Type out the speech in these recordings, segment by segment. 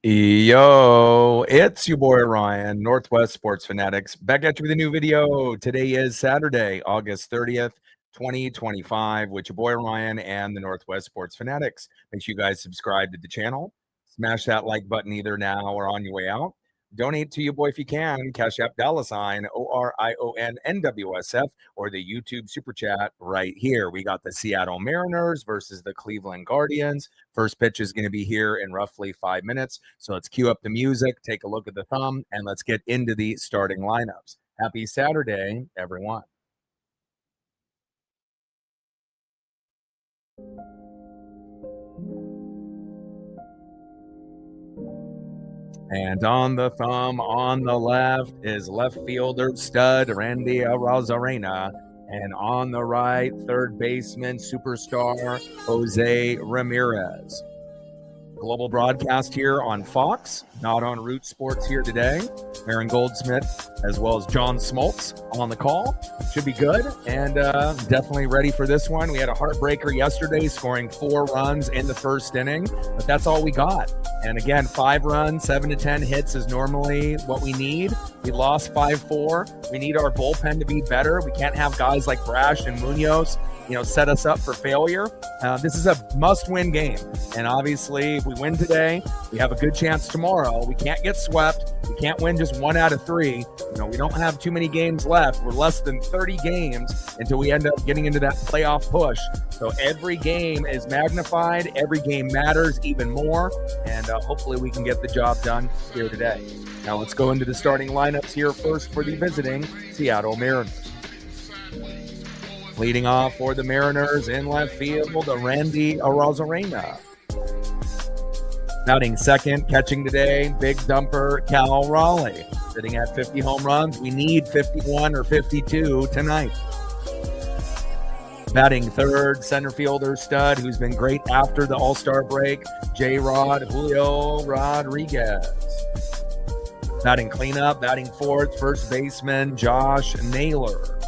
Yo, it's your boy Ryan, Northwest Sports Fanatics, back at you with a new video. Today is Saturday, August 30th, 2025, with your boy Ryan and the Northwest Sports Fanatics. Make sure you guys subscribe to the channel, smash that like button either now or on your way out. Donate to your boy if you can, Cash App $, ORIONNWSF, or the YouTube Super Chat right here. We got the Seattle Mariners versus the Cleveland Guardians. First pitch is going to be here in roughly 5 minutes. So let's cue up the music, take a look at the thumb, and let's get into the starting lineups. Happy Saturday, everyone. And on the thumb on the left is left fielder stud Randy Arozarena. And on the right, third baseman superstar Jose Ramirez. Global broadcast here on Fox, not on Root Sports here today. Aaron Goldsmith, as well as John Smoltz on the call. Should be good, and definitely ready for this one. We had a heartbreaker yesterday, scoring 4 runs in the first inning, but that's all we got. And again, 5 runs, 7 to 10 hits is normally what we need. We lost 5-4. We need our bullpen to be better. We can't have guys like Brash and Munoz, set us up for failure. This is a must-win game. And obviously, if we win today, we have a good chance tomorrow. We can't get swept. We can't win just 1 out of 3. We don't have too many games left. We're less than 30 games until we end up getting into that playoff push. So every game is magnified. Every game matters even more. And hopefully we can get the job done here today. Now let's go into the starting lineups here first for the visiting Seattle Mariners. Leading off for the Mariners in left field, Randy Arozarena. Batting second, catching today, big dumper Cal Raleigh. Sitting at 50 home runs. We need 51 or 52 tonight. Batting third, center fielder stud, who's been great after the All-Star break, J-Rod Julio Rodriguez. Batting cleanup, batting fourth, first baseman Josh Naylor.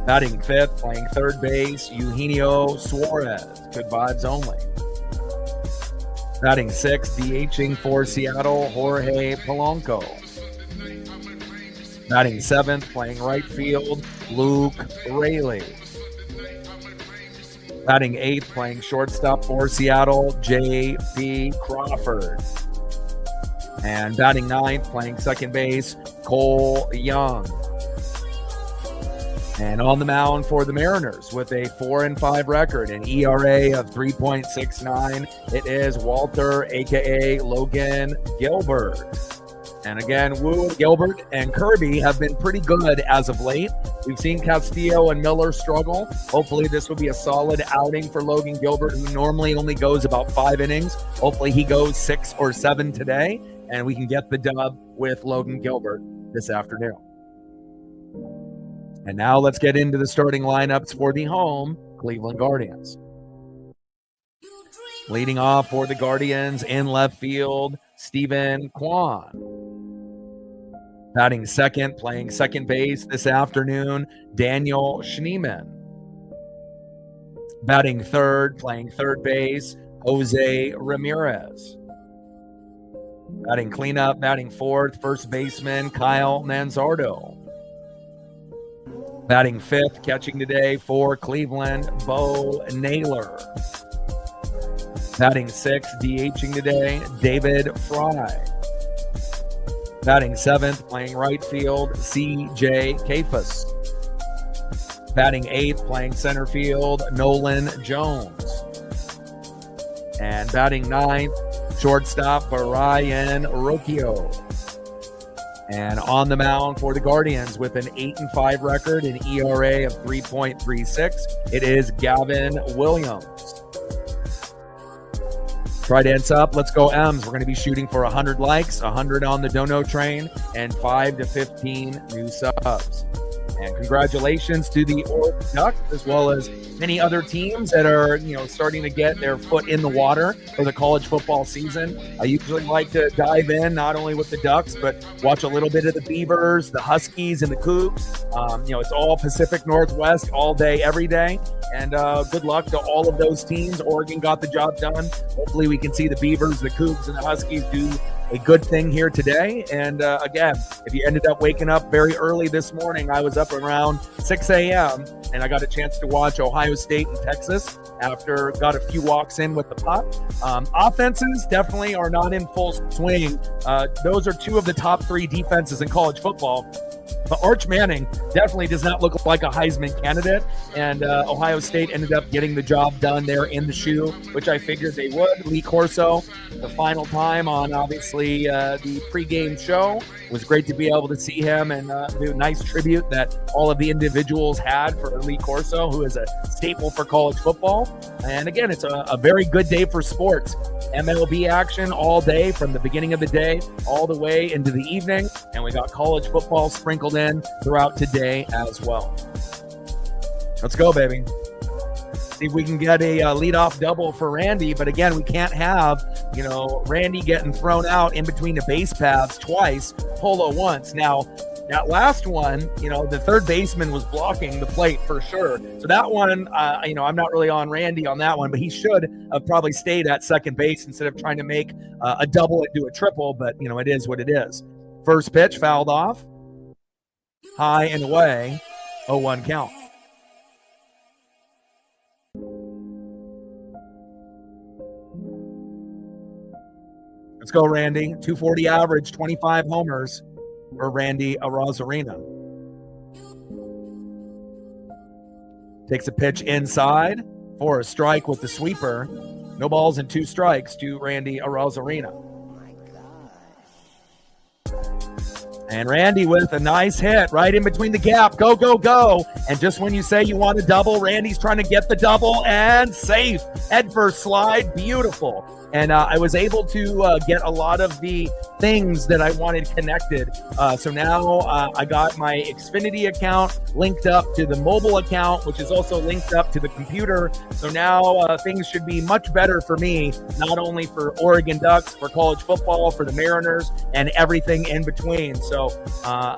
Batting fifth, playing third base, Eugenio Suarez. Good vibes only. Batting sixth, DHing for Seattle, Jorge Polanco. Batting seventh, playing right field, Luke Raley. Batting eighth, playing shortstop for Seattle, J.P. Crawford. And batting ninth, playing second base, Cole Young. And on the mound for the Mariners with a 4-5 record, an ERA of 3.69, it is Walter, a.k.a. Logan Gilbert. And again, Wu, Gilbert, and Kirby have been pretty good as of late. We've seen Castillo and Miller struggle. Hopefully this will be a solid outing for Logan Gilbert, who normally only goes about 5 innings. Hopefully he goes 6 or 7 today, and we can get the dub with Logan Gilbert this afternoon. And now let's get into the starting lineups for the home Cleveland Guardians. Leading off for the Guardians in left field, Stephen Kwan. Batting second, playing second base this afternoon, Daniel Schneemann. Batting third, playing third base, Jose Ramirez. Batting cleanup, batting fourth, first baseman, Kyle Manzardo. Batting fifth, catching today for Cleveland, Bo Naylor. Batting sixth, DHing today, David Fry. Batting seventh, playing right field, C.J. Kafus. Batting eighth, playing center field, Nolan Jones. And batting ninth, shortstop, Brian Rocchio. And on the mound for the Guardians with an 8-5 record, an ERA of 3.36, it is Gavin Williams. Try dance up. Let's go M's. We're going to be shooting for 100 likes, 100 on the dono train, and 5 to 15 new subs. And congratulations to the Oregon Ducks, as well as many other teams that are, starting to get their foot in the water for the college football season. I usually like to dive in not only with the Ducks, but watch a little bit of the Beavers, the Huskies, and the Cougs. It's all Pacific Northwest all day, every day. And good luck to all of those teams. Oregon got the job done. Hopefully we can see the Beavers, the Cougs, and the Huskies do a good thing here today. And again, if you ended up waking up very early this morning, I was up around 6 a.m. and I got a chance to watch Ohio State and Texas after got a few walks in with the puck. Offenses definitely are not in full swing. Those are two of the top three defenses in college football. But Arch Manning definitely does not look like a Heisman candidate, and Ohio State ended up getting the job done there in the shoe, which I figured they would. Lee Corso, the final time on obviously the pregame show. It was great to be able to see him and do a nice tribute that all of the individuals had for Lee Corso, who is a staple for college football. And again, it's a very good day for sports. MLB action all day from the beginning of the day all the way into the evening, and we got college football sprinkled in throughout today as well. Let's go, baby. See if we can get a leadoff double for Randy, but again, we can't have, Randy getting thrown out in between the base paths twice, Polo once. Now, that last one, the third baseman was blocking the plate for sure. So that one, I'm not really on Randy on that one, but he should have probably stayed at second base instead of trying to make a double into a triple, but, it is what it is. First pitch fouled off, high and away, 0-1 count. Let's go, Randy. 240 average, 25 homers for Randy Arozarena. Takes a pitch inside for a strike with the sweeper. No balls and 2 strikes to Randy Arozarena. And Randy with a nice hit right in between the gap. Go, go, go. And just when you say you want a double, Randy's trying to get the double and safe. Head first slide. Beautiful. And I was able to get a lot of the things that I wanted connected. So now I got my Xfinity account linked up to the mobile account, which is also linked up to the computer. So now things should be much better for me, not only for Oregon Ducks, for college football, for the Mariners, and everything in between. So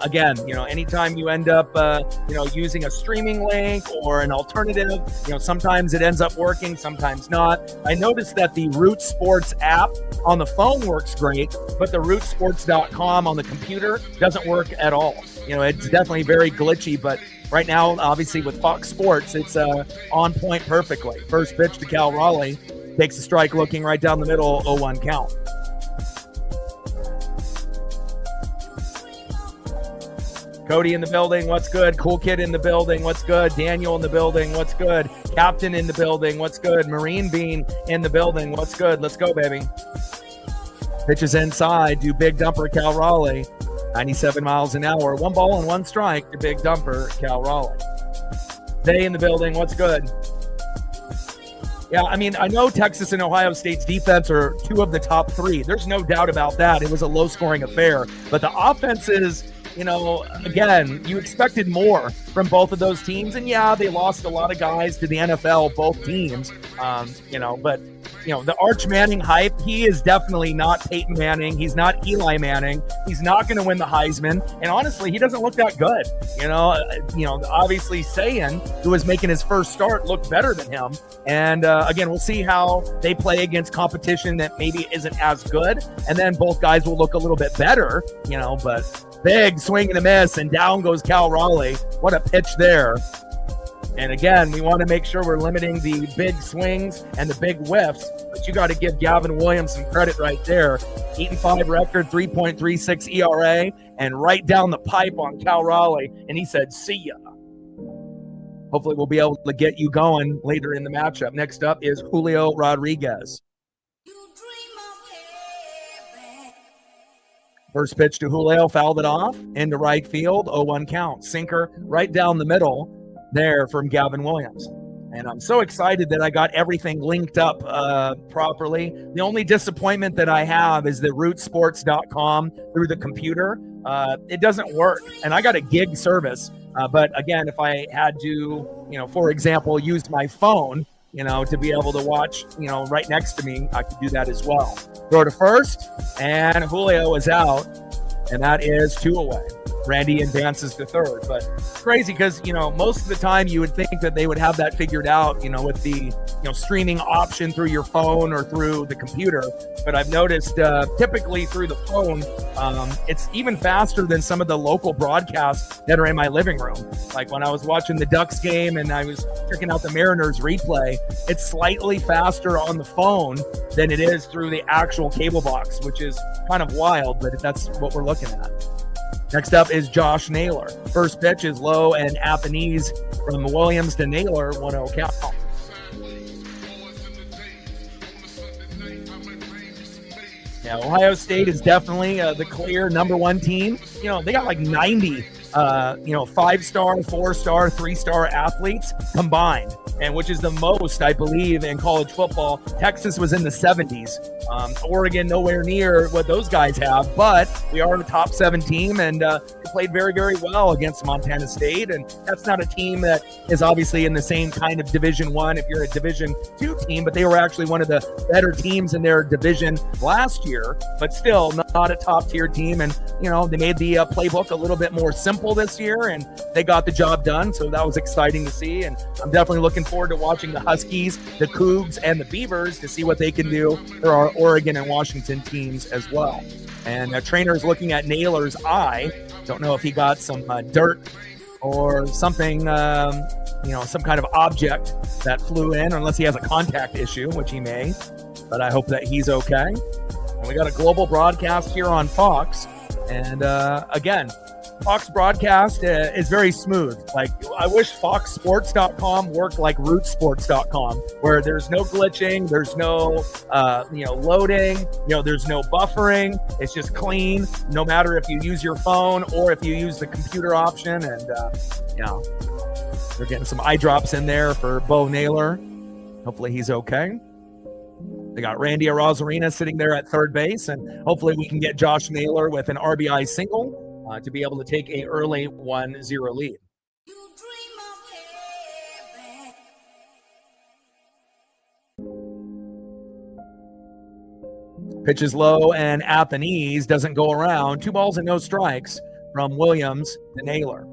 again, anytime you end up, using a streaming link or an alternative, sometimes it ends up working, sometimes not. I noticed that the Root Sports app on the phone works great, but the rootsports.com on the computer doesn't work at all. It's definitely very glitchy, but right now, obviously with Fox Sports, it's on point perfectly. First pitch to Cal Raleigh, takes a strike looking right down the middle, 0-1 count. Cody in the building, what's good? Cool Kid in the building, what's good? Daniel in the building, what's good? Captain in the building, what's good? Marine Bean in the building, what's good? Let's go, baby. Pitches inside to Big Dumper Cal Raleigh, 97 miles an hour. 1 ball and 1 strike to Big Dumper Cal Raleigh. Day in the building, what's good? Yeah, I know Texas and Ohio State's defense are 2 of the top 3. There's no doubt about that. It was a low-scoring affair. But the offenses, again, you expected more from both of those teams. And yeah, they lost a lot of guys to the NFL, both teams. But the Arch Manning hype, he is definitely not Peyton Manning. He's not Eli Manning. He's not going to win the Heisman. And honestly, he doesn't look that good. Obviously Sayan, who was making his first start, looked better than him. And again, we'll see how they play against competition that maybe isn't as good. And then both guys will look a little bit better, but big swing and a miss, and down goes Cal Raleigh. What a pitch there. And again, we want to make sure we're limiting the big swings and the big whiffs, but you got to give Gavin Williams some credit right there. 8-5 record, 3.36 ERA, and right down the pipe on Cal Raleigh, and he said, see ya. Hopefully we'll be able to get you going later in the matchup. Next up is Julio Rodriguez. First pitch to Julio, fouled it off into right field, 0-1 count. Sinker right down the middle there from Gavin Williams. And I'm so excited that I got everything linked up properly. The only disappointment that I have is that rootsports.com through the computer, it doesn't work. And I got a gig service. But again, if I had to, for example, use my phone, to be able to watch, right next to me, I could do that as well. Throw to first, and Julio is out, and that is 2 away. Randy advances to third, but it's crazy because, most of the time you would think that they would have that figured out, with the, streaming option through your phone or through the computer. But I've noticed typically through the phone, it's even faster than some of the local broadcasts that are in my living room. Like when I was watching the Ducks game and I was checking out the Mariners replay, it's slightly faster on the phone than it is through the actual cable box, which is kind of wild, but that's what we're looking at. Next up is Josh Naylor. First pitch is low and at the knees from Williams to Naylor, 1-0 count. Yeah, Ohio State is definitely the clear #1 team. They got like 90, 5-star, 4-star, 3-star athletes combined, and which is the most, I believe, in college football. Texas was in the 70s. Oregon nowhere near what those guys have, but we are a top 7 team, and played very, very well against Montana State. And that's not a team that is obviously in the same kind of Division I if you're a Division II team, but they were actually one of the better teams in their division last year, but still not a top tier team. And, they made the playbook a little bit more simple this year, and they got the job done. So that was exciting to see. And I'm definitely looking forward to watching the Huskies, the Cougs, and the Beavers to see what they can do for our Oregon and Washington teams as well. And a trainer is looking at Naylor's eye. Don't know if he got some dirt or something, some kind of object that flew in, unless he has a contact issue, which he may. But I hope that he's okay. And we got a global broadcast here on Fox. And again, Fox broadcast is very smooth. Like, I wish foxsports.com worked like rootsports.com, where there's no glitching, there's no, loading, there's no buffering. It's just clean, no matter if you use your phone or if you use the computer option. And, they're getting some eye drops in there for Bo Naylor. Hopefully he's okay. They got Randy Arozarena sitting there at third base, and hopefully we can get Josh Naylor with an RBI single to be able to take a early 1-0 lead. Pitch is low and at the knees, doesn't go around. 2 balls and no strikes from Williams to Naylor.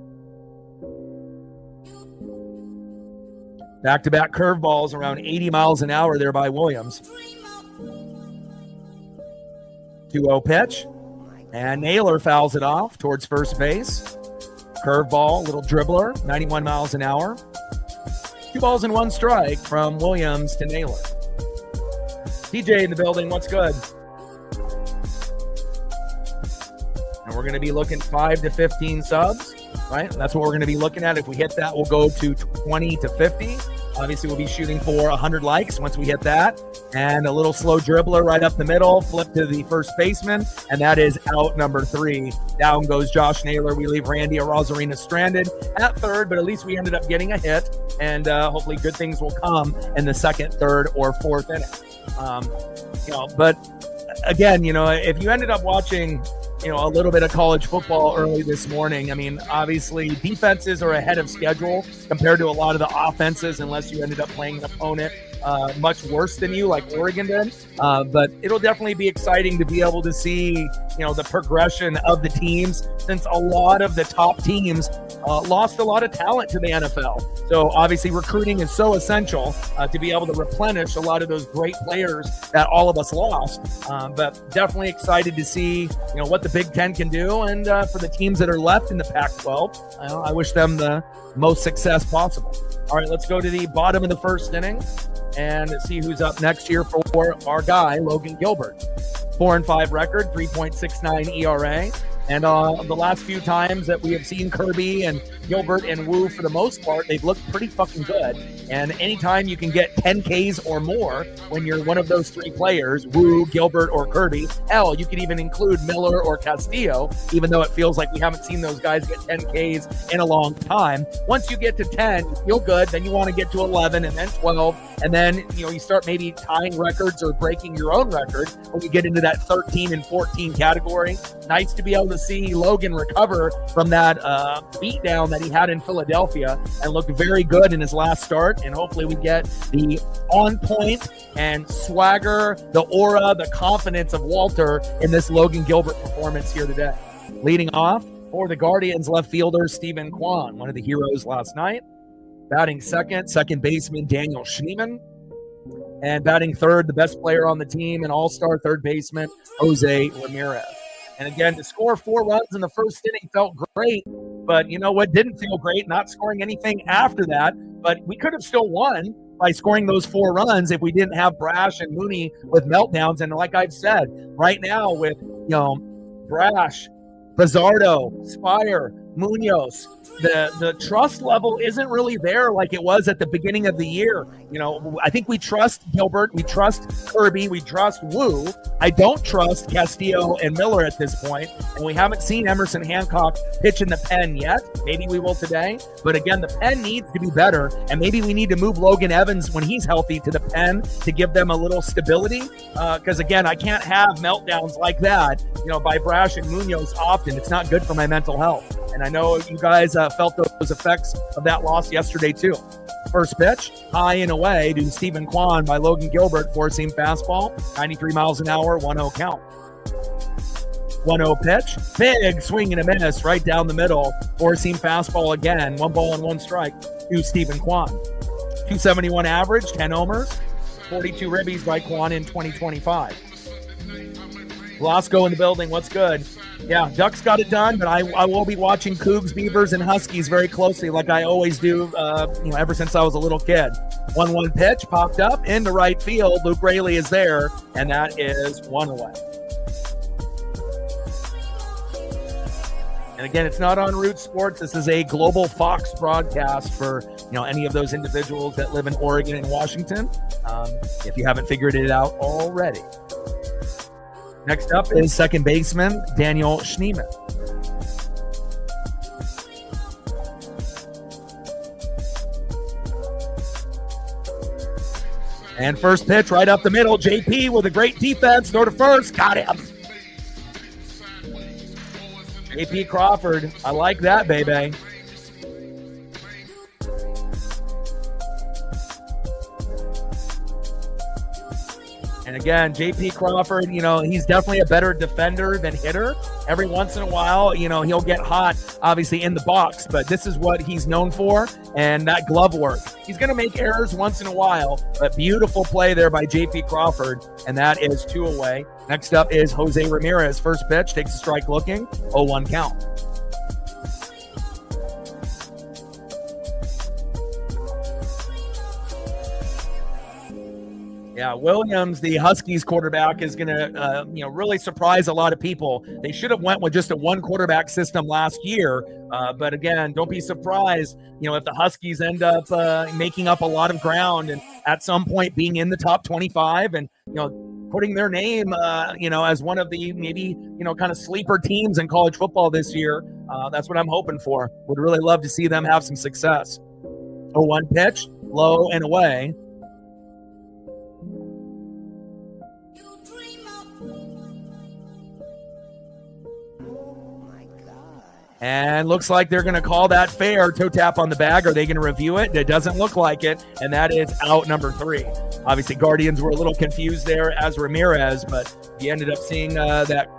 Back-to-back curveballs around 80 miles an hour there by Williams. 2-0 pitch. And Naylor fouls it off towards first base. Curveball, little dribbler, 91 miles an hour. 2 balls and 1 strike from Williams to Naylor. TJ in the building, what's good? And we're going to be looking 5 to 15 subs, right? That's what we're going to be looking at. If we hit that, we'll go to 20 to 50. Obviously, we'll be shooting for 100 likes once we hit that. And a little slow dribbler right up the middle, flip to the first baseman, and that is out number 3. Down goes Josh Naylor. We leave Randy Arozarena stranded at third, but at least we ended up getting a hit, and hopefully good things will come in the second, third, or fourth inning. But again, if you ended up watching a little bit of college football early this morning, obviously defenses are ahead of schedule compared to a lot of the offenses, unless you ended up playing an opponent much worse than you, like Oregon did. But it'll definitely be exciting to be able to see, the progression of the teams, since a lot of the top teams lost a lot of talent to the NFL. So obviously recruiting is so essential to be able to replenish a lot of those great players that all of us lost. But definitely excited to see, what the Big Ten can do. And for the teams that are left in the Pac-12, I wish them the most success possible. All right, let's go to the bottom of the first inning and see who's up next here for our guy, Logan Gilbert. 4-5 record, 3.69 ERA. And the last few times that we have seen Kirby and Gilbert and Wu, for the most part, they've looked pretty fucking good. And anytime you can get 10 Ks or more when you're one of those three players, Wu, Gilbert, or Kirby, hell, you could even include Miller or Castillo, even though it feels like we haven't seen those guys get 10 Ks in a long time. Once you get to 10, you feel good. Then you want to get to 11 and then 12. And then, you start maybe tying records or breaking your own record when you get into that 13 and 14 category. Nice to be able to see Logan recover from that beatdown that he had in Philadelphia and look very good in his last start. And hopefully we get the on point and swagger, the aura, the confidence of Walter in this Logan Gilbert performance here today. Leading off for the Guardians, left fielder Stephen Kwan, one of the heroes last night. Batting second baseman Daniel Schneemann. And batting third, the best player on the team, an all-star third baseman, Jose Ramirez. And again, to score 4 runs in the first inning felt great, but you know what didn't feel great? Not scoring anything after that, but we could have still won by scoring those 4 runs if we didn't have Brash and Mooney with meltdowns. And like I've said, right now with, Brash, Bizzardo, Spire, Munoz, the trust level isn't really there like it was at the beginning of the year. I think we trust Gilbert, we trust Kirby, we trust Wu. I don't trust Castillo and Miller at this point, and we haven't seen Emerson Hancock pitch in the pen yet. Maybe we will today, but again, the pen needs to be better, and maybe we need to move Logan Evans when he's healthy to the pen to give them a little stability, because again, I can't have meltdowns like that, by Brash and Munoz often. It's not good for my mental health. And I know you guys felt those effects of that loss yesterday too. First pitch, high and away to Stephen Kwan by Logan Gilbert, four-seam fastball, 93 miles an hour, 1-0 count. 1-0 pitch, big swing and a miss right down the middle, four-seam fastball again, 1 ball and 1 strike to Stephen Kwan. 271 average, 10 homers, 42 ribbies by Kwan in 2025. Velasco in the building, what's good? Yeah, Ducks got it done, but I will be watching Cougs, Beavers, and Huskies very closely like I always do, ever since I was a little kid. 1-1 pitch popped up into right field. Luke Raley is there, and that is 1 away. And again, it's not on Root Sports. This is a global Fox broadcast for any of those individuals that live in Oregon and Washington, if you haven't figured it out already. Next up is second baseman Daniel Schneemann. And first pitch right up the middle. JP with a great defense. Throw to first. Got him. JP Crawford. I like that, baby. And again, JP Crawford, he's definitely a better defender than hitter. Every once in a while, he'll get hot, obviously, in the box, but this is what he's known for, and that glove work. He's going to make errors once in a while, but beautiful play there by JP Crawford, and that is 2 away. Next up is Jose Ramirez. First pitch, takes a strike looking, 0-1 count. Yeah, Williams, the Huskies quarterback, is going to, really surprise a lot of people. They should have went with just a 1 quarterback system last year. But again, don't be surprised, if the Huskies end up making up a lot of ground and at some point being in the top 25 and, putting their name, as one of the maybe, kind of sleeper teams in college football this year. That's what I'm hoping for. Would really love to see them have some success. 0-1 pitch, low and away. And looks like they're going to call that fair. Toe tap on the bag. Are they going to review it? It doesn't look like it. And that is out number 3. Obviously, Guardians were a little confused there as Ramirez, but he ended up seeing that,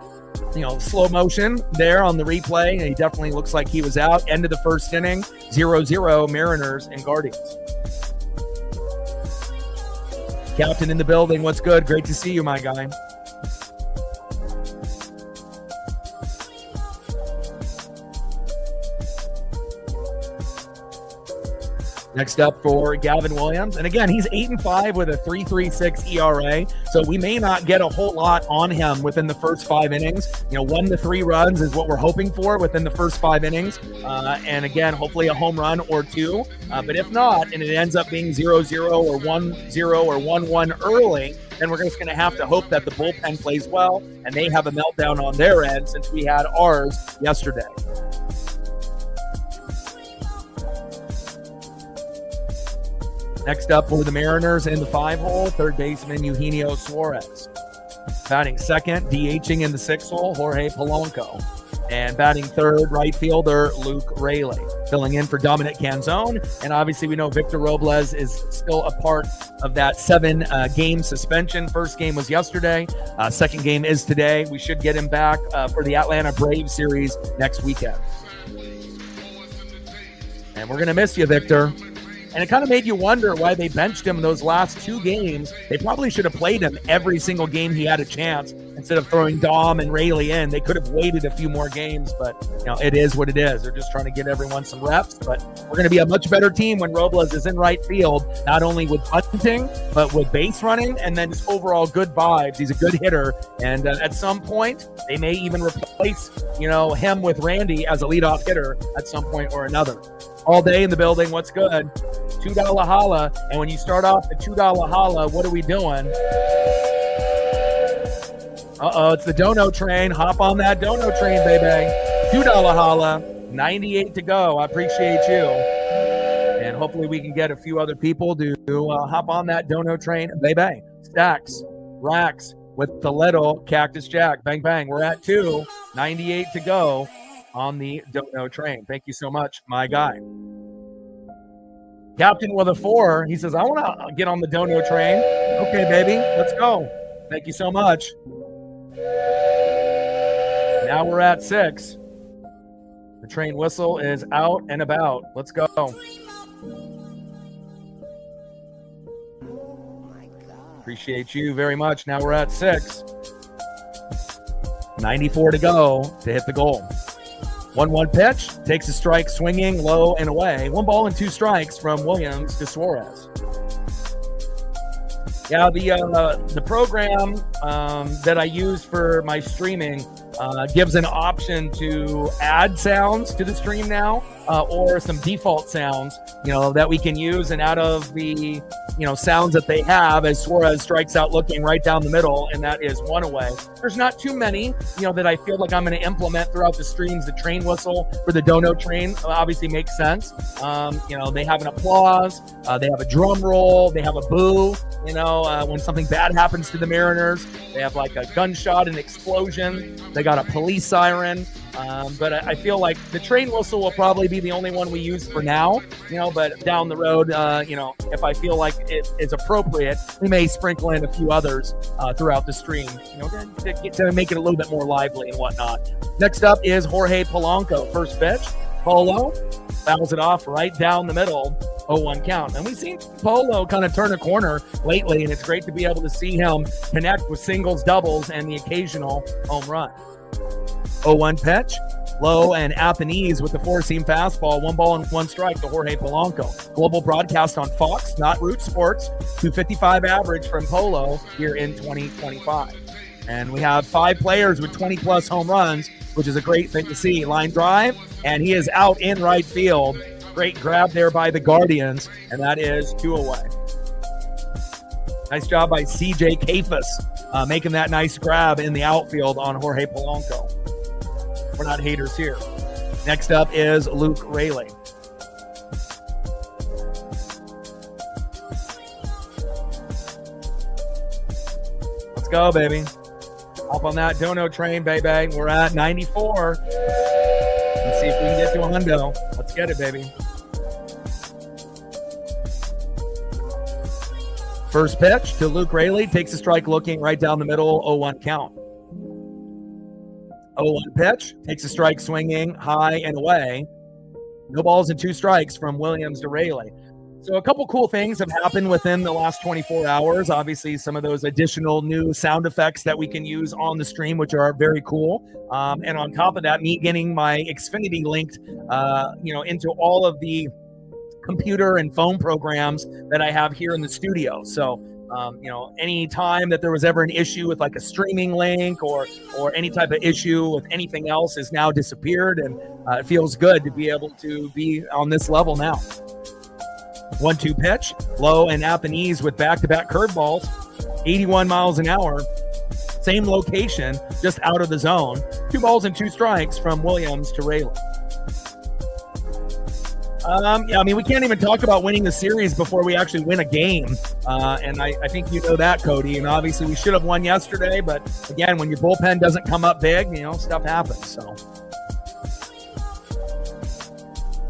slow motion there on the replay. And he definitely looks like he was out. End of the first inning, 0-0 Mariners and Guardians. Captain in the building. What's good? Great to see you, my guy. Next up for Gavin Williams. And again, he's 8-5 with a 3.36 ERA. So we may not get a whole lot on him within the first 5 innings. 1 to 3 runs is what we're hoping for within the first 5 innings. And again, hopefully a home run or 2. But if not, and it ends up being 0-0 or 1-0 or 1-1 early, then we're just going to have to hope that the bullpen plays well and they have a meltdown on their end since we had ours yesterday. Next up for the Mariners in the 5-hole, third baseman Eugenio Suarez. Batting second, DHing in the 6-hole, Jorge Polanco. And batting third, right fielder Luke Raley. Filling in for Dominic Canzone. And obviously we know Victor Robles is still a part of that 7-game suspension. First game was yesterday. Second game is today. We should get him back for the Atlanta Braves series next weekend. And we're going to miss you, Victor. And it kind of made you wonder why they benched him those last 2 games. They probably should have played him every single game he had a chance instead of throwing Dom and Rayleigh in. They could have waited a few more games, but it is what it is. They're just trying to get everyone some reps. But we're going to be a much better team when Robles is in right field, not only with punting, but with base running and then just overall good vibes. He's a good hitter. And at some point, they may even replace, him with Randy as a leadoff hitter at some point or another. All day in the building. What's good? $2 holla. And when you start off the $2 holla, what are we doing? It's the dono train. Hop on that dono train, baby. $2 holla. 98 to go. I appreciate you. And hopefully we can get a few other people to hop on that dono train. Baby. Stacks. Racks with the little Cactus Jack. Bang, bang. We're at 2. 98 to go on the dono train. Thank you so much, my guy. Captain with a 4. He says, I want to get on the dono train. Okay, baby, let's go. Thank you so much. Now we're at 6. The train whistle is out and about. Let's go. Appreciate you very much. Now we're at 6. 94 to go to hit the goal. 1-1 pitch, takes a strike swinging low and away. 1 ball and 2 strikes from Williams to Suarez. Yeah, the program that I use for my streaming gives an option to add sounds to the stream now, or some default sounds, that we can use. And out of the, sounds that they have as Suarez strikes out looking right down the middle, and that is 1 away. There's not too many, that I feel like I'm going to implement throughout the streams. The train whistle for the dono train obviously makes sense. They have an applause, they have a drum roll, they have a boo, when something bad happens to the Mariners. They have like a gunshot, an explosion. They got a police siren. But I feel like the train whistle will probably be the only one we use for now, but down the road, if I feel like it is appropriate, we may sprinkle in a few others throughout the stream, to make it a little bit more lively and whatnot. Next up is Jorge Polanco. First pitch, Polo fouls it off right down the middle, 0-1 count. And we've seen Polo kind of turn a corner lately, and it's great to be able to see him connect with singles, doubles, and the occasional home run. 0-1 pitch, low and at the knees with the 4-seam fastball. 1 ball and 1 strike to Jorge Polanco. Global broadcast on Fox, not Root Sports. 255 average from Polo here in 2025. And we have 5 players with 20-plus home runs, which is a great thing to see. Line drive, and he is out in right field. Great grab there by the Guardians, and that is 2 away. Nice job by CJ Kafis, making that nice grab in the outfield on Jorge Polanco. We're not haters here. Next up is Luke Raley. Let's go, baby. Hop on that dono train, baby. We're at 94. Let's see if we can get to a hundo. Let's get it, baby. First pitch to Luke Raley. Takes a strike looking right down the middle, 0-1 count. 0-1 pitch, takes a strike swinging high and away. No balls and 2 strikes from Williams to Raley. So a couple cool things have happened within the last 24 hours. Obviously, some of those additional new sound effects that we can use on the stream, which are very cool. And on top of that, me getting my Xfinity linked, into all of the computer and phone programs that I have here in the studio. So, any time that there was ever an issue with like a streaming link or any type of issue with anything else has now disappeared, and it feels good to be able to be on this level now. 1-2 pitch, low and at the knees with back-to-back curveballs, 81 miles an hour. Same location, just out of the zone. 2 balls and 2 strikes from Williams to Rayleigh. We can't even talk about winning the series before we actually win a game. And I think you know that, Cody. And obviously we should have won yesterday. But again, when your bullpen doesn't come up big, stuff happens. So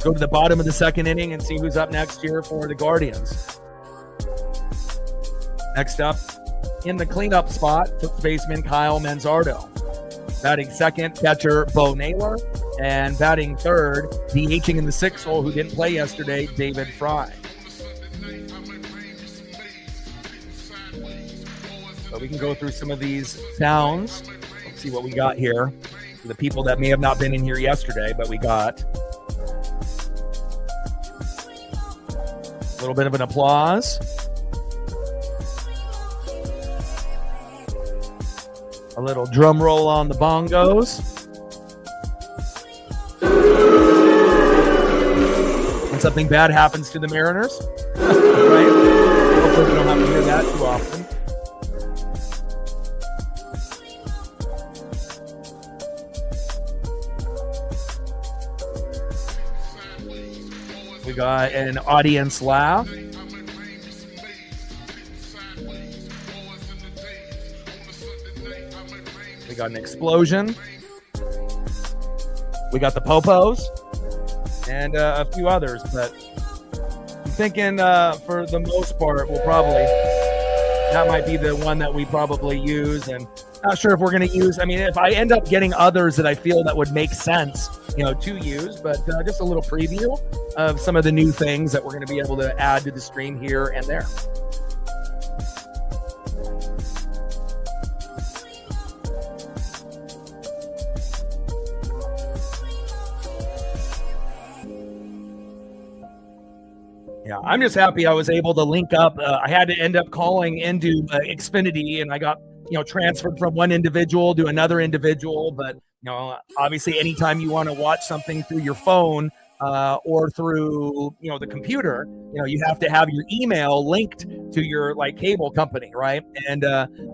go to the bottom of the second inning and see who's up next here for the Guardians. Next up, in the cleanup spot, first baseman Kyle Manzardo. Batting second, catcher Bo Naylor. And batting third, DHing in the 6th hole, who didn't play yesterday, David Fry. So we can go through some of these sounds. Let's see what we got here. For the people that may have not been in here yesterday, but we got a little bit of an applause. A little drum roll on the bongos. When something bad happens to the Mariners, right? Hopefully we don't have to hear that too often. We got an audience laugh. We got an explosion. We got the popos. And a few others, but I'm thinking for the most part, that might be the one that we probably use, and not sure if we're going to use, if I end up getting others that I feel that would make sense, to use, but just a little preview of some of the new things that we're going to be able to add to the stream here and there. Yeah, I'm just happy I was able to link up. I had to end up calling into Xfinity, and I got transferred from one individual to another individual. But obviously, anytime you want to watch something through your phone or through the computer, you have to have your email linked to your cable company, right? And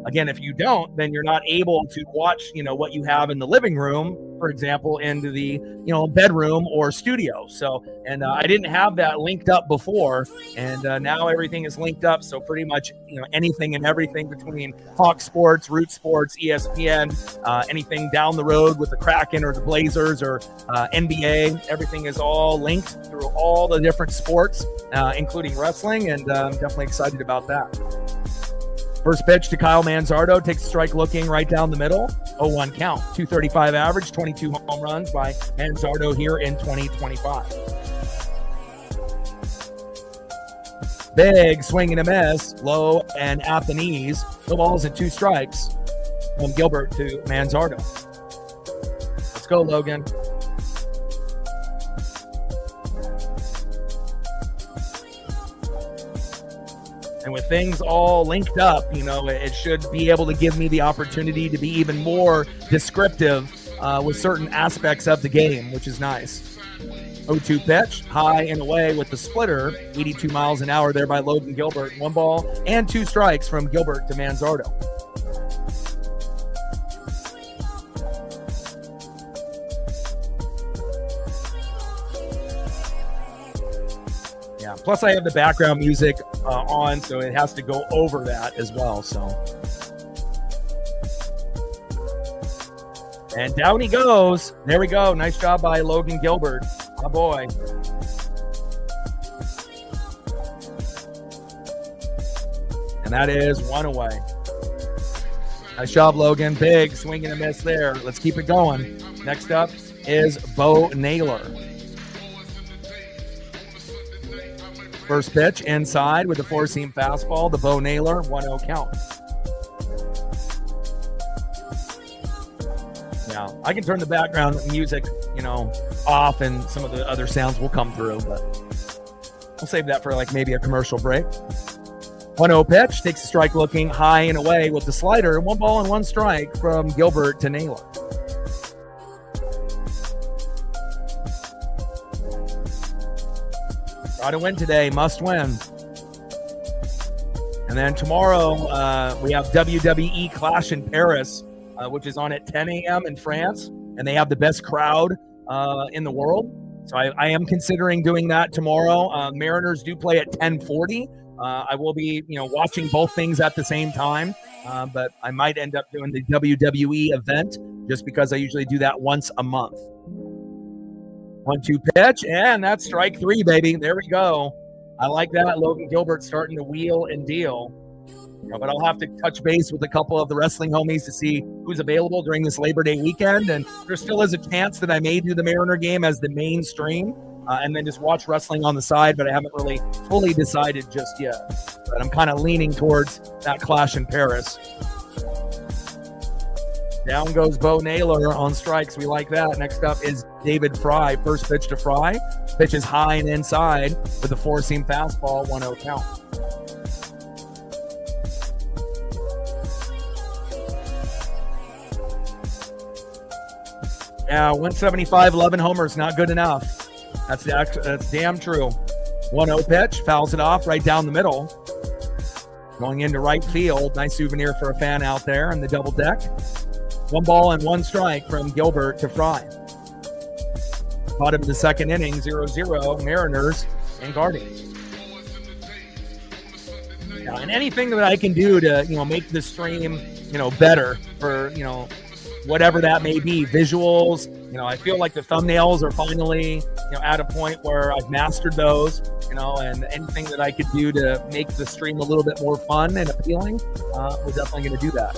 again, if you don't, then you're not able to watch what you have in the living room, for example, into the bedroom or studio. So I didn't have that linked up before, and now everything is linked up. So pretty much anything and everything between Hawk Sports, Root Sports, ESPN, anything down the road with the Kraken or the Blazers or NBA, everything is all linked through all the different sports, including wrestling, and I'm definitely excited about that. First pitch to Kyle Manzardo, takes a strike looking right down the middle. 0-1 count, 235 average, 22 home runs by Manzardo here in 2025. Big swing and a miss, low and at the knees. 2 balls and 2 strikes from Gilbert to Manzardo. Let's go, Logan. And with things all linked up, it should be able to give me the opportunity to be even more descriptive with certain aspects of the game, which is nice. 0-2 pitch, high and away with the splitter, 82 miles an hour there by Logan Gilbert. 1 ball and 2 strikes from Gilbert to Manzardo. Yeah, plus I have the background music on, so it has to go over that as well. So, and down he goes. There we go. Nice job by Logan Gilbert. Oh boy. And that is 1 away. Nice job, Logan. Big swing and a miss there. Let's keep it going. Next up is Bo Naylor. First pitch inside with the 4-seam fastball, the Bo Naylor 1-0 count. Now, I can turn the background music, off, and some of the other sounds will come through, but We'll save that for like maybe a commercial break. 1-0 pitch, takes a strike looking high and away with the slider. 1 ball and 1 strike from Gilbert to Naylor. Got to win today, must win. And then tomorrow we have WWE Clash in Paris, which is on at 10 a.m. in France, and they have the best crowd in the world. So I am considering doing that tomorrow. Mariners do play at 10:40. I will be, watching both things at the same time, but I might end up doing the WWE event just because I usually do that once a month. 1-2 pitch, and that's strike 3, baby. There we go. I like that. Logan Gilbert starting to wheel and deal. But I'll have to touch base with a couple of the wrestling homies to see who's available during this Labor Day weekend. And there still is a chance that I may do the Mariner game as the main stream and then just watch wrestling on the side, but I haven't really fully decided just yet. But I'm kind of leaning towards that Clash in Paris. Down goes Bo Naylor on strikes. We like that. Next up is David Fry. First pitch to Fry. Pitch is high and inside with a 4-seam fastball, 1-0 count. Yeah, 175, 11 homers, not good enough. That's damn true. 1-0 pitch, fouls it off right down the middle. Going into right field. Nice souvenir for a fan out there in the double deck. 1 ball and 1 strike from Gilbert to Fry. Bottom of the second inning, 0-0, Mariners and Guardians. Yeah, and anything that I can do to, make the stream, better for, whatever that may be, visuals. I feel like the thumbnails are finally, at a point where I've mastered those, and anything that I could do to make the stream a little bit more fun and appealing, we're definitely going to do that.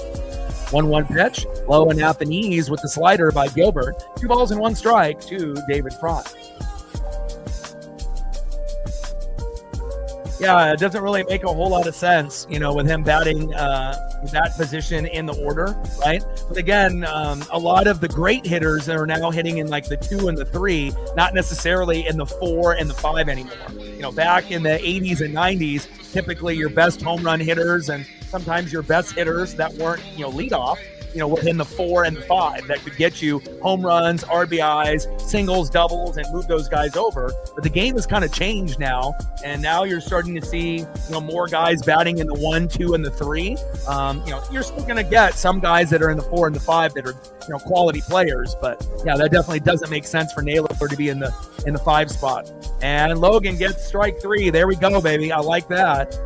1-1 pitch, low and at the knees with the slider by Gilbert. 2 balls and 1 strike to David Fry. Yeah, it doesn't really make a whole lot of sense, with him batting that position in the order, right? But again, a lot of the great hitters are now hitting in like the 2 and the 3, not necessarily in the 4 and the 5 anymore. Back in the 80s and 90s, typically your best home run hitters and sometimes your best hitters that weren't, leadoff, within the 4 and the 5 that could get you home runs, RBIs, singles, doubles, and move those guys over. But the game has kind of changed now, and now you're starting to see, more guys batting in the 1, 2, and the 3. You're still going to get some guys that are in the 4 and the 5 that are, quality players. But yeah, that definitely doesn't make sense for Naylor to be in the 5 spot. And Logan gets strike 3. There we go, baby. I like that.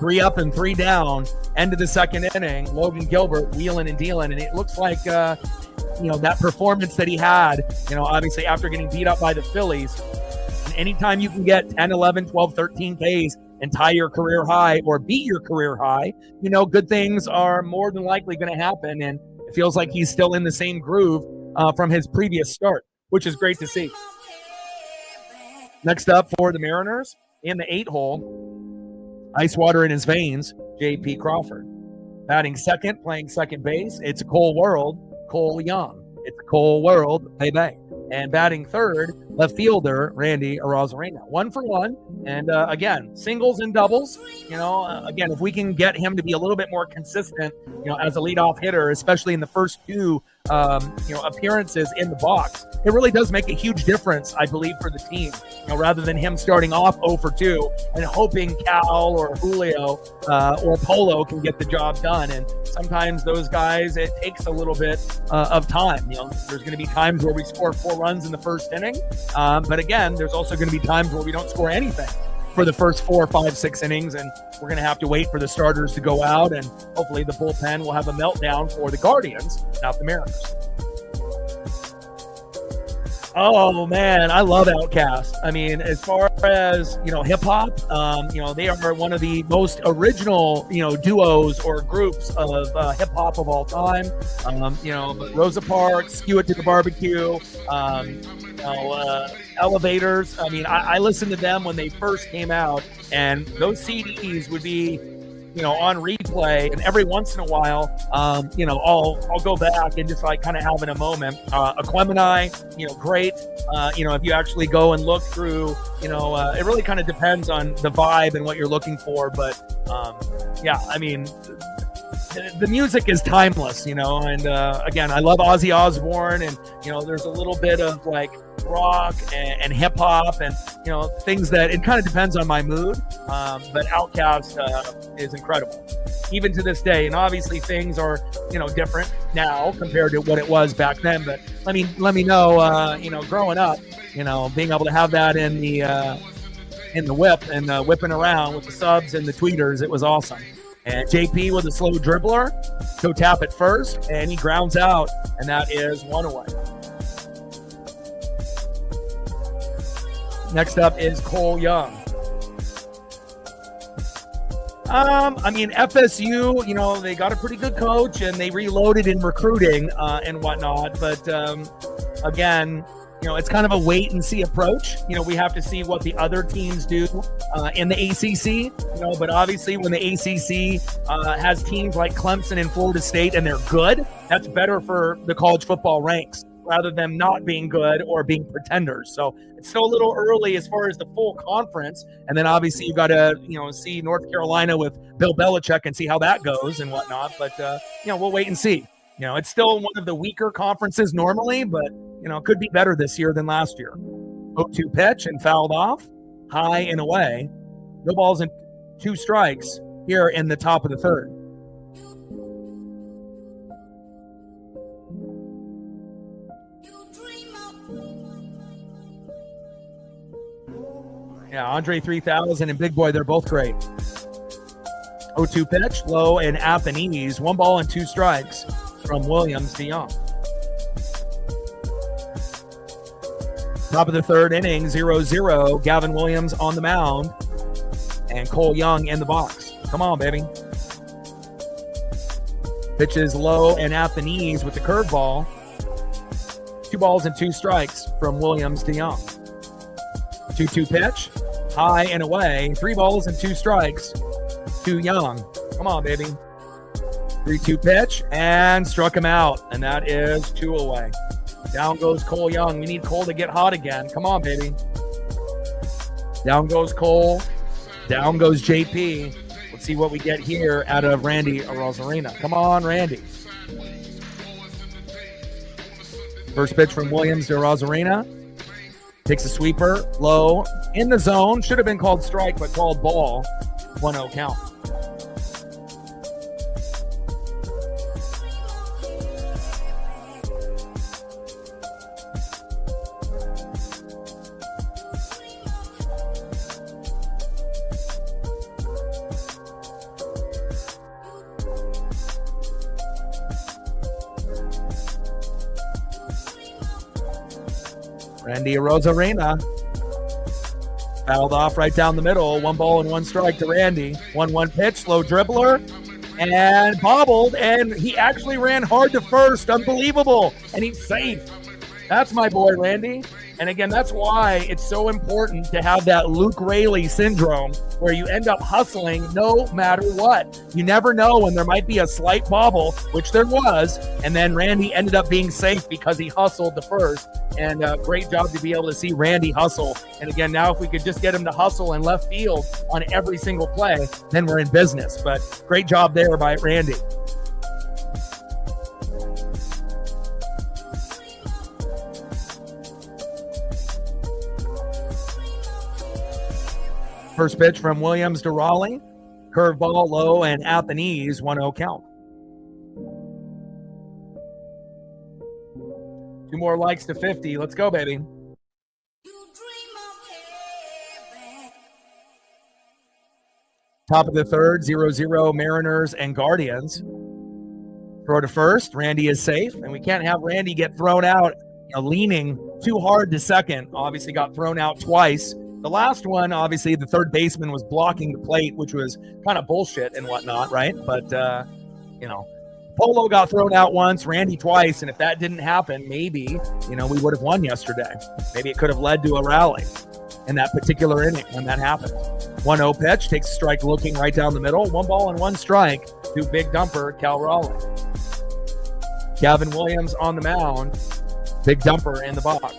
3 up and 3 down. End of the second inning. Logan Gilbert wheeling and dealing, and it looks like that performance that he had, obviously after getting beat up by the Phillies. And anytime you can get 10, 11, 12, 13 Ks and tie your career high or beat your career high, good things are more than likely going to happen. And it feels like he's still in the same groove from his previous start, which is great to see. Next up for the Mariners in the 8-hole. Ice water in his veins, J.P. Crawford. Batting second, playing second base. It's a Cole world, Cole Young. It's a Cole world, baby. And batting third, left fielder, Randy Arozarena. 1 for 1. And again, singles and doubles. Again, if we can get him to be a little bit more consistent, as a leadoff hitter, especially in the first 2, appearances in the box, it really does make a huge difference, I believe, for the team. Rather than him starting off 0 for 2 and hoping Cal or Julio or Polo can get the job done. And sometimes those guys, it takes a little bit of time. There's going to be times where we score 4 runs in the first inning. But again, there's also going to be times where we don't score anything for the first 4, 5, 6 innings. And we're going to have to wait for the starters to go out. And hopefully the bullpen will have a meltdown for the Guardians, not the Mariners. Oh man, I love Outkast. I mean, as far as hip hop, they are one of the most original duos or groups of hip hop of all time. Rosa Parks, Skew It to the Barbecue, Elevators. I mean, I listened to them when they first came out, and those CDs would be on replay, and every once in a while, I'll go back and just like kind of having a moment. Aquemini, great. If you actually go and look through, it really kind of depends on the vibe and what you're looking for. But the music is timeless, and again, I love Ozzy Osbourne, and there's a little bit of like rock and hip hop and things that it kind of depends on my mood, but Outkast is incredible even to this day, and obviously things are different now compared to what it was back then. But let me know, growing up, being able to have that in the whip and whipping around with the subs and the tweeters, it was awesome. And JP with a slow dribbler, go tap it first, and he grounds out, and that is 1 away. Next up is Cole Young. FSU, they got a pretty good coach, and they reloaded in recruiting and whatnot. But again, it's kind of a wait and see approach. We have to see what the other teams do in the ACC. But obviously when the ACC has teams like Clemson and Florida State and they're good, that's better for the college football ranks rather than not being good or being pretenders. So it's still a little early as far as the full conference. And then obviously you got to, see North Carolina with Bill Belichick and see how that goes and whatnot. But, we'll wait and see. It's still one of the weaker conferences normally, but, could be better this year than last year. 0-2 pitch and fouled off, high and away. No balls and 2 strikes here in the top of the third. Yeah, Andre 3000 and Big Boy, they're both great. 0-2 pitch, low and at the knees. 1 ball and 2 strikes from Williams to Young. Top of the third inning, 0-0. Gavin Williams on the mound. And Cole Young in the box. Come on, baby. Pitches low and at the knees with the curveball. 2 balls and 2 strikes from Williams to Young. 2-2 pitch, high and away. 3 balls and 2 strikes to Young. Come on, baby. 3-2 pitch and struck him out, and that is 2 away. Down goes Cole Young. We need Cole to get hot again. Come on, baby. Down goes Cole. Down goes JP. Let's see what we get here out of Randy Arozarena. Come on, Randy. First pitch from Williams to Arozarena. Takes a sweeper, low, in the zone. Should have been called strike, but called ball. 1-0 count. Randy Arozarena fouled off right down the middle. 1 ball and 1 strike to Randy. 1-1 pitch, slow dribbler, and bobbled, and he actually ran hard to first. Unbelievable. And he's safe. That's my boy, Randy. And again, that's why it's so important to have that Luke Rayleigh syndrome where you end up hustling no matter what. You never know when there might be a slight bobble, which there was, and then Randy ended up being safe because he hustled the first. And great job to be able to see Randy hustle. And again, now if we could just get him to hustle in left field on every single play, then we're in business. But great job there by Randy. First pitch from Williams to Raleigh. Curveball low and at the knees. 1-0 count. 2 more likes to 50. Let's go, baby. Top of the third, 0-0 Mariners and Guardians. Throw to first. Randy is safe, and we can't have Randy get thrown out, leaning too hard to second. Obviously got thrown out twice. The last one, obviously, the third baseman was blocking the plate, which was kind of bullshit and whatnot, right? But, Polo got thrown out once, Randy twice, and if that didn't happen, maybe, we would have won yesterday. Maybe it could have led to a rally. in that particular inning when that happened. 1-0 pitch, takes a strike looking right down the middle. 1 ball and 1 strike to big dumper Cal Raleigh. Gavin Williams on the mound. Big dumper in the box.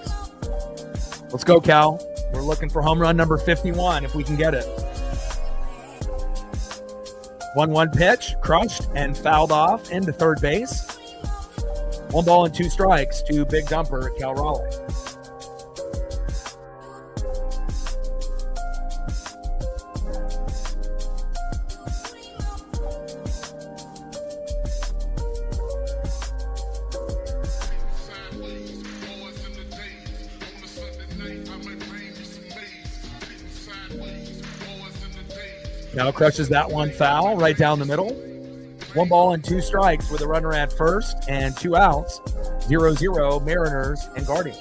Let's go, Cal. We're looking for home run number 51 if we can get it. 1-1 pitch, crushed and fouled off into third base. 1 ball and 2 strikes to big dumper Cal Raleigh. Now crushes that one foul right down the middle. 1 ball and 2 strikes with a runner at first and 2 outs. 0-0 Mariners and Guardians.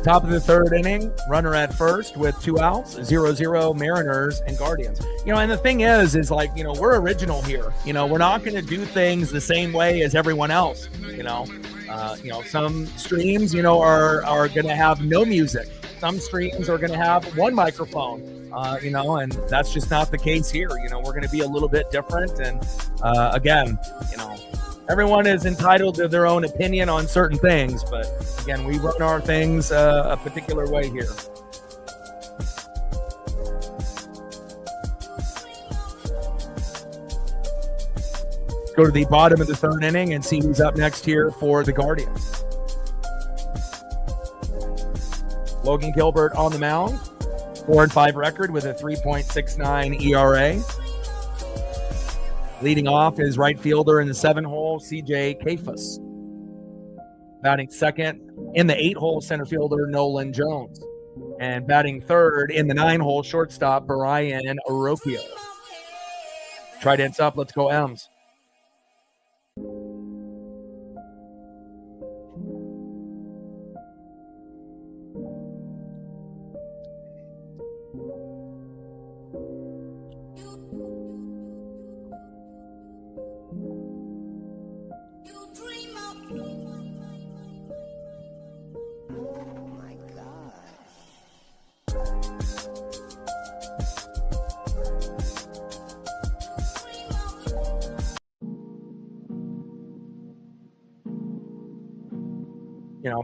Top of the third inning, runner at first with 2 outs, 0-0 Mariners and Guardians. And the thing is like, we're original here. We're not going to do things the same way as everyone else. Some streams, are going to have no music. Some streams are going to have 1 microphone, and that's just not the case here. We're going to be a little bit different. And again, everyone is entitled to their own opinion on certain things, but again, we run our things a particular way here. Let's go to the bottom of the third inning and see who's up next here for the Guardians. Logan Gilbert on the mound, 4-5 record with a 3.69 ERA. Leading off is right fielder in the 7-hole, CJ Kafus. Batting second in the 8-hole, center fielder Nolan Jones. And batting third in the 9-hole, shortstop Brian Aropio. Trident's up. Let's go, M's.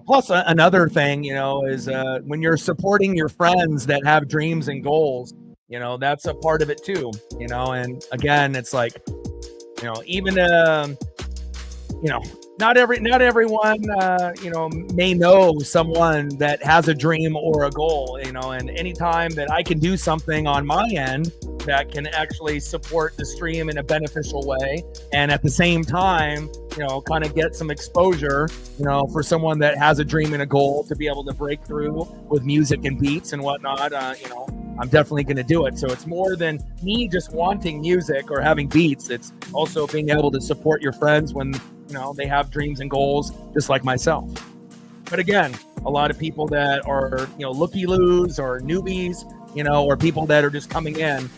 Plus another thing, is when you're supporting your friends that have dreams and goals, that's a part of it too, and again, it's like, even, not everyone, may know someone that has a dream or a goal, and anytime that I can do something on my end that can actually support the stream in a beneficial way, and at the same time, kind of get some exposure, for someone that has a dream and a goal to be able to break through with music and beats and whatnot, I'm definitely going to do it. So it's more than me just wanting music or having beats. It's also being able to support your friends when, they have dreams and goals just like myself. But again, a lot of people that are, looky-loos or newbies, or people that are just coming in,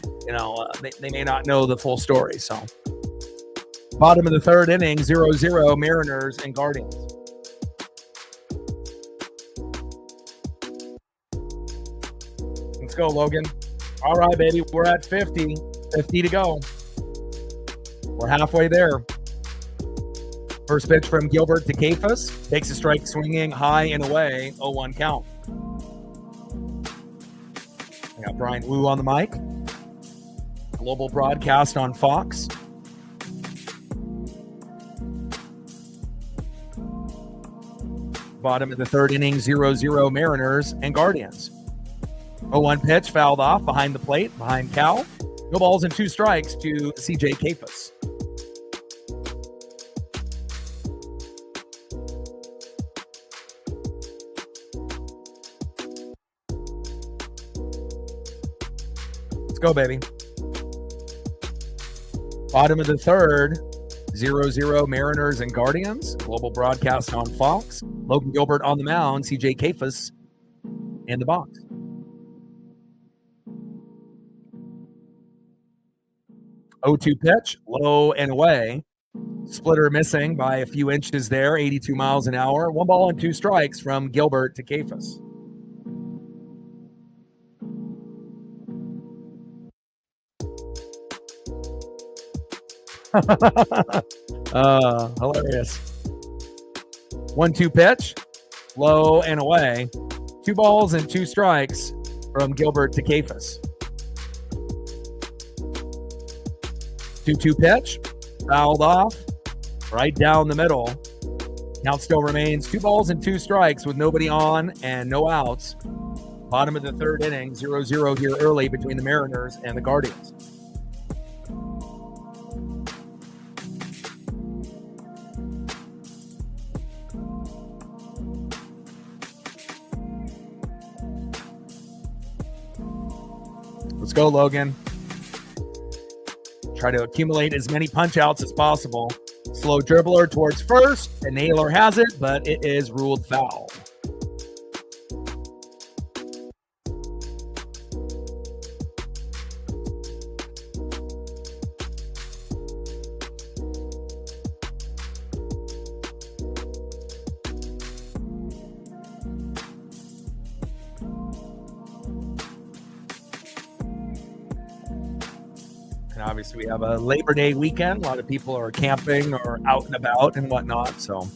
they may not know the full story. So bottom of the third inning, 0-0 Mariners and Guardians. Let's go, Logan. All right, baby. We're at 50 to go. We're halfway there. First pitch from Gilbert to Kafus. Takes a strike swinging high and away. 0-1 count. I got Brian Wu on the mic. Global broadcast on Fox. Bottom of the third inning, 0-0 Mariners and Guardians. 0-1 pitch fouled off behind the plate, behind Cal. No balls and 2 strikes to CJ Kafus. Let's go, baby. Bottom of the third, 0-0 Mariners and Guardians. Global broadcast on Fox. Logan Gilbert on the mound. CJ Kafus in the box. O2 pitch, low and away. Splitter missing by a few inches there, 82 miles an hour. 1 ball and 2 strikes from Gilbert to Kafus. Hilarious. 1-2 pitch, low and away. 2 balls and 2 strikes from Gilbert to Kafus. 2-2 pitch, fouled off, right down the middle. Count still remains 2 balls and 2 strikes with nobody on and no outs. Bottom of the 3rd inning, 0-0 here early between the Mariners and the Guardians. Let's go, Logan. Try to accumulate as many punch outs as possible. Slow dribbler towards first. A nailer has it, but it is ruled foul. And obviously we have a Labor Day weekend. A lot of people are camping or out and about and whatnot. So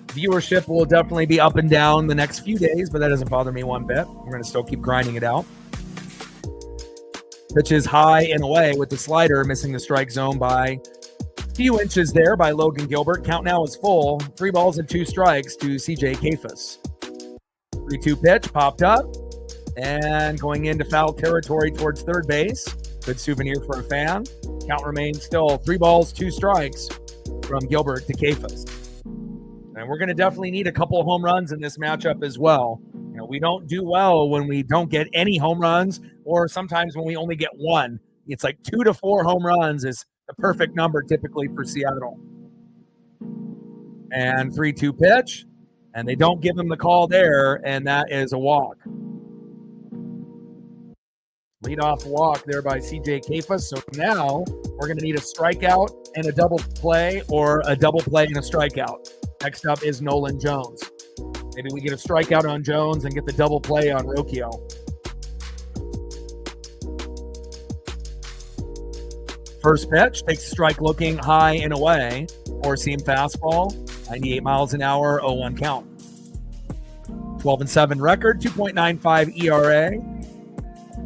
viewership will definitely be up and down the next few days, but that doesn't bother me one bit. We're going to still keep grinding it out. Pitches high and away with the slider, missing the strike zone by a few inches there by Logan Gilbert. Count now is full. 3 balls and 2 strikes to CJ Kafus. 3-2 pitch popped up. And going into foul territory towards third base. Good souvenir for a fan. Count remains still 3 balls, 2 strikes from Gilbert to Kafus. And we're going to definitely need a couple of home runs in this matchup as well. You know, we don't do well when we don't get any home runs, or sometimes when we only get 1. It's like 2 to 4 home runs is the perfect number typically for Seattle. And 3-2 pitch. And they don't give him the call there, and that is a walk. Leadoff walk there by CJ Kafus. So now we're going to need a strikeout and a double play, or a double play and a strikeout. Next up is Nolan Jones. Maybe we get a strikeout on Jones and get the double play on Rocchio. First pitch, takes a strike looking high and away. 4-seam fastball, 98 miles an hour, 0-1 count. 12-7 record, 2.95 ERA.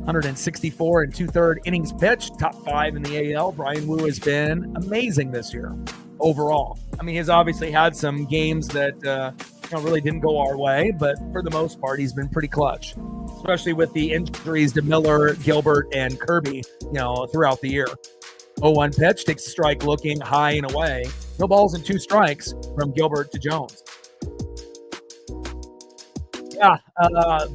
164 and 2/3 innings pitched, top 5 in the AL. Brian Wu has been amazing this year overall. I mean, he's obviously had some games that really didn't go our way, but for the most part, he's been pretty clutch, especially with the injuries to Miller, Gilbert, and Kirby, throughout the year. 0-1 pitch, takes a strike looking high and away. No balls and 2 strikes from Gilbert to Jones. Yeah,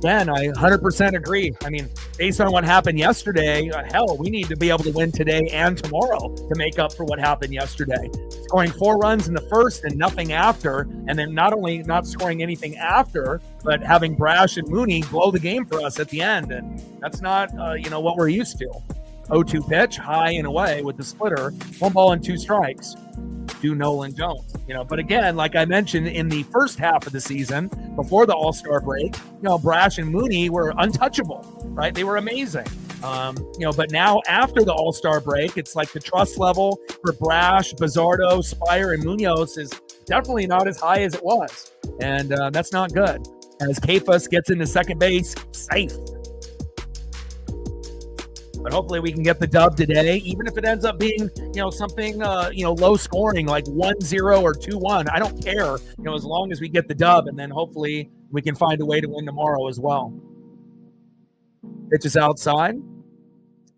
Ben, I 100% agree. I mean, based on what happened yesterday, we need to be able to win today and tomorrow to make up for what happened yesterday. Scoring 4 runs in the first and nothing after, and then not only not scoring anything after, but having Brash and Mooney blow the game for us at the end. And that's not, what we're used to. 0-2 pitch, high and away with the splitter. 1 ball and 2 strikes. Do Nolan Jones, but again, like I mentioned in the first half of the season, before the All-Star break, Brash and Mooney were untouchable, right? They were amazing. But now after the All-Star break, it's like the trust level for Brash, Bizzardo, Spire, and Munoz is definitely not as high as it was. And that's not good. As Kafus gets into second base, safe. But hopefully we can get the dub today, even if it ends up being, something, low scoring, like 1-0 or 2-1. I don't care, as long as we get the dub, and then hopefully we can find a way to win tomorrow as well. Pitch is outside.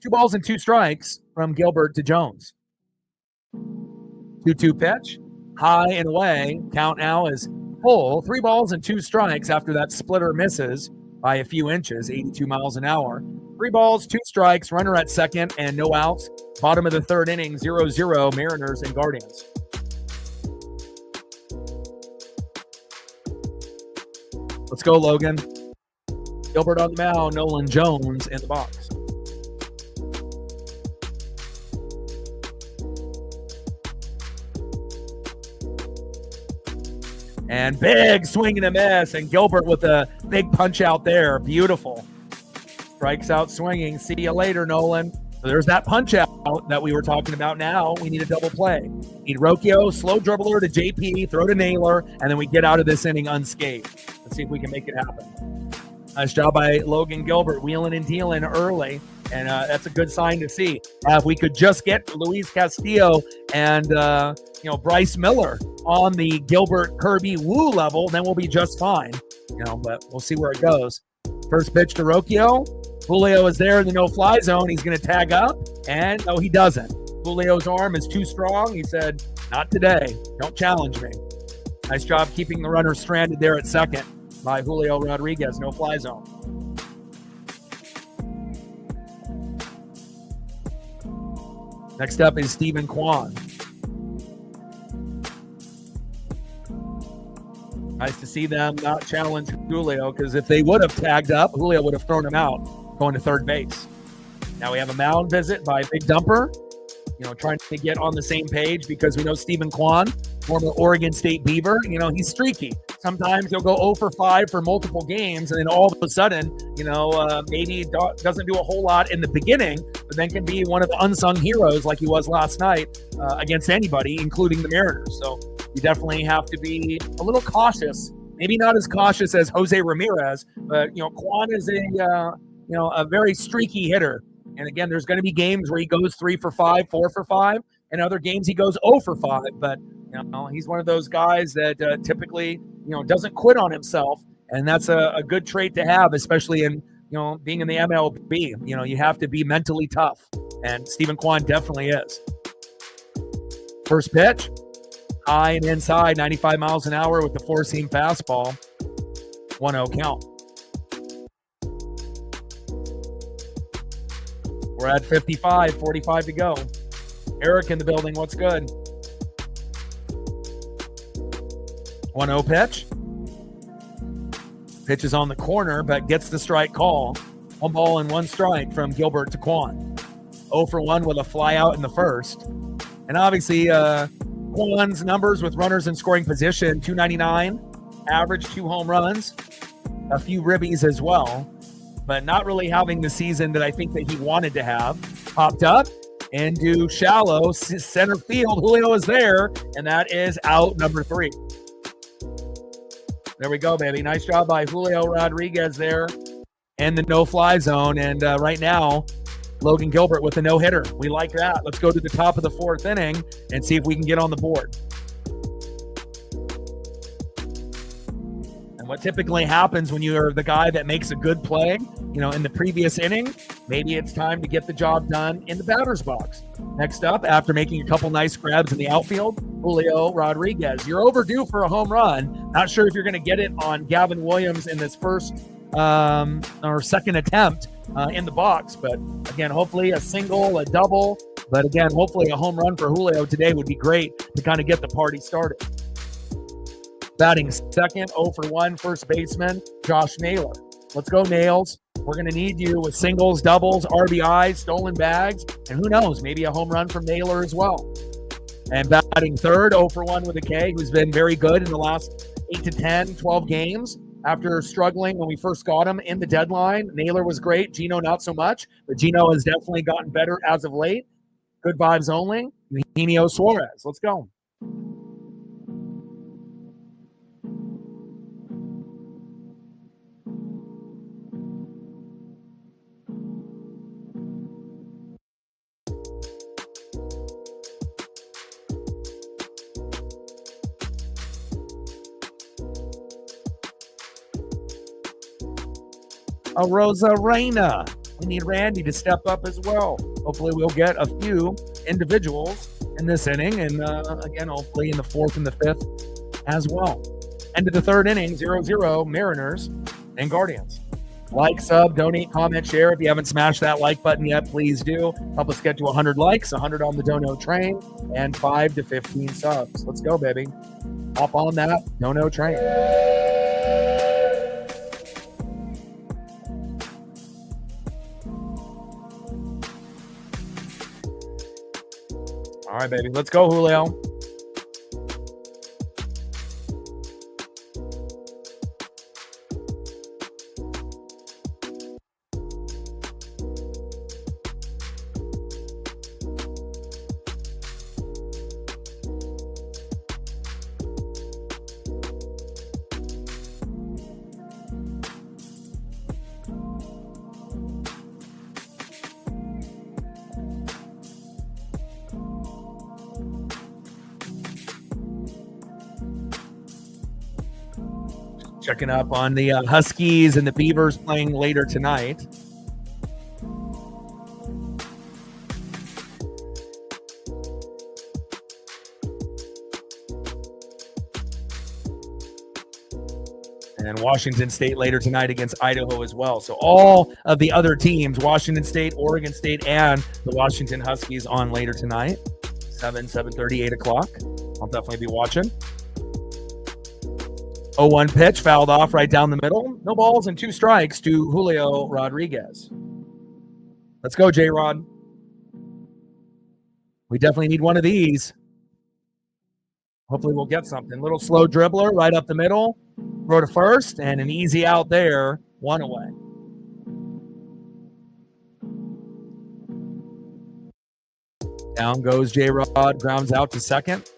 2 balls and 2 strikes from Gilbert to Jones. 2-2 pitch, high and away. Count now is full. 3 balls and 2 strikes after that splitter misses by a few inches, 82 miles an hour. 3 balls, 2 strikes, runner at second, and no outs. Bottom of the third inning, 0-0, Mariners and Guardians. Let's go, Logan. Gilbert on the mound, Nolan Jones in the box. And big swing and a miss, and Gilbert with a big punch out there. Beautiful. Strikes out swinging. See you later, Nolan. So there's that punch out that we were talking about now. We need a double play. Need Rocchio, slow dribbler to JP, throw to Naylor, and then we get out of this inning unscathed. Let's see if we can make it happen. Nice job by Logan Gilbert, wheeling and dealing early, and that's a good sign to see. If we could just get Luis Castillo and Bryce Miller on the Gilbert, Kirby, Woo level, then we'll be just fine. But we'll see where it goes. First pitch to Rocchio. Julio is there in the no-fly zone. He's going to tag up, and no, he doesn't. Julio's arm is too strong. He said, "Not today. Don't challenge me." Nice job keeping the runner stranded there at second by Julio Rodriguez, no-fly zone. Next up is Stephen Kwan. Nice to see them not challenge Julio, because if they would have tagged up, Julio would have thrown him out, going to third base. Now we have a mound visit by Big Dumper, trying to get on the same page, because we know Stephen Kwan, former Oregon State Beaver, he's streaky. Sometimes he'll go 0 for 5 for multiple games, and then all of a sudden, maybe doesn't do a whole lot in the beginning, but then can be one of the unsung heroes like he was last night against anybody, including the Mariners. So you definitely have to be a little cautious. Maybe not as cautious as Jose Ramirez, but Kwan is a very streaky hitter. And again, there's going to be games where he goes 3 for 5, 4 for 5, and other games he goes 0 for 5. But he's one of those guys that typically doesn't quit on himself, and that's a good trait to have, especially in being in the MLB. You have to be mentally tough, and Stephen Kwan definitely is. First pitch, high and inside, 95 miles an hour with the four-seam fastball. 1-0 count. We're at 55, 45 to go. Eric in the building, what's good? 1-0 pitch. Pitch is on the corner, but gets the strike call. 1 ball and 1 strike from Gilbert to Kwan. 0 for 1 with a fly out in the first. And obviously, Kwan's numbers with runners in scoring position, 299, average 2 home runs, a few ribbies as well, but not really having the season that I think that he wanted to have. Popped up into shallow center field. Julio is there, and that is out number 3. There we go, baby. Nice job by Julio Rodriguez there in the no-fly zone. And right now, Logan Gilbert with a no-hitter. We like that. Let's go to the top of the 4th inning and see if we can get on the board. And what typically happens when you're the guy that makes a good play, in the previous inning, maybe it's time to get the job done in the batter's box. Next up, after making a couple nice grabs in the outfield, Julio Rodriguez. You're overdue for a home run. Not sure if you're going to get it on Gavin Williams in this first or second attempt in the box. But again, hopefully a single, a double. But again, hopefully a home run for Julio today would be great to kind of get the party started. Batting second, 0 for 1, first baseman, Josh Naylor. Let's go, Nails. We're going to need you with singles, doubles, RBIs, stolen bags, and who knows, maybe a home run from Naylor as well. And batting third, 0 for 1 with a K, who's been very good in the last 8 to 10, 12 games. After struggling when we first got him in the deadline, Naylor was great. Gino, not so much, but Gino has definitely gotten better as of late. Good vibes only. Eugenio Suarez. Let's go. Rosa Reina. We need Randy to step up as well. Hopefully we'll get a few individuals in this inning, and again, hopefully in the 4th and the 5th as well. End of the 3rd inning, 0-0, Mariners and Guardians. Like, sub, donate, comment, share. If you haven't smashed that like button yet, please do. Help us get to 100 likes, 100 on the dono train, and 5 to 15 subs. Let's go, baby. Hop on that dono train. All right, baby. Let's go, Julio. Checking up on the Huskies and the Beavers playing later tonight. And Washington State later tonight against Idaho as well. So all of the other teams, Washington State, Oregon State, and the Washington Huskies on later tonight. 7:30, 8 o'clock. I'll definitely be watching. 0-1 pitch, fouled off right down the middle. No balls and 2 strikes to Julio Rodriguez. Let's go, J-Rod. We definitely need one of these. Hopefully we'll get something. Little slow dribbler right up the middle. Throw to first, and an easy out there. 1 away. Down goes J-Rod. Grounds out to second.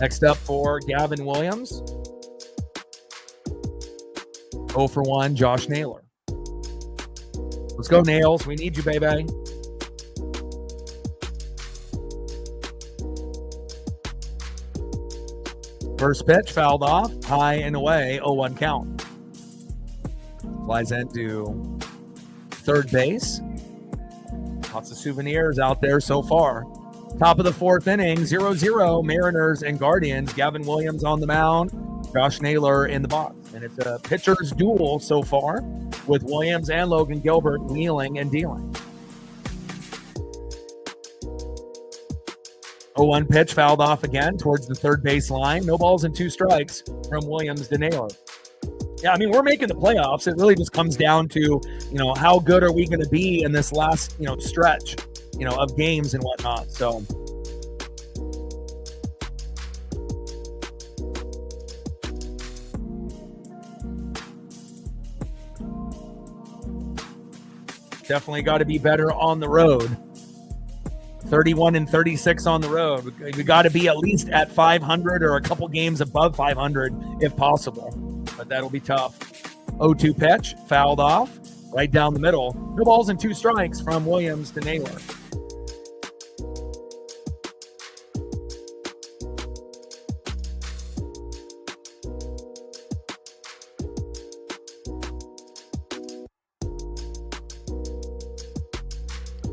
Next up for Gavin Williams. 0 for 1, Josh Naylor. Let's go, Nails. We need you, baby. First pitch, fouled off, high and away, 0-1 count. Flies into third base. Lots of souvenirs out there so far. Top of the 4th inning, 0-0, Mariners and Guardians. Gavin Williams on the mound, Josh Naylor in the box. And it's a pitcher's duel so far with Williams and Logan Gilbert wheeling and dealing. 0-1 pitch, fouled off again towards the third base line. No balls and 2 strikes from Williams to Naylor. Yeah, I mean, we're making the playoffs. It really just comes down to, how good are we going to be in this last, stretch, of games and whatnot. So definitely got to be better on the road. 31-36 on the road. We got to be at least at 500 or a couple games above 500 if possible, but that'll be tough. 0-2 pitch, fouled off, right down the middle. No balls and 2 strikes from Williams to Naylor.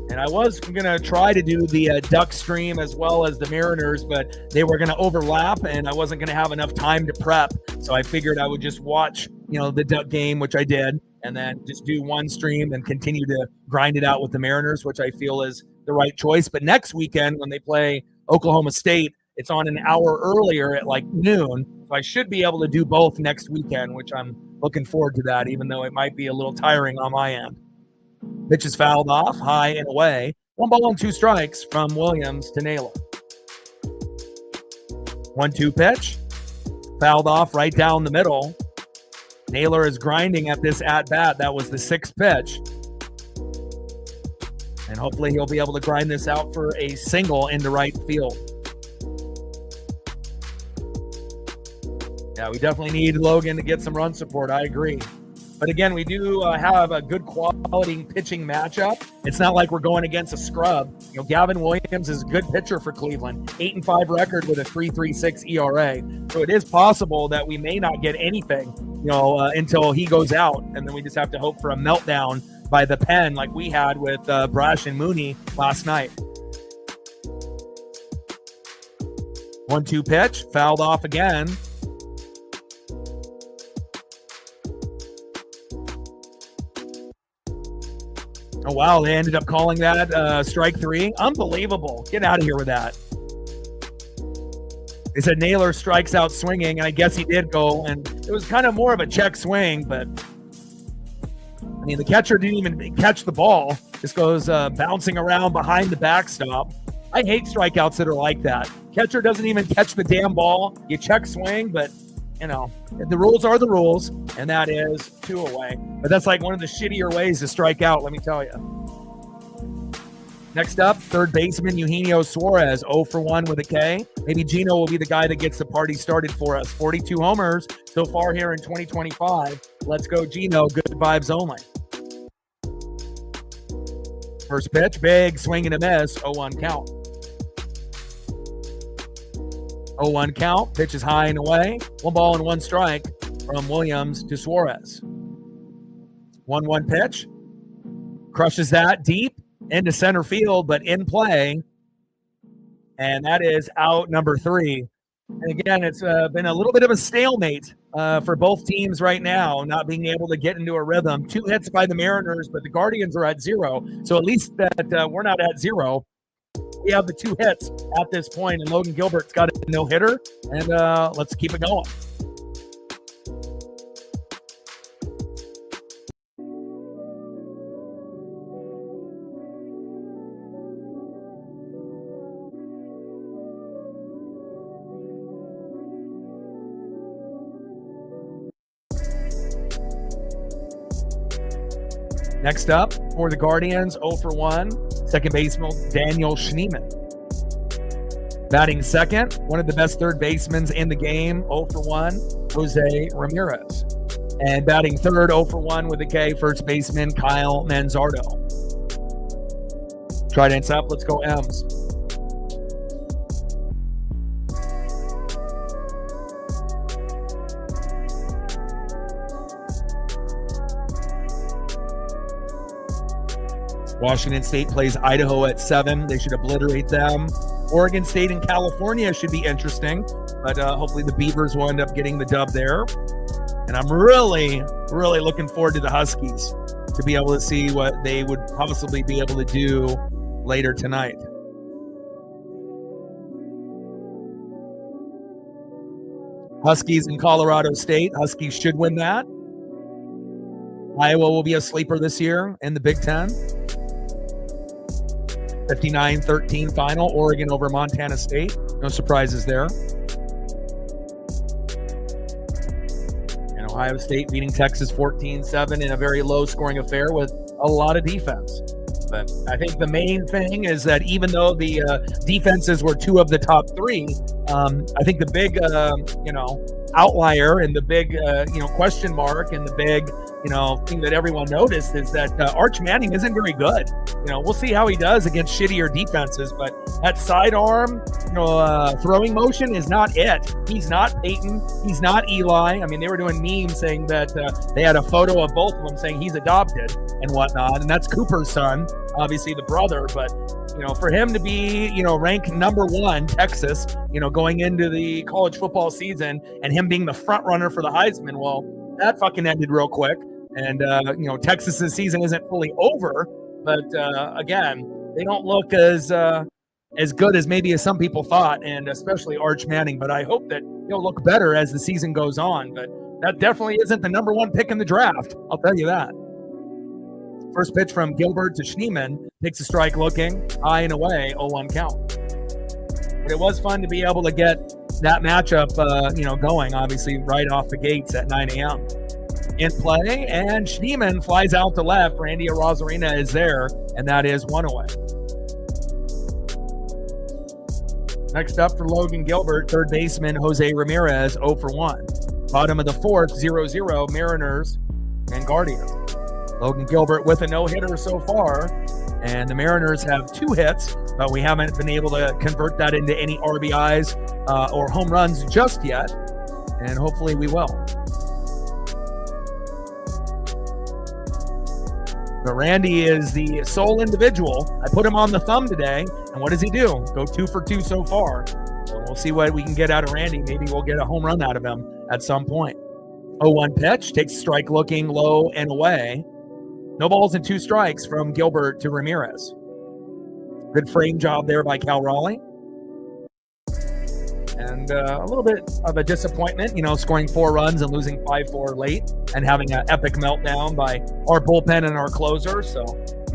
And I was going to try to do the Duck stream as well as the Mariners, but they were going to overlap and I wasn't going to have enough time to prep. So I figured I would just watch, the Duck game, which I did, and then just do one stream and continue to grind it out with the Mariners, which I feel is the right choice. But next weekend when they play Oklahoma State, it's on an hour earlier at like noon. So I should be able to do both next weekend, which I'm looking forward to that, even though it might be a little tiring on my end. Pitch is fouled off, high and away. 1 ball and 2 strikes from Williams to Naylor. 1-2 pitch. Fouled off right down the middle. Naylor is grinding at this at-bat. That was the 6th pitch. And hopefully he'll be able to grind this out for a single into right field. Yeah, we definitely need Logan to get some run support. I agree. But again, we do have a good quality pitching matchup. It's not like we're going against a scrub. Gavin Williams is a good pitcher for Cleveland. 8-5 record with a 3.36 ERA. So it is possible that we may not get anything, until he goes out. And then we just have to hope for a meltdown by the pen like we had with Brash and Mooney last night. 1-2 pitch, fouled off again. Oh, wow. They ended up calling that strike 3. Unbelievable. Get out of here with that. They said Naylor strikes out swinging, and I guess he did go, and it was kind of more of a check swing, but I mean, the catcher didn't even catch the ball. This goes bouncing around behind the backstop. I hate strikeouts that are like that. Catcher doesn't even catch the damn ball. You check swing, but, you know, the rules are the rules, and that is 2 away. But that's like one of the shittier ways to strike out, let me tell you. Next up, third baseman Eugenio Suarez, 0 for 1 with a K. Maybe Gino will be the guy that gets the party started for us. 42 homers so far here in 2025. Let's go, Gino. Good vibes only. First pitch, big swing and a miss, 0-1 count. 0-1 count, pitch is high and away. 1 ball and 1 strike from Williams to Suarez. 1-1 pitch. Crushes that deep into center field, but in play. And that is out number 3. And again, it's been a little bit of a stalemate for both teams right now, not being able to get into a rhythm. 2 hits by the Mariners, but the Guardians are at 0. So at least that we're not at 0. We have the 2 hits at this point, and Logan Gilbert's got a no-hitter, and let's keep it going. Next up for the Guardians, 0 for 1, second baseman Daniel Schneemann. Batting second, one of the best third basemen in the game, 0 for 1, Jose Ramirez. And batting third, 0 for 1 with a K, first baseman Kyle Manzardo. Trident's up, let's go M's. Washington State plays Idaho at 7. They should obliterate them. Oregon State and California should be interesting, but hopefully the Beavers will end up getting the dub there. And I'm really, really looking forward to the Huskies to be able to see what they would possibly be able to do later tonight. Huskies and Colorado State. Huskies should win that. Iowa will be a sleeper this year in the Big Ten. 59-13 final, Oregon over Montana State. No surprises there. And Ohio State beating Texas 14-7 in a very low-scoring affair with a lot of defense. But I think the main thing is that even though the defenses were 2 of the top 3, I think the big, outlier and the big, question mark and the big, thing that everyone noticed is that Arch Manning isn't very good. We'll see how he does against shittier defenses, but that sidearm, throwing motion is not it. He's not Peyton. He's not Eli. I mean, they were doing memes saying that they had a photo of both of them saying he's adopted and whatnot, and that's Cooper's son, obviously the brother, but for him to be, ranked number 1, Texas, going into the college football season and him being the front runner for the Heisman, well, that fucking ended real quick. And, Texas's season isn't fully over, but again, they don't look as good as maybe as some people thought, and especially Arch Manning, but I hope that he'll look better as the season goes on, but that definitely isn't the number 1 pick in the draft. I'll tell you that. First pitch from Gilbert to Schneemann, takes a strike looking, high and away, 0-1 count. But it was fun to be able to get that matchup, going, obviously, right off the gates at 9 a.m. In play, and Schneemann flies out to left. Randy Arozarena is there, and that is 1 away. Next up for Logan Gilbert, third baseman Jose Ramirez, 0 for 1. Bottom of the 4th, 0-0, Mariners and Guardians. Logan Gilbert with a no-hitter so far, and the Mariners have 2 hits, but we haven't been able to convert that into any RBIs or home runs just yet, and hopefully we will. But Randy is the sole individual. I put him on the thumb today, and what does he do? Go 2 for 2 so far. So we'll see what we can get out of Randy. Maybe we'll get a home run out of him at some point. 0-1 pitch, takes strike looking low and away. No balls and 2 strikes from Gilbert to Ramirez. Good frame job there by Cal Raleigh. And a little bit of a disappointment, scoring 4 runs and losing 5-4 late and having an epic meltdown by our bullpen and our closer. So,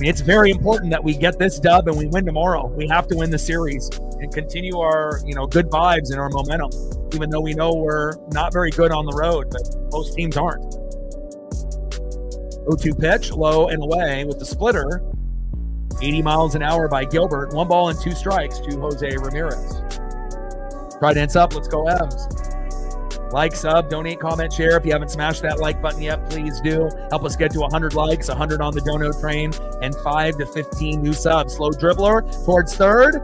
it's very important that we get this dub and we win tomorrow. We have to win the series and continue our, good vibes and our momentum, even though we know we're not very good on the road, but most teams aren't. 0-2 pitch, low and away with the splitter. 80 miles an hour by Gilbert. 1 ball and 2 strikes to Jose Ramirez. Trident's up. Let's go, M's. Like, sub, donate, comment, share. If you haven't smashed that like button yet, please do. Help us get to 100 likes, 100 on the dono train, and 5 to 15 new subs. Slow dribbler towards third.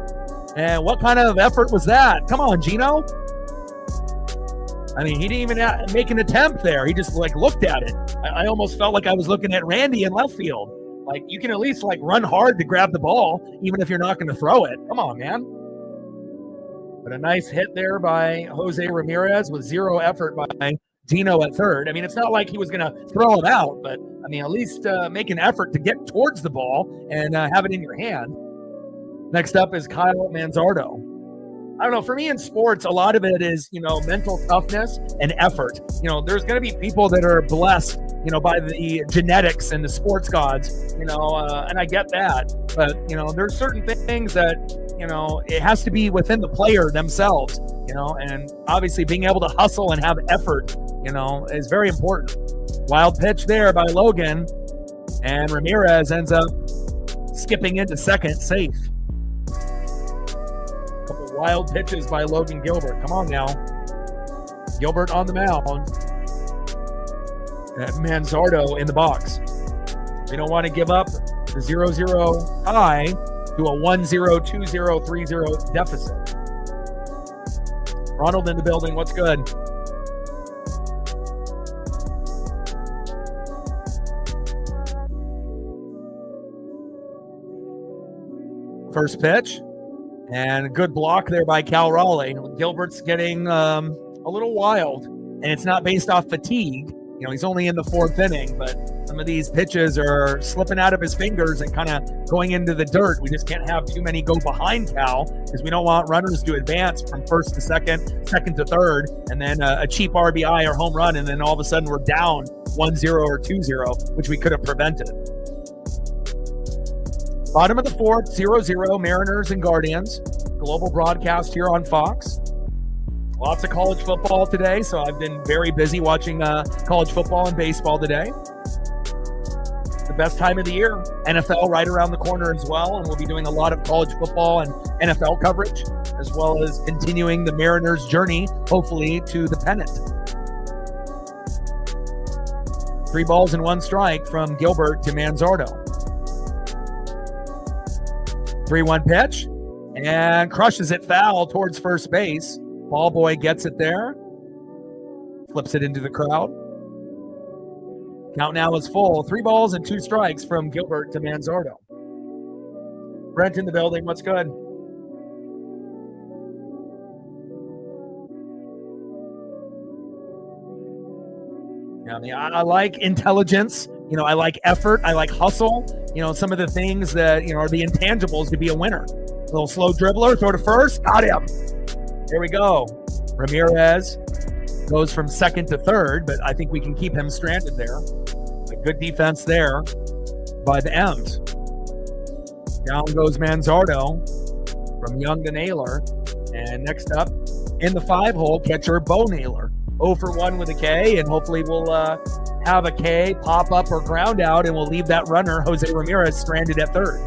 And what kind of effort was that? Come on, Gino. He didn't even make an attempt there. He just looked at it. I almost felt like I was looking at Randy in left field. You can at least run hard to grab the ball, even if you're not going to throw it. Come on, man. But a nice hit there by Jose Ramirez with 0 effort by Gino at third. It's not like he was going to throw him out, but at least make an effort to get towards the ball and have it in your hand. Next up is Kyle Manzardo. I don't know. For me in sports, a lot of it is, mental toughness and effort. There's going to be people that are blessed, by the genetics and the sports gods, and I get that. But, there's certain things that, it has to be within the player themselves, and obviously being able to hustle and have effort, is very important. Wild pitch there by Logan, and Ramirez ends up skipping into second safe. Couple wild pitches by Logan Gilbert. Come on now. Gilbert on the mound. And Manzardo in the box. We don't want to give up the 0-0 tie to a 1-0, 2-0, 3-0 deficit. Ronald in the building. What's good? First pitch. And a good block there by Cal Raleigh. Gilbert's getting a little wild, and it's not based off fatigue. He's only in the 4th inning, but some of these pitches are slipping out of his fingers and kind of going into the dirt. We just can't have too many go behind Cal because we don't want runners to advance from first to second, second to third, and then a cheap RBI or home run, and then all of a sudden we're down 1-0 or 2-0, which we could have prevented. Bottom of the 4th, 0-0, Mariners and Guardians. Global broadcast here on Fox. Lots of college football today, so I've been very busy watching college football and baseball today. The best time of the year. NFL right around the corner as well, and we'll be doing a lot of college football and NFL coverage, as well as continuing the Mariners' journey, hopefully, to the pennant. 3 balls and 1 strike from Gilbert to Manzardo. 3-1 pitch, and crushes it foul towards first base. Ball boy gets it there. Flips it into the crowd. Count now is full. 3 balls and 2 strikes from Gilbert to Manzardo. Brent in the building. What's good? I like intelligence. I like effort. I like hustle. Some of the things that, are the intangibles to be a winner. A little slow dribbler, throw to first. Got him. Here we go. Ramirez goes from second to third, but I think we can keep him stranded there. A good defense there by the M's. Down goes Manzardo from Young to Naylor. And next up in the 5-hole, catcher Bo Naylor. 0 for 1 with a K, and hopefully we'll have a K, pop up or ground out, and we'll leave that runner, Jose Ramirez, stranded at third.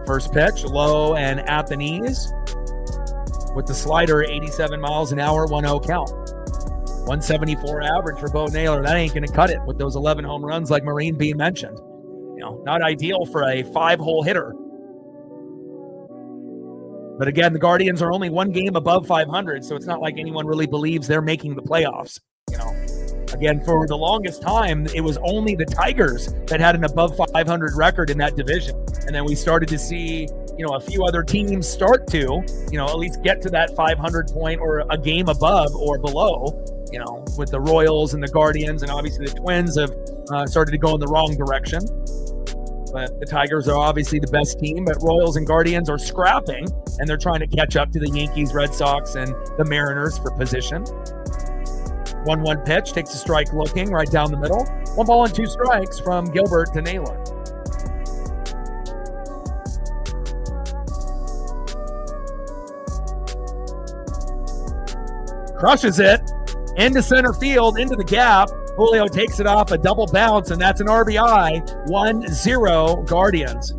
First pitch, low and at the knees. With the slider, 87 miles an hour, 1-0 count. 174 average for Bo Naylor. That ain't going to cut it with those 11 home runs like Marine B mentioned. Not ideal for a 5-hole hitter. But again, the Guardians are only 1 game above 500, so it's not like anyone really believes they're making the playoffs. Again, for the longest time, it was only the Tigers that had an above 500 record in that division. And then we started to see, a few other teams start to, at least get to that 500 point or a game above or below, with the Royals and the Guardians, and obviously the Twins have started to go in the wrong direction. But the Tigers are obviously the best team, but Royals and Guardians are scrapping, and they're trying to catch up to the Yankees, Red Sox, and the Mariners for position. 1-1 pitch, takes a strike looking right down the middle. 1 ball and 2 strikes from Gilbert to Naylor. Crushes it into center field, into the gap. Julio takes it off a double bounce, and that's an RBI. 1-0 Guardians.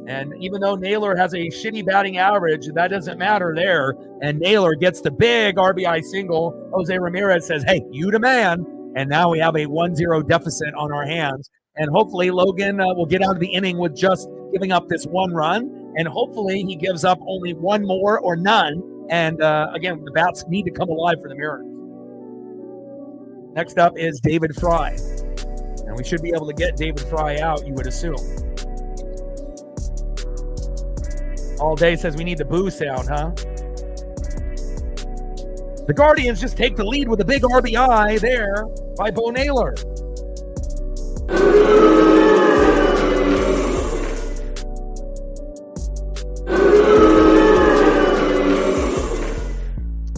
And even though Naylor has a shitty batting average, that doesn't matter there. And Naylor gets the big RBI single. Jose Ramirez says, hey, you the man. And now we have a 1-0 deficit on our hands. And hopefully Logan will get out of the inning with just giving up this 1 run. And hopefully he gives up only 1 more or none. And again, the bats need to come alive for the Mariners. Next up is David Fry. And we should be able to get David Fry out, you would assume. All Day says we need the boo sound, huh? The Guardians just take the lead with a big RBI there by Bo Naylor.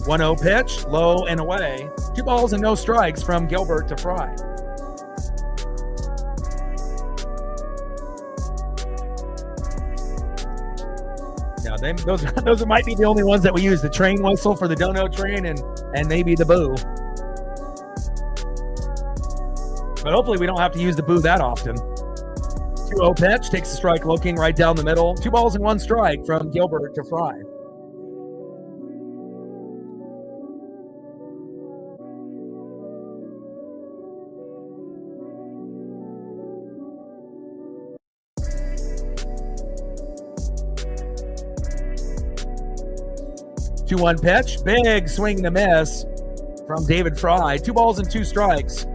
.1-0 pitch, low and away. 2 balls and no strikes from Gilbert to Fry. Yeah, those might be the only ones that we use. The train whistle for the dono train and maybe the boo. But hopefully we don't have to use the boo that often. 2-0 pitch, takes a strike looking right down the middle. 2 balls and 1 strike from Gilbert to Fry. .2-1 pitch, big swing and a miss from David Fry. 2 balls and 2 strikes.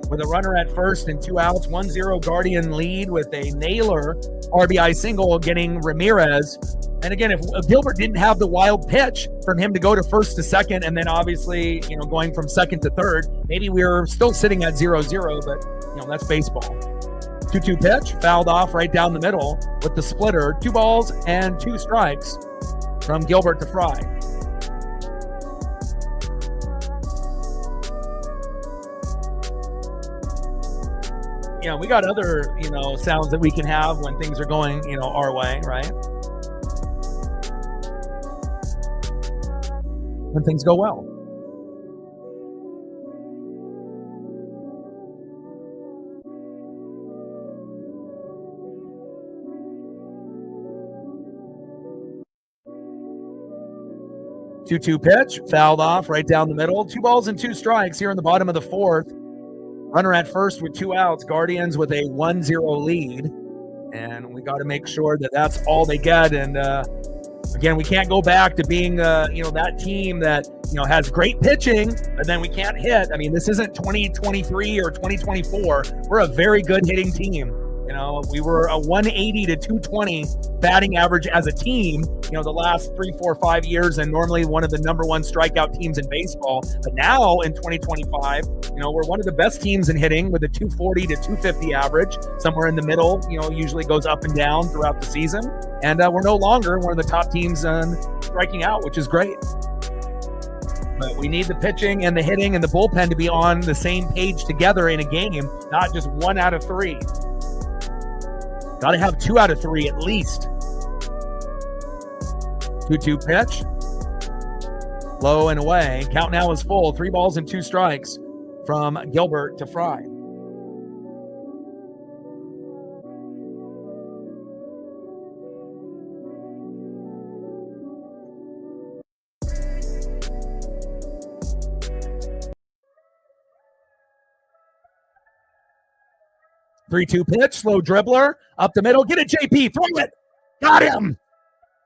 With a runner at first and 2 outs, 1-0 Guardian lead with a Naylor RBI single getting Ramirez. And again, if Gilbert didn't have the wild pitch from him to go to first to second, and then obviously, going from second to third, maybe we're still sitting at 0-0, but that's baseball. 2-2 pitch, fouled off right down the middle with the splitter. 2 balls and 2 strikes from Gilbert to Fry. We got other, sounds that we can have when things are going, our way, right? When things go well. .2-2 pitch, fouled off right down the middle. 2 balls and 2 strikes here in the bottom of the 4th. Runner at first with 2 outs. Guardians with a 1-0 lead. And we got to make sure that that's all they get. And again, we can't go back to being, that team that, has great pitching, but then we can't hit. I mean, this isn't 2023 or 2024. We're a very good hitting team. We were a 180 to 220 batting average as a team, the last 3, 4, 5 years, and normally one of the number 1 strikeout teams in baseball. But now in 2025, we're one of the best teams in hitting with a 240 to 250 average, somewhere in the middle, usually goes up and down throughout the season. And we're no longer one of the top teams in striking out, which is great. But we need the pitching and the hitting and the bullpen to be on the same page together in a game, not just 1 out of 3. Got to have 2 out of 3 at least. 2-2 pitch. Low and away. Count now is full. 3 balls and 2 strikes from Gilbert to Fry. Three-two pitch, slow dribbler, up the middle. Get it, JP, throw it. Got him.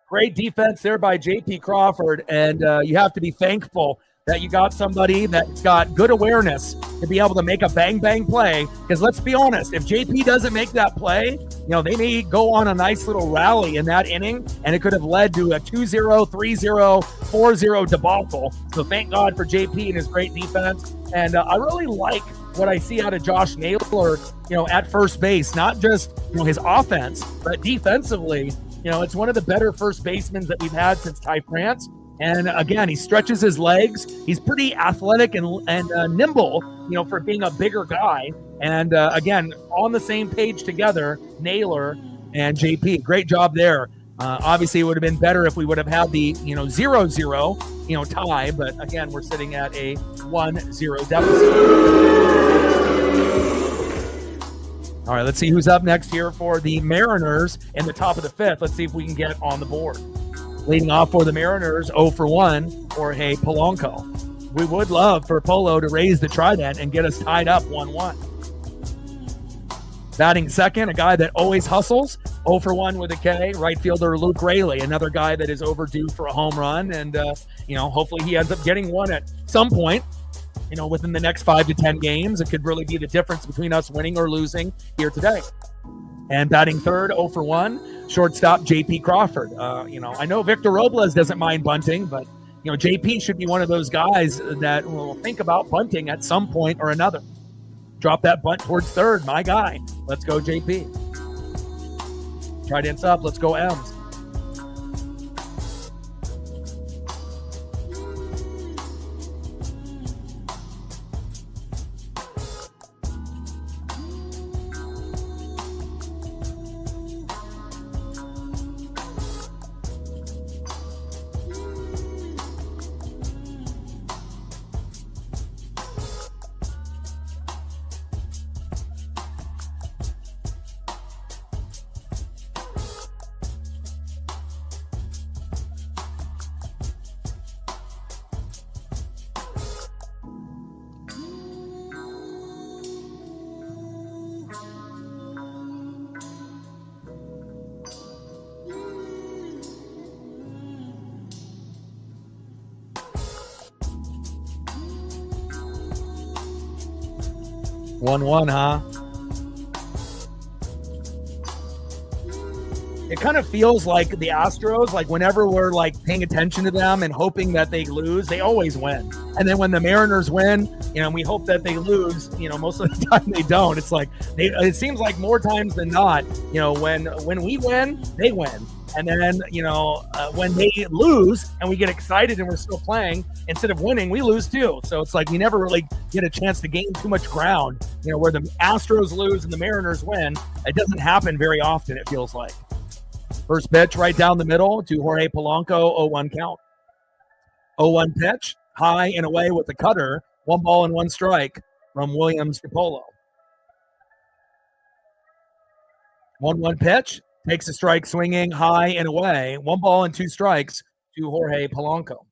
Great defense there by JP Crawford, and you have to be thankful that you got somebody that's got good awareness to be able to make a bang-bang play, because let's be honest, if JP doesn't make that play, they may go on a nice little rally in that inning, and it could have led to a 2-0, 3-0, 4-0 debacle. So thank God for JP and his great defense. And I really like what I see out of Josh Naylor, at first base. Not just, his offense, but defensively, it's one of the better first basemen that we've had since Ty France. And again, he stretches his legs. He's pretty athletic and nimble, for being a bigger guy. And again, on the same page together, Naylor and JP. Great job there. Obviously, it would have been better if we would have had the 0-0 tie. But again, we're sitting at a 1-0 deficit. All right, let's see who's up next here for the Mariners in the top of the fifth. Let's see if we can get on the board. Leading off for the Mariners, 0 for 1, Jorge Polanco. We would love for Polo to raise the trident and get us tied up 1-1. Batting second, a guy that always hustles, 0 for 1 with a K, right fielder Luke Raley, another guy that is overdue for a home run. And, hopefully he ends up getting one at some point, within the next 5 to 10 games. It could really be the difference between us winning or losing here today. And batting third, 0 for 1, shortstop JP Crawford. I know Victor Robles doesn't mind bunting, but, JP should be one of those guys that will think about bunting at some point or another. Drop that bunt towards third, my guy. Let's go, JP. Trident's up. Let's go, M's. One, huh? It kind of feels like the Astros, like whenever we're like paying attention to them and hoping that they lose, they always win. And then when the Mariners win, we hope that they lose, most of the time they don't. It's like, it seems like more times than not, when we win, they win. And then, when they lose and we get excited and we're still playing, instead of winning, we lose too. So it's like we never really get a chance to gain too much ground, where the Astros lose and the Mariners win. It doesn't happen very often, it feels like. First pitch right down the middle to Jorge Polanco, 0-1 count. 0-1 pitch, high and away with the cutter. 1 ball and 1 strike from Williams to Polo. 1-1 pitch. Takes a strike swinging high and away. 1 ball and 2 strikes to Jorge Polanco.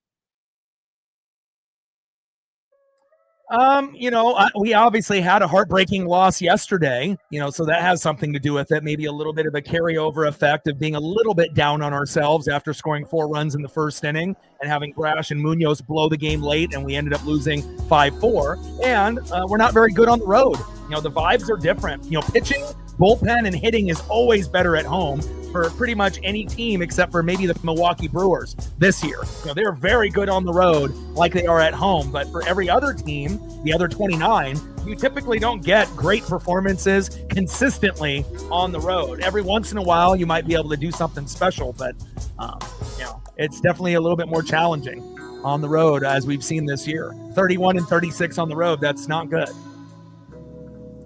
We obviously had a heartbreaking loss yesterday, so that has something to do with it. Maybe a little bit of a carryover effect of being a little bit down on ourselves after scoring 4 runs in the first inning and having Brash and Munoz blow the game late, and we ended up losing 5-4. And we're not very good on the road. The vibes are different. Pitching, bullpen, and hitting is always better at home for pretty much any team except for maybe the Milwaukee Brewers this year. They're very good on the road like they are at home, but for every other team, the other 29, you typically don't get great performances consistently on the road. Every once in a while, you might be able to do something special, but it's definitely a little bit more challenging on the road as we've seen this year. 31 and 36 on the road, that's not good.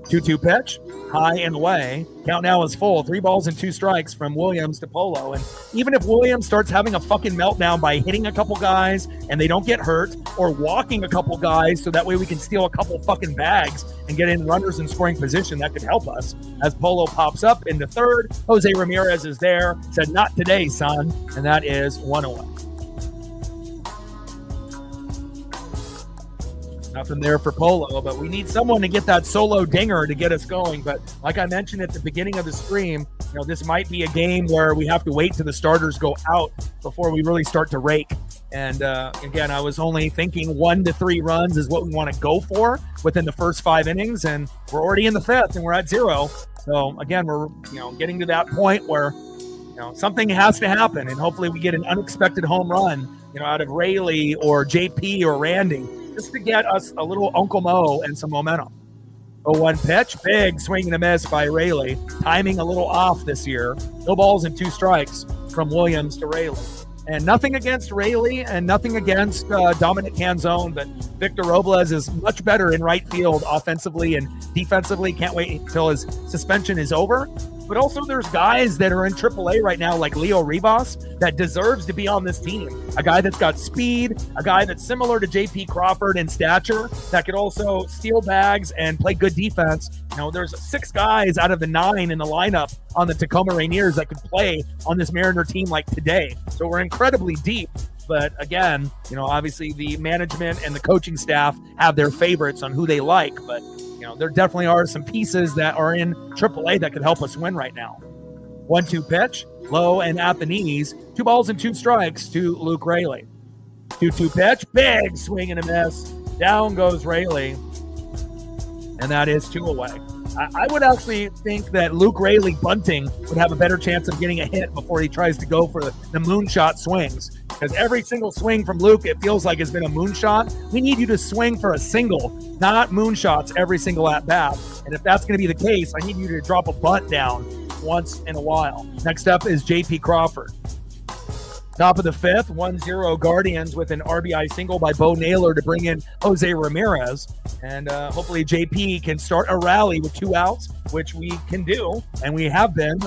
2-2 pitch, high and away. Count now is full. 3 balls and 2 strikes from Williams to Polo. And even if Williams starts having a fucking meltdown by hitting a couple guys and they don't get hurt, or walking a couple guys so that way we can steal a couple fucking bags and get in runners in scoring position, that could help us. As Polo pops up into third, Jose Ramirez is there. Said, "Not today, son." And that is 1-0. Nothing there for Polo, but we need someone to get that solo dinger to get us going. But like I mentioned at the beginning of the stream, this might be a game where we have to wait till the starters go out before we really start to rake. And again, I was only thinking 1 to 3 runs is what we want to go for within the first 5 innings, and we're already in the 5th and we're at 0. So again, we're getting to that point where something has to happen, and hopefully we get an unexpected home run, out of Rayleigh or JP or Randy, just to get us a little Uncle Mo and some momentum. 0-1 pitch, big swing and a miss by Rayleigh. Timing a little off this year. No balls and 2 strikes from Williams to Rayleigh. And nothing against Rayleigh and nothing against Dominic Canzone, but Victor Robles is much better in right field offensively and defensively. Can't wait until his suspension is over. But also there's guys that are in AAA right now, like Leo Rivas, that deserves to be on this team. A guy that's got speed, a guy that's similar to JP Crawford in stature, that could also steal bags and play good defense. There's 6 guys out of the 9 in the lineup on the Tacoma Rainiers that could play on this Mariner team like today. So we're incredibly deep. But again, obviously the management and the coaching staff have their favorites on who they like. But, there definitely are some pieces that are in AAA that could help us win right now. 1-2 pitch, low and at the knees. 2 balls and 2 strikes to Luke Rayleigh. 2-2 pitch, big swing and a miss. Down goes Rayleigh. And that is 2 away. I would actually think that Luke Rayleigh bunting would have a better chance of getting a hit before he tries to go for the moonshot swings. Because every single swing from Luke, it feels like has been a moonshot. We need you to swing for a single, not moonshots every single at-bat. And if that's going to be the case, I need you to drop a bunt down once in a while. Next up is JP Crawford. Top of the 5th, 1-0 Guardians with an RBI single by Bo Naylor to bring in Jose Ramirez. And hopefully JP can start a rally with 2 outs, which we can do. And we have been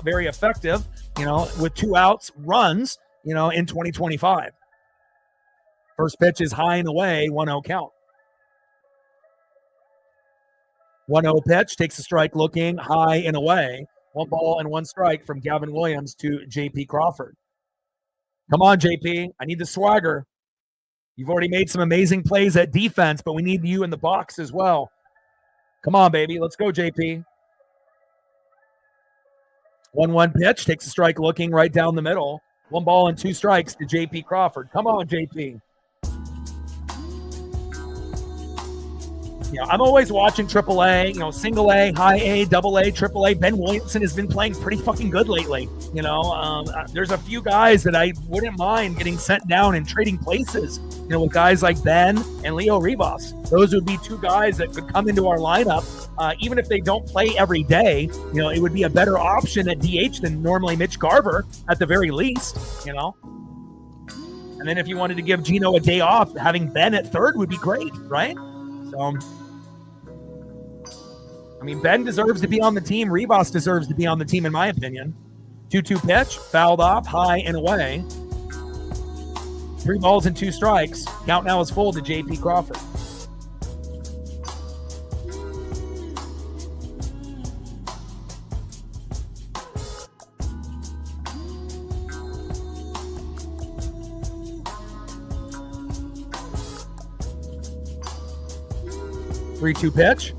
very effective, with 2 outs runs, in 2025. First pitch is high and away, 1-0 count. 1-0 pitch, takes a strike looking high and away. 1 ball and 1 strike from Gavin Williams to JP Crawford. Come on, JP. I need the swagger. You've already made some amazing plays at defense, but we need you in the box as well. Come on, baby. Let's go, JP. 1-1 pitch. Takes a strike looking right down the middle. 1 ball and 2 strikes to JP Crawford. Come on, JP. I'm always watching AAA, single A, high A, double A, triple A. Ben Williamson has been playing pretty fucking good lately. There's a few guys that I wouldn't mind getting sent down and trading places, with guys like Ben and Leo Rivas. Those would be 2 guys that could come into our lineup. Even if they don't play every day, it would be a better option at DH than normally Mitch Garver at the very least, And then if you wanted to give Gino a day off, having Ben at third would be great, right? So, Ben deserves to be on the team. Rivas deserves to be on the team, in my opinion. 2-2 pitch, fouled off, high and away. 3 balls and 2 strikes. Count now is full to JP Crawford. Three-two pitch.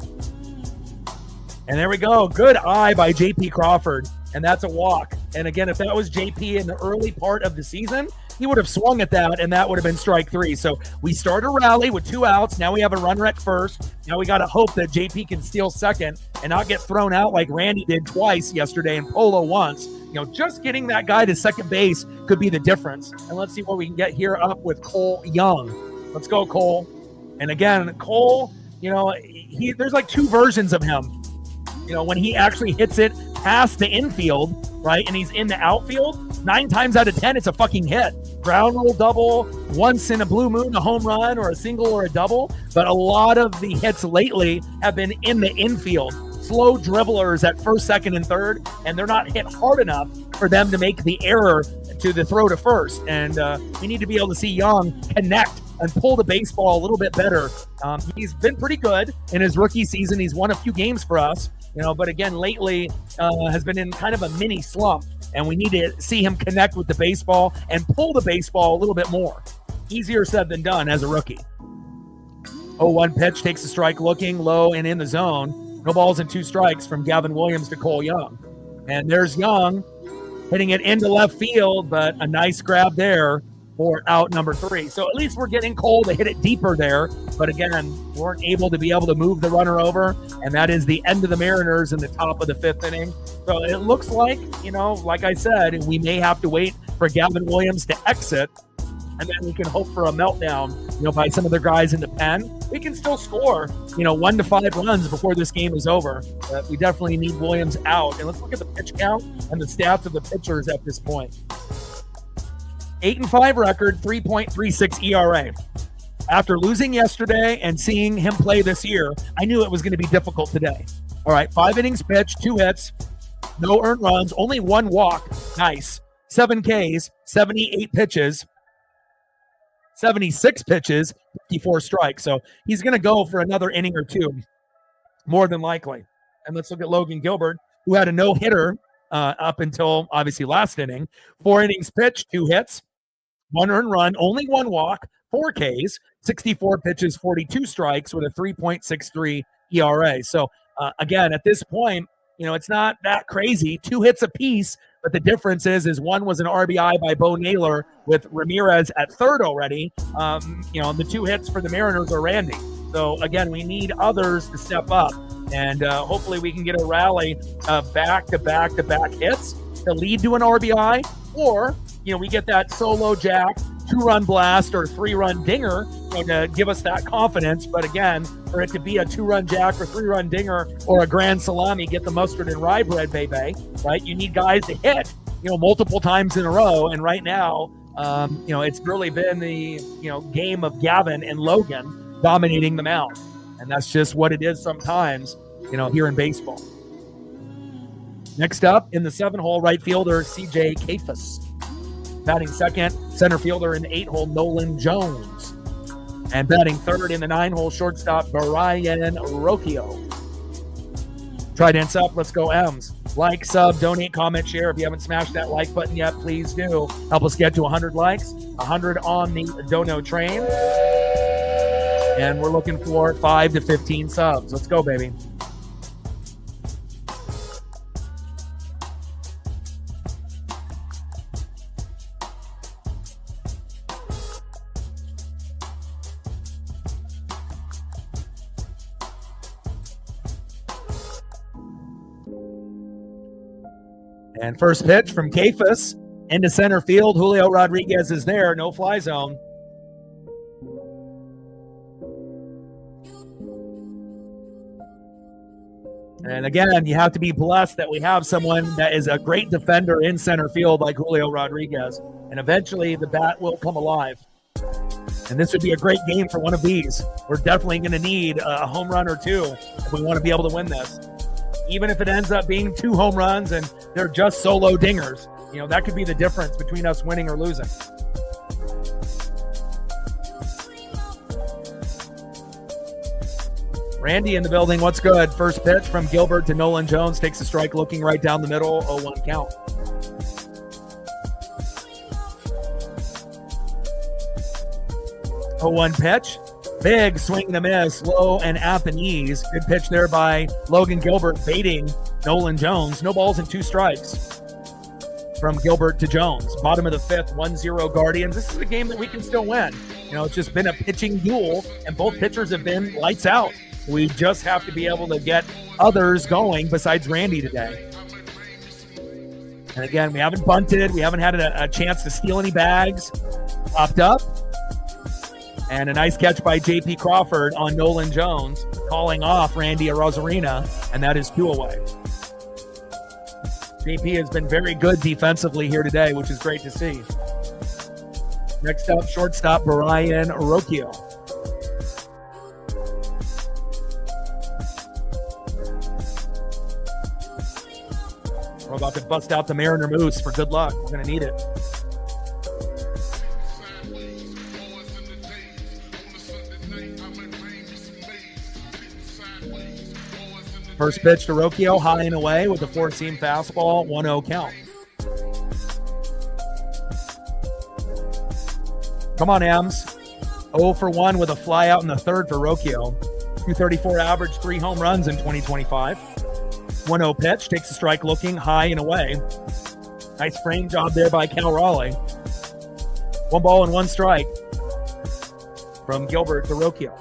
And there we go. Good eye by JP Crawford. And that's a walk. And again, if that was JP in the early part of the season, he would have swung at that, and that would have been strike 3. So we start a rally with 2 outs. Now we have a runner at first. Now we got to hope that JP can steal second and not get thrown out like Randy did twice yesterday and Polo once. Just getting that guy to second base could be the difference. And let's see what we can get here up with Cole Young. Let's go, Cole. And again, Cole, there's like 2 versions of him. When he actually hits it past the infield, right, and he's in the outfield, 9 times out of 10, it's a fucking hit. Ground rule double, once in a blue moon, a home run or a single or a double. But a lot of the hits lately have been in the infield. Slow dribblers at first, second, and third, and they're not hit hard enough for them to make the error to the throw to first. And we need to be able to see Young connect and pull the baseball a little bit better. He's been pretty good in his rookie season. He's won a few games for us, but again, lately has been in kind of a mini slump, and we need to see him connect with the baseball and pull the baseball a little bit more. Easier said than done as a rookie. 0-1 pitch, takes a strike looking low and in the zone. No balls and 2 strikes from Gavin Williams to Cole Young. And there's Young hitting it into left field, but a nice grab there for out number 3. So at least we're getting Cole to hit it deeper there. But again, weren't able to move the runner over. And that is the end of the Mariners in the top of the 5th inning. So it looks like, like I said, we may have to wait for Gavin Williams to exit. And then we can hope for a meltdown, by some of their guys in the pen. We can still score, 1 to 5 runs before this game is over. But we definitely need Williams out. and let's look at the pitch count and the stats of the pitchers at this point. 8-5 record, 3.36 ERA. After losing yesterday and seeing him play this year, I knew it was going to be difficult today. All right, 5 innings pitched, 2 hits, no earned runs, only 1 walk. Nice. 7 Ks, 78 pitches, 76 pitches, 54 strikes. So he's going to go for another inning or 2, more than likely. And let's look at Logan Gilbert, who had a no-hitter up until, obviously, last inning. 4 innings pitched, 2 hits, 1 earned run, only 1 walk, 4 Ks, 64 pitches, 42 strikes with a 3.63 ERA. So, again, at this point, it's not that crazy. 2 hits apiece, but the difference is one was an RBI by Bo Naylor with Ramirez at third already. The 2 hits for the Mariners are Randy. So, again, we need others to step up. And hopefully we can get a rally of back-to-back-to-back hits to lead to an RBI, or we get that solo jack, 2-run blast or 3-run dinger to give us that confidence. But again, for it to be a 2-run jack or 3-run dinger or a grand salami, get the mustard and rye bread, baby, right? You need guys to hit, multiple times in a row. And right now, it's really been the, game of Gavin and Logan dominating the mound. And that's just what it is sometimes, here in baseball. Next up in the 7-hole, right fielder C.J. Kafus. Batting second, center fielder in the 8-hole, Nolan Jones. And batting third in the 9-hole, shortstop, Brian Rocchio. Trident's up. Let's go, M's. Like, sub, donate, comment, share. If you haven't smashed that like button yet, please do. Help us get to 100 likes, 100 on the Dono train. And we're looking for 5 to 15 subs. Let's go, baby. And first pitch from Kafus into center field. Julio Rodriguez is there. No fly zone. And again, you have to be blessed that we have someone that is a great defender in center field like Julio Rodriguez. And eventually the bat will come alive. And this would be a great game for one of these. We're definitely going to need a home run or 2 if we want to be able to win this. Even if it ends up being 2 home runs and they're just solo dingers, that could be the difference between us winning or losing. Randy in the building. What's good? First pitch from Gilbert to Nolan Jones. Takes a strike, looking right down the middle. 0-1 count. Oh, 1 pitch. Big swing and a miss, low and at the knees. Good pitch there by Logan Gilbert, baiting Nolan Jones. No balls and 2 strikes from Gilbert to Jones. Bottom of the 5th, 1-0 Guardians. This is a game that we can still win. It's just been a pitching duel, and both pitchers have been lights out. We just have to be able to get others going besides Randy today. And again, we haven't bunted. We haven't had a chance to steal any bags. Popped up. And a nice catch by J.P. Crawford on Nolan Jones, calling off Randy Arozarena, and that is 2 away. J.P. has been very good defensively here today, which is great to see. Next up, shortstop Brian Rocchio. We're about to bust out the Mariner Moose for good luck. We're going to need it. First pitch to Rocchio, high and away with a 4-seam fastball, 1-0 count. Come on, Ems. 0 for 1 with a fly out in the 3rd for Rocchio. 234 average, 3 home runs in 2025. 1-0 pitch, takes a strike, looking high and away. Nice frame job there by Cal Raleigh. 1 ball and 1 strike from Gilbert DeRocchio.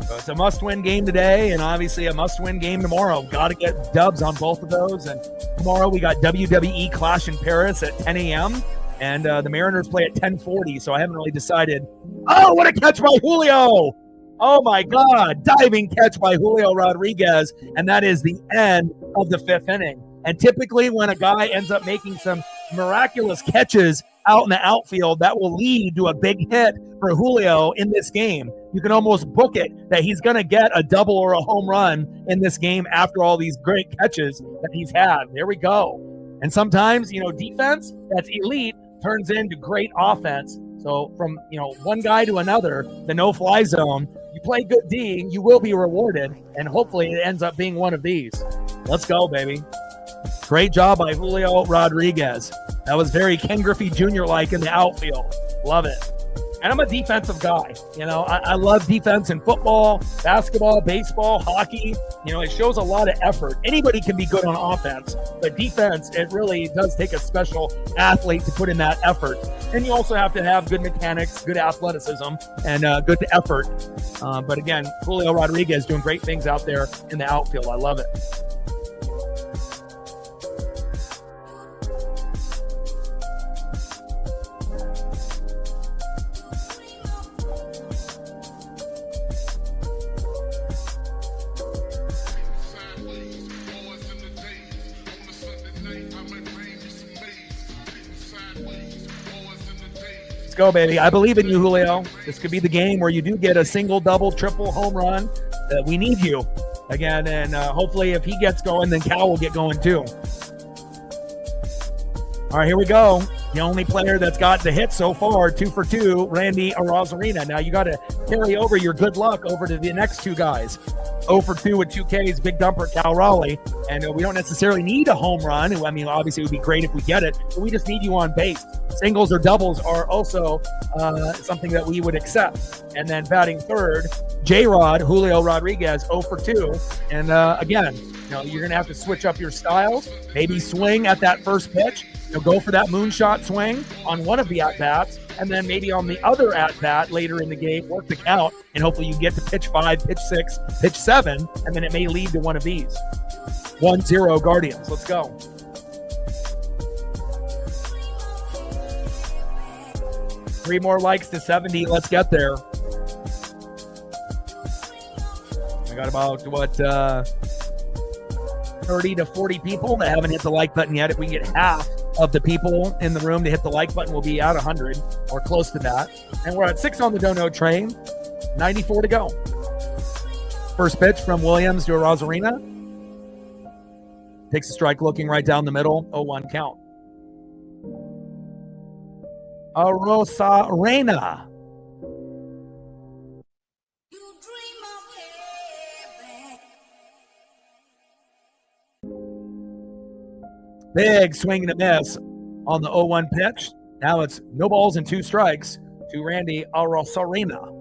So it's a must-win game today, and obviously a must-win game tomorrow. Got to get dubs on both of those. And tomorrow we got WWE Clash in Paris at 10 a.m., and the Mariners play at 10:40, so I haven't really decided. Oh, what a catch by Julio! Oh, my God. Diving catch by Julio Rodriguez, and that is the end of the 5th inning. And typically when a guy ends up making some miraculous catches out in the outfield, that will lead to a big hit for Julio in this game. You can almost book it that he's going to get a double or a home run in this game after all these great catches that he's had. There we go. And sometimes, defense that's elite turns into great offense. So from, one guy to another, the no-fly zone, you play good D, you will be rewarded, and hopefully it ends up being one of these. Let's go, baby. Great job by Julio Rodriguez. That was very Ken Griffey Jr.-like in the outfield. Love it. And I'm a defensive guy. I love defense in football, basketball, baseball, hockey. It shows a lot of effort. Anybody can be good on offense, but defense, it really does take a special athlete to put in that effort. And you also have to have good mechanics, good athleticism, and good effort. But again, Julio Rodriguez doing great things out there in the outfield. I love it. Let's go, baby. I believe in you, Julio. This could be the game where you do get a single, double, triple home run. We need you again, and hopefully if he gets going, then Cal will get going too. All right, here we go. The only player that's got the hit so far, 2 for 2, Randy Arozarena. Now you got to carry over your good luck over to the next two guys. 0 for 2 with 2 Ks, big dumper, Cal Raleigh. And we don't necessarily need a home run. I mean, obviously it would be great if we get it, but we just need you on base. Singles or doubles are also something that we would accept. And then batting third, J-Rod, Julio Rodriguez, 0 for 2. And again, you're going to have to switch up your styles, maybe swing at that first pitch. Go for that moonshot swing on one of the at-bats, and then maybe on the other at-bat later in the game, work the count, and hopefully you get to pitch 5, pitch 6, pitch 7, and then it may lead to one of these. 1-0 Guardians. Let's go. Three more likes to 70. Let's get there. I got about, 30 to 40 people that haven't hit the like button yet. If we get half of the people in the room to hit the like button, we'll be at 100 or close to that. And we're at 6 on the dono train, 94 to go. First pitch from Williams to Arozarena. Takes a strike looking right down the middle, 0-1 count. Arozarena. Big swing and a miss on the 0-1 pitch. Now it's no balls and 2 strikes to Randy Arozarena.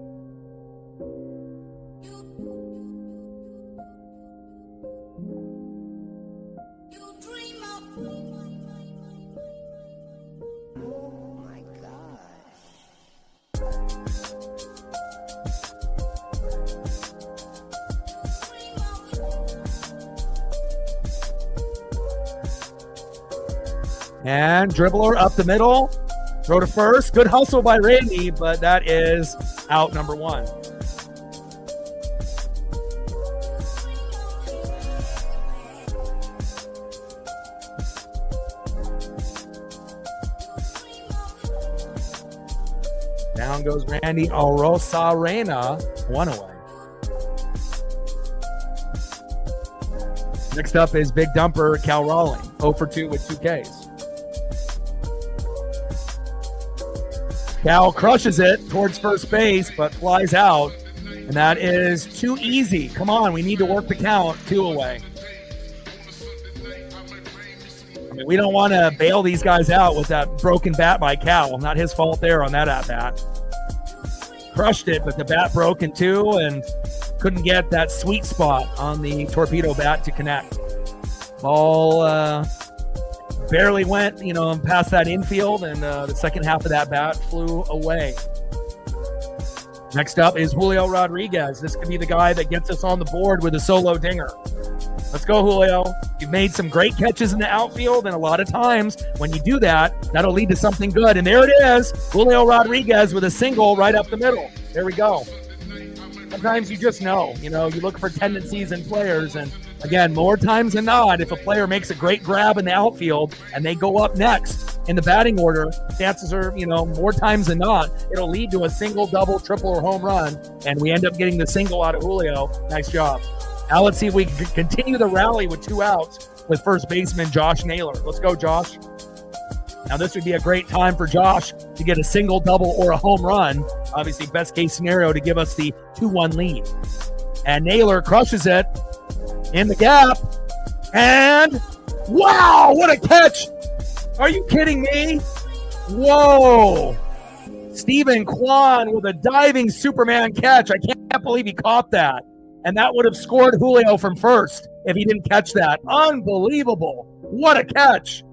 And dribbler up the middle, throw to first. Good hustle by Randy, but that is out number 1. Down goes Randy Arozarena, 1 away. Next up is big dumper Cal Raleigh, 0 for 2 with 2 Ks. Cal crushes it towards first base, but flies out. And that is too easy. Come on, we need to work the count. 2 away. I mean, we don't want to bail these guys out with that broken bat by Cal. Not his fault there on that at-bat. Crushed it, but the bat broke in 2 and couldn't get that sweet spot on the torpedo bat to connect. Ball barely went, past that infield, and the second half of that bat flew away. Next up is Julio Rodriguez. This could be the guy that gets us on the board with a solo dinger. Let's go, Julio. You've made some great catches in the outfield, and a lot of times when you do that, that'll lead to something good. And there it is, Julio Rodriguez with a single right up the middle. There we go. Sometimes you just know, you look for tendencies in players, and again, more times than not, if a player makes a great grab in the outfield and they go up next in the batting order, chances are, more times than not, it'll lead to a single, double, triple, or home run, and we end up getting the single out of Julio. Nice job. Now let's see if we can continue the rally with 2 outs with first baseman Josh Naylor. Let's go, Josh. Now this would be a great time for Josh to get a single, double, or a home run. Obviously, best case scenario to give us the 2-1 lead. And Naylor crushes it in the gap. And wow, what a catch. Are you kidding me? Whoa. Steven Kwan with a diving Superman catch. I can't believe he caught that. And that would have scored Julio from first if he didn't catch that. Unbelievable. What a catch.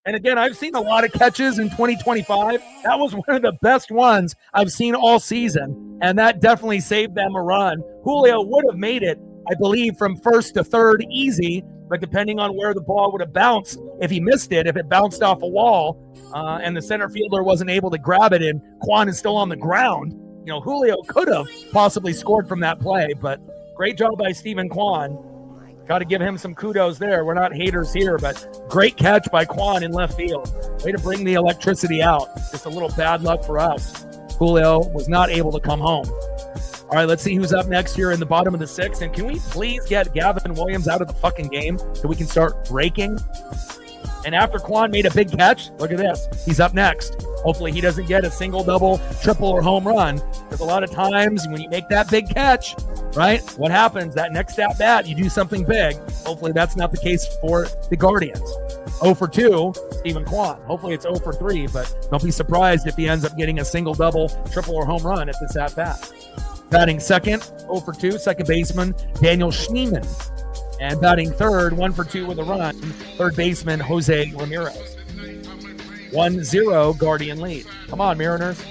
And again, I've seen a lot of catches in 2025. That was one of the best ones I've seen all season, and that definitely saved them a run. Julio would have made it, I believe, from first to third easy, but depending on where the ball would have bounced, if he missed it, if it bounced off a wall, and the center fielder wasn't able to grab it and Kwan is still on the ground, Julio could have possibly scored from that play, but great job by Steven Kwan. Got to give him some kudos there. We're not haters here, but great catch by Kwan in left field. Way to bring the electricity out. Just a little bad luck for us. Julio was not able to come home. All right, let's see who's up next here in the bottom of the 6th. And can we please get Gavin Williams out of the fucking game so we can start breaking? And after Kwan made a big catch, look at this. He's up next. Hopefully he doesn't get a single, double, triple, or home run. Because a lot of times when you make that big catch, right, what happens? That next at-bat, you do something big. Hopefully that's not the case for the Guardians. 0 for 2, Steven Kwan. Hopefully it's 0 for 3, but don't be surprised if he ends up getting a single, double, triple, or home run at this at-bat. Batting second, 0 for 2, second baseman Daniel Schneemann. And batting third, 1 for 2 with a run, third baseman Jose Ramirez. 1-0 Guardian lead. Come on, Mariners.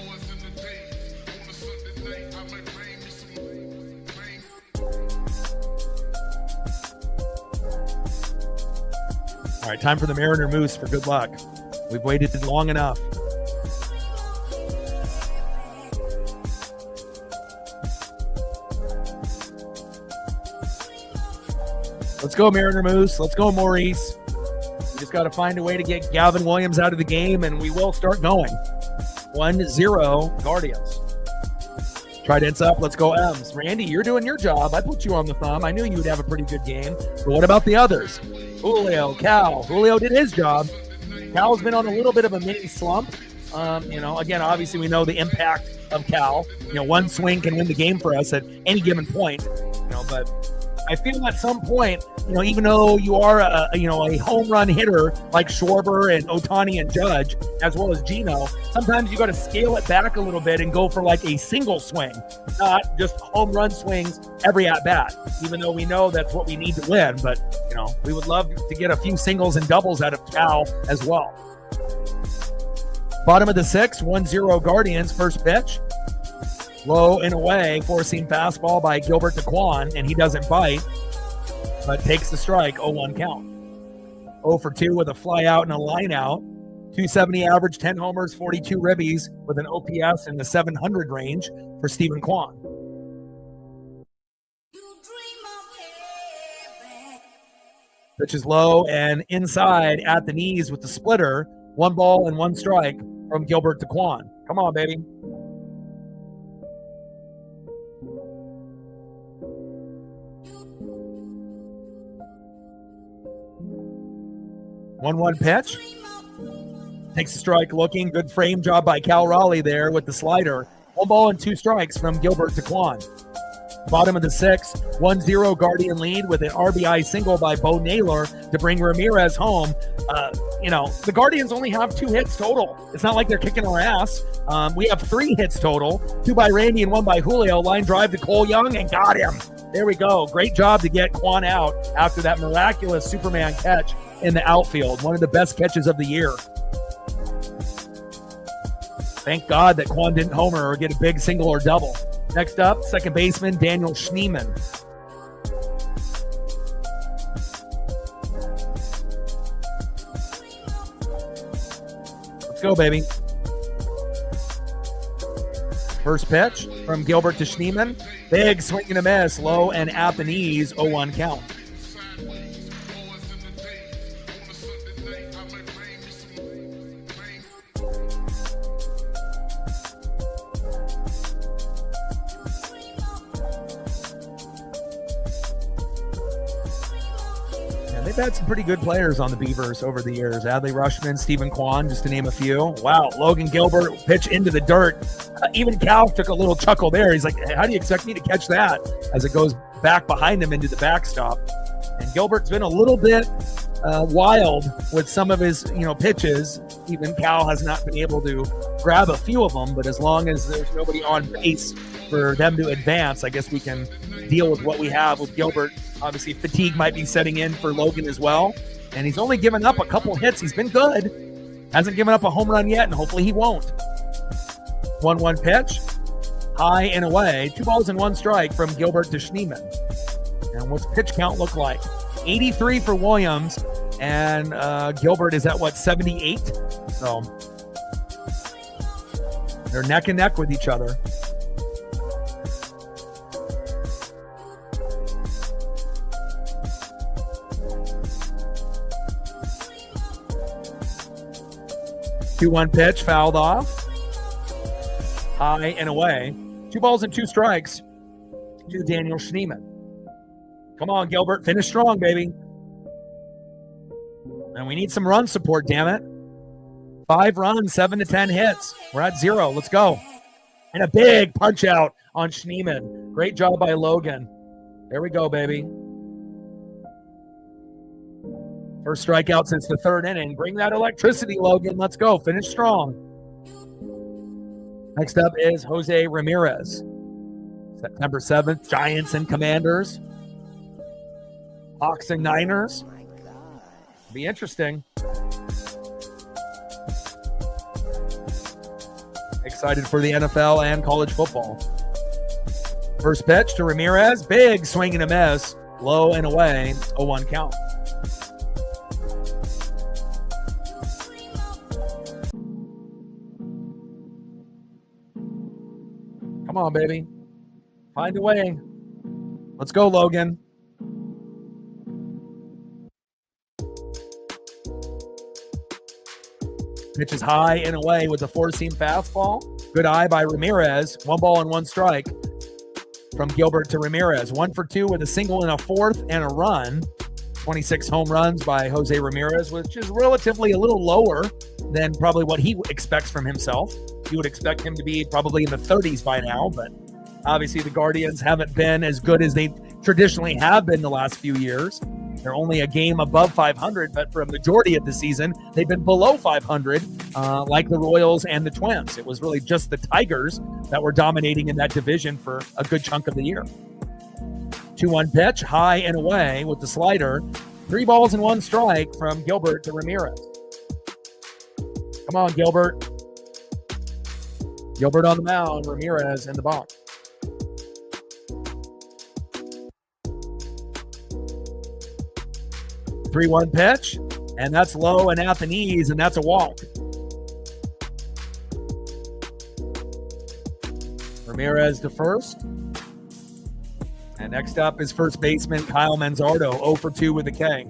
All right, time for the Mariner Moose for good luck. We've waited long enough. Let's go, Mariner Moose. Let's go, Maurice. We just got to find a way to get Gavin Williams out of the game, and we will start going. 1-0 Guardians. Trident's up. Let's go, M's. Randy, you're doing your job. I put you on the thumb. I knew you would have a pretty good game. But what about the others? Julio, Cal. Julio did his job. Cal's been on a little bit of a mini slump. Again, obviously we know the impact of Cal. One swing can win the game for us at any given point. But I feel at some point, even though you are a home run hitter like Schwarber and Ohtani and Judge, as well as Gino, sometimes you got to scale it back a little bit and go for like a single swing, not just home run swings every at bat. Even though we know that's what we need to win, but we would love to get a few singles and doubles out of Cal as well. Bottom of the 6th, 1-0 Guardians. First pitch. Low and away, four-seam fastball by Gilbert DeQuan, and he doesn't bite, but takes the strike, 0-1 count. 0 for 2 with a fly out and a line out. 270 average, 10 homers, 42 ribbies with an OPS in the 700 range for Steven Kwan. Pitch is low and inside at the knees with the splitter. 1 ball and 1 strike from Gilbert DeQuan. Come on, baby. 1-1 pitch. Takes the strike looking. Good frame job by Cal Raleigh there with the slider. 1 ball and 2 strikes from Gilbert DeQuan. Bottom of the 6th, 1-0 Guardian lead with an RBI single by Bo Naylor to bring Ramirez home. The Guardians only have 2 hits total. It's not like they're kicking our ass. We have 3 hits total, 2 by Randy and 1 by Julio. Line drive to Cole Young and got him. There we go. Great job to get Kwan out after that miraculous Superman catch in the outfield. One of the best catches of the year. Thank God that Quan didn't homer or get a big single or double. Next up, second baseman Daniel Schneemann. Let's go, baby. First pitch from Gilbert to Schneemann. Big swing and a miss. Low and at the knees. 0-1 count. They've had some pretty good players on the Beavers over the years. Adley Rushman, Stephen Kwan, just to name a few. Wow, Logan Gilbert pitch into the dirt. Even Cal took a little chuckle there. He's like, how do you expect me to catch that? As it goes back behind him into the backstop. And Gilbert's been a little bit wild with some of his pitches. Even Cal has not been able to grab a few of them, but as long as there's nobody on base for them to advance, I guess we can deal with what we have with Gilbert. Obviously, fatigue might be setting in for Logan as well. And he's only given up a couple hits. He's been good. Hasn't given up a home run yet, and hopefully he won't. 1-1 pitch. High and away. 2 balls and 1 strike from Gilbert to Schneemann. And what's pitch count look like? 83 for Williams. And Gilbert is at, 78? So they're neck and neck with each other. Two-one pitch, fouled off. High and away. 2 balls and 2 strikes to Daniel Schneemann. Come on, Gilbert. Finish strong, baby. And we need some run support, damn it. 5 runs, 7 to 10 hits. We're at 0. Let's go. And a big punch out on Schneemann. Great job by Logan. There we go, baby. First strikeout since the 3rd inning. Bring that electricity, Logan. Let's go. Finish strong. Next up is Jose Ramirez. September 7th, Giants and Commanders. Hawks and Niners. Be interesting. Excited for the NFL and college football. First pitch to Ramirez. Big swing and a miss. Low and away. 0-1 count. Come on, baby. Find a way. Let's go, Logan. Pitch is high and away with the 4-seam fastball. Good eye by Ramirez. 1 ball and 1 strike from Gilbert to Ramirez. 1 for 2 with a single and a 4th and a run. 26 home runs by Jose Ramirez, which is relatively a little lower than probably what he expects from himself. You would expect him to be probably in the 30s by now, but obviously the Guardians haven't been as good as they traditionally have been the last few years. They're only a game above 500, but for a majority of the season, they've been below 500, like the Royals and the Twins. It was really just the Tigers that were dominating in that division for a good chunk of the year. 2-1 pitch, high and away with the slider. 3 balls and 1 strike from Gilbert to Ramirez. Come on, Gilbert. Gilbert on the mound, Ramirez in the box. Three-one pitch, and that's low and at the knees, and that's a walk. Ramirez to first. And next up is first baseman Kyle Manzardo, 0 for 2 with a K.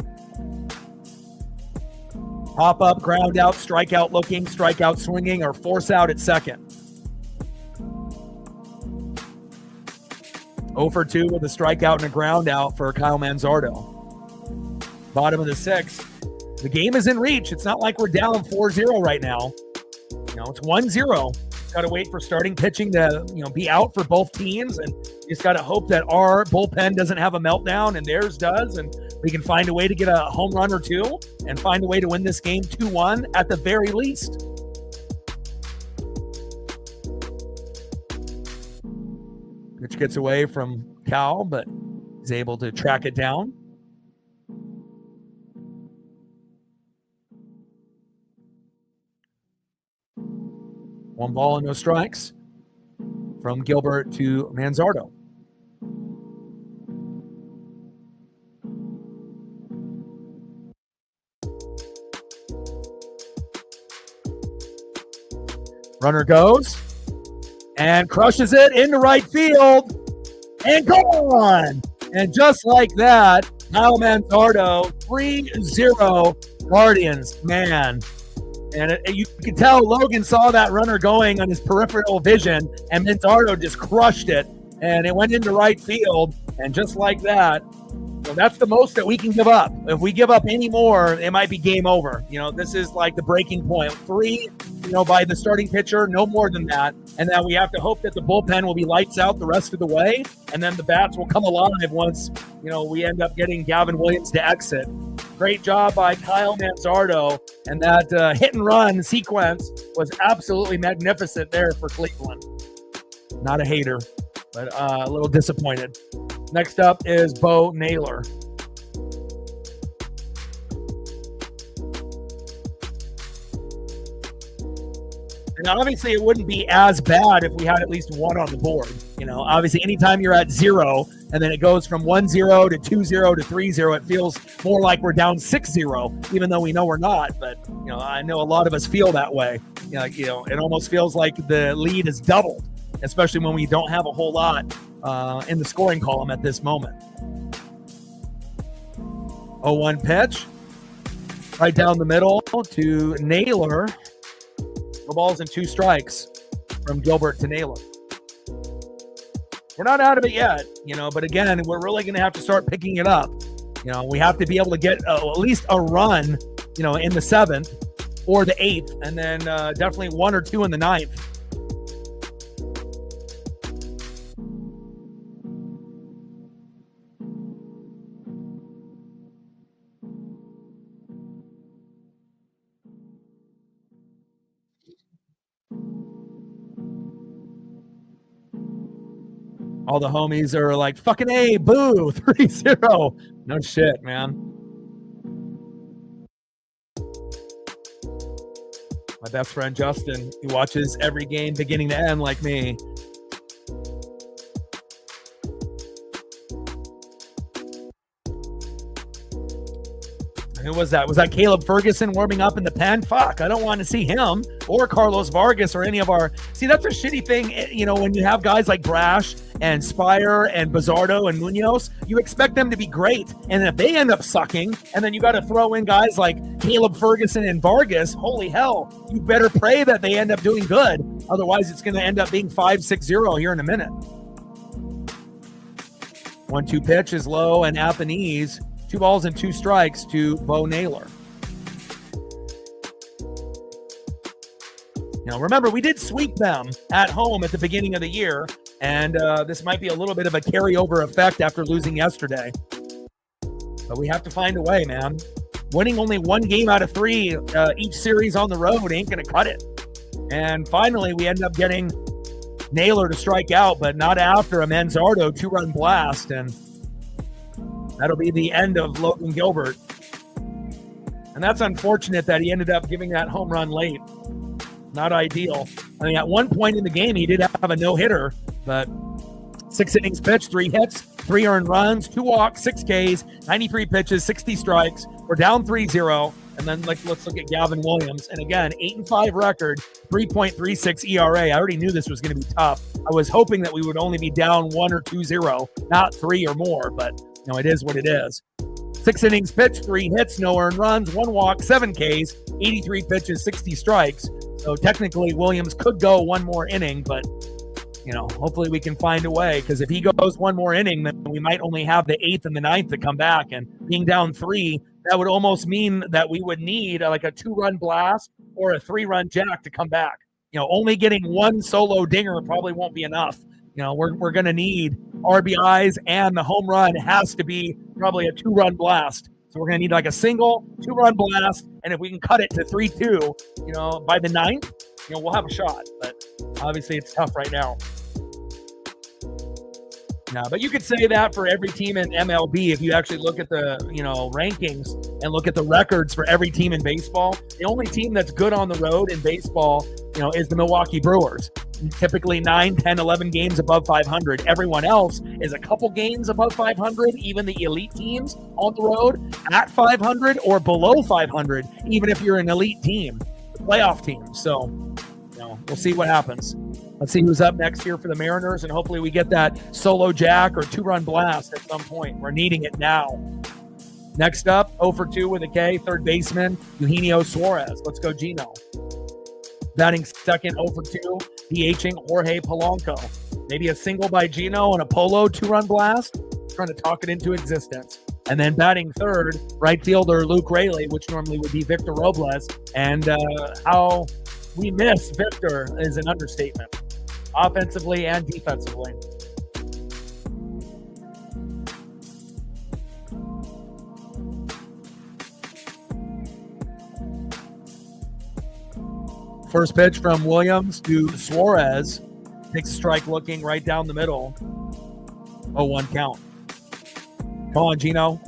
Pop up, ground out, strikeout looking, strikeout swinging, or force out at second. 0 for 2 with a strikeout and a ground out for Kyle Manzardo. Bottom of the 6th. The game is in reach. It's not like we're down 4-0 right now. It's 1-0. Got to wait for starting pitching to be out for both teams, and you just got to hope that our bullpen doesn't have a meltdown and theirs does, and we can find a way to get a home run or two and find a way to win this game 2-1 at the very least. Pitch gets away from Cal, but he's able to track it down. 1 ball and no strikes from Gilbert to Manzardo. Runner goes and crushes it into right field and gone. And just like that, Kyle Manzardo, 3-0 Guardians, man. And you can tell Logan saw that runner going on his peripheral vision, and Manzardo just crushed it, and it went into right field. And just like that, that's the most that we can give up. If we give up any more, it might be game over. This is like the breaking point. 3, by the starting pitcher, no more than that. And then we have to hope that the bullpen will be lights out the rest of the way, and then the bats will come alive once, we end up getting Gavin Williams to exit. Great job by Kyle Manzardo, and that hit and run sequence was absolutely magnificent there for Cleveland. Not a hater, but a little disappointed. Next up is Bo Naylor. And obviously, it wouldn't be as bad if we had at least 1 on the board. Obviously, anytime you're at 0 and then it goes from 1-0 to 2-0 to 3-0, it feels more like we're down 6-0, even though we know we're not. But, I know a lot of us feel that way. It almost feels like the lead is doubled, especially when we don't have a whole lot in the scoring column at this moment. 0-1 pitch. Right down the middle to Naylor. 4 balls and 2 strikes from Gilbert to Naylor. We're not out of it yet, but again, we're really going to have to start picking it up. We have to be able to get at least a run, in the 7th or the 8th, and then definitely 1 or 2 in the 9th. All the homies are like, fucking A, boo, 3-0. No shit, man. My best friend, Justin, he watches every game beginning to end like me. Who was that? Was that Caleb Ferguson warming up in the pen? Fuck, I don't want to see him or Carlos Vargas or any of our... See, that's a shitty thing, when you have guys like Brash and Spire and Bizardo and Munoz, you expect them to be great. And if they end up sucking, and then you got to throw in guys like Caleb Ferguson and Vargas, holy hell, you better pray that they end up doing good. Otherwise, it's going to end up being 5-6-0 here in a minute. 1-2 pitch is low and at the knees. 2 balls and 2 strikes to Bo Naylor. Now, remember, we did sweep them at home at the beginning of the year, and this might be a little bit of a carryover effect after losing yesterday. But we have to find a way, man. Winning only 1 game out of 3 each series on the road ain't going to cut it. And finally, we end up getting Naylor to strike out, but not after a Manzardo 2-run blast, and that'll be the end of Logan Gilbert. And that's unfortunate that he ended up giving that home run late. Not ideal. I mean, at one point in the game, he did have a no-hitter, but 6 innings pitched, 3 hits, 3 earned runs, 2 walks, 6 Ks, 93 pitches, 60 strikes. We're down 3-0. And then let's look at Gavin Williams. And again, 8-5 record, 3.36 ERA. I already knew this was going to be tough. I was hoping that we would only be down 1 or 2-0, not 3 or more, but it is what it is. 6 innings pitched, 3 hits, no earned runs, 1 walk, 7 Ks, 83 pitches, 60 strikes. So technically, Williams could go 1 more inning, but, hopefully we can find a way, because if he goes 1 more inning, then we might only have the 8th and the 9th to come back. And being down 3, that would almost mean that we would need like a 2-run blast or a 3-run jack to come back. Only getting 1 solo dinger probably won't be enough. We're going to need RBIs, and the home run has to be probably a 2-run blast. So we're going to need like a single 2-run blast. And if we can cut it to 3-2, by the 9th, we'll have a shot. But obviously it's tough right now. No, but you could say that for every team in MLB. If you actually look at the, rankings and look at the records for every team in baseball, the only team that's good on the road in baseball is the Milwaukee Brewers. Typically 9, 10, 11 games above 500. Everyone else is a couple games above 500, even the elite teams on the road at 500 or below 500, even if you're an elite team, playoff team. So, we'll see what happens. Let's see who's up next here for the Mariners, and hopefully we get that solo jack or two-run blast at some point. We're needing it now. Next up, 0 for 2 with a K, third baseman, Eugenio Suarez. Let's go, Gino. Batting second, 0 for 2, DHing Jorge Polanco. Maybe a single by Gino and a Polo two-run blast. Trying to talk it into existence. And then batting third, right fielder Luke Raley, which normally would be Victor Robles. And how we miss Victor is an understatement, offensively and defensively. First pitch from Williams to Suarez. Takes a strike looking right down the middle. 0-1 count. Come on, Gino.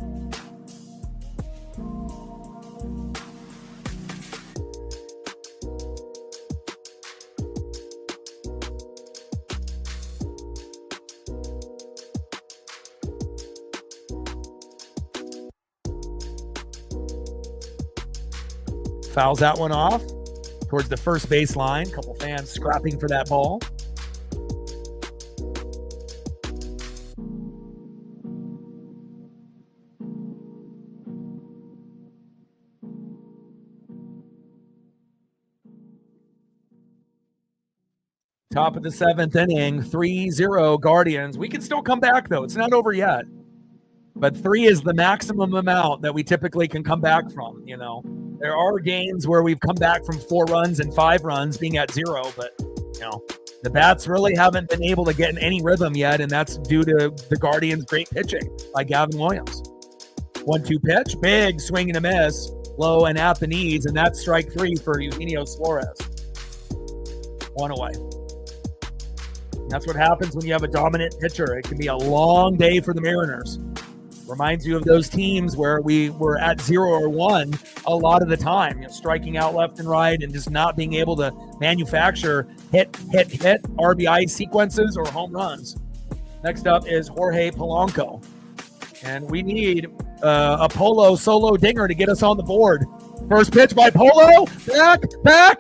Fouls that one off towards the first base line. Couple fans scrapping for that ball. Top of the seventh inning, 3-0 Guardians. We can still come back, though. It's not over yet. But 3 is the maximum amount that we typically can come back from, There are games where we've come back from 4 runs and 5 runs being at 0, but, the bats really haven't been able to get in any rhythm yet, and that's due to the Guardians' great pitching by Gavin Williams. 1-2 pitch, big swing and a miss, low and at the knees, and that's strike 3 for Eugenio Suarez. 1 away. That's what happens when you have a dominant pitcher. It can be a long day for the Mariners. Reminds you of those teams where we were at 0 or 1 a lot of the time, striking out left and right and just not being able to manufacture hit RBI sequences or home runs. Next up is Jorge Polanco. And we need a Polo solo dinger to get us on the board. First pitch by Polo, back,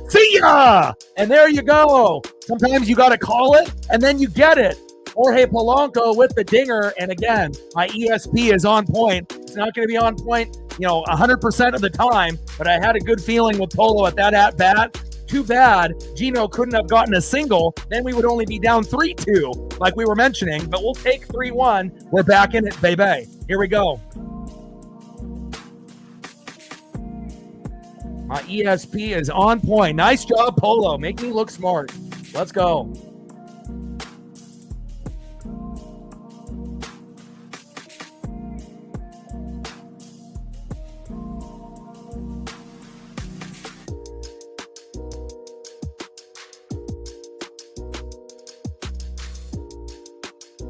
see ya! And there you go. Sometimes you got to call it, and then you get it. Jorge Polanco with the dinger, and again, my ESP is on point. It's not going to be on point, 100% of the time, but I had a good feeling with Polo at that at-bat. Too bad Gino couldn't have gotten a single. Then we would only be down 3-2, like we were mentioning, but we'll take 3-1. We're back in it, baby. Here we go. My ESP is on point. Nice job, Polo. Make me look smart. Let's go.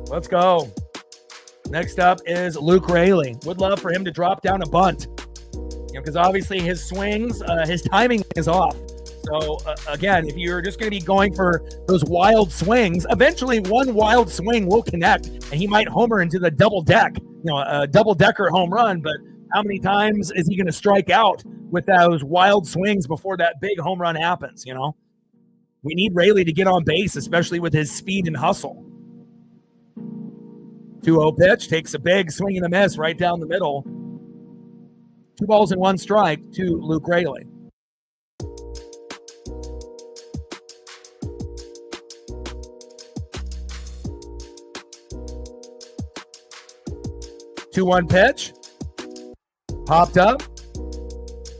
Let's go. Next up is Luke Raley. Would love for him to drop down a bunt. Because obviously his swings, his timing is off. So, again, if you're just going to be going for those wild swings, eventually one wild swing will connect, and he might homer into the double deck, a double-decker home run. But how many times is he going to strike out with those wild swings before that big home run happens, We need Raley to get on base, especially with his speed and hustle. 2-0 pitch, takes a big swing and a miss right down the middle. 2 balls and 1 strike to Luke Raley. Two-one pitch, popped up,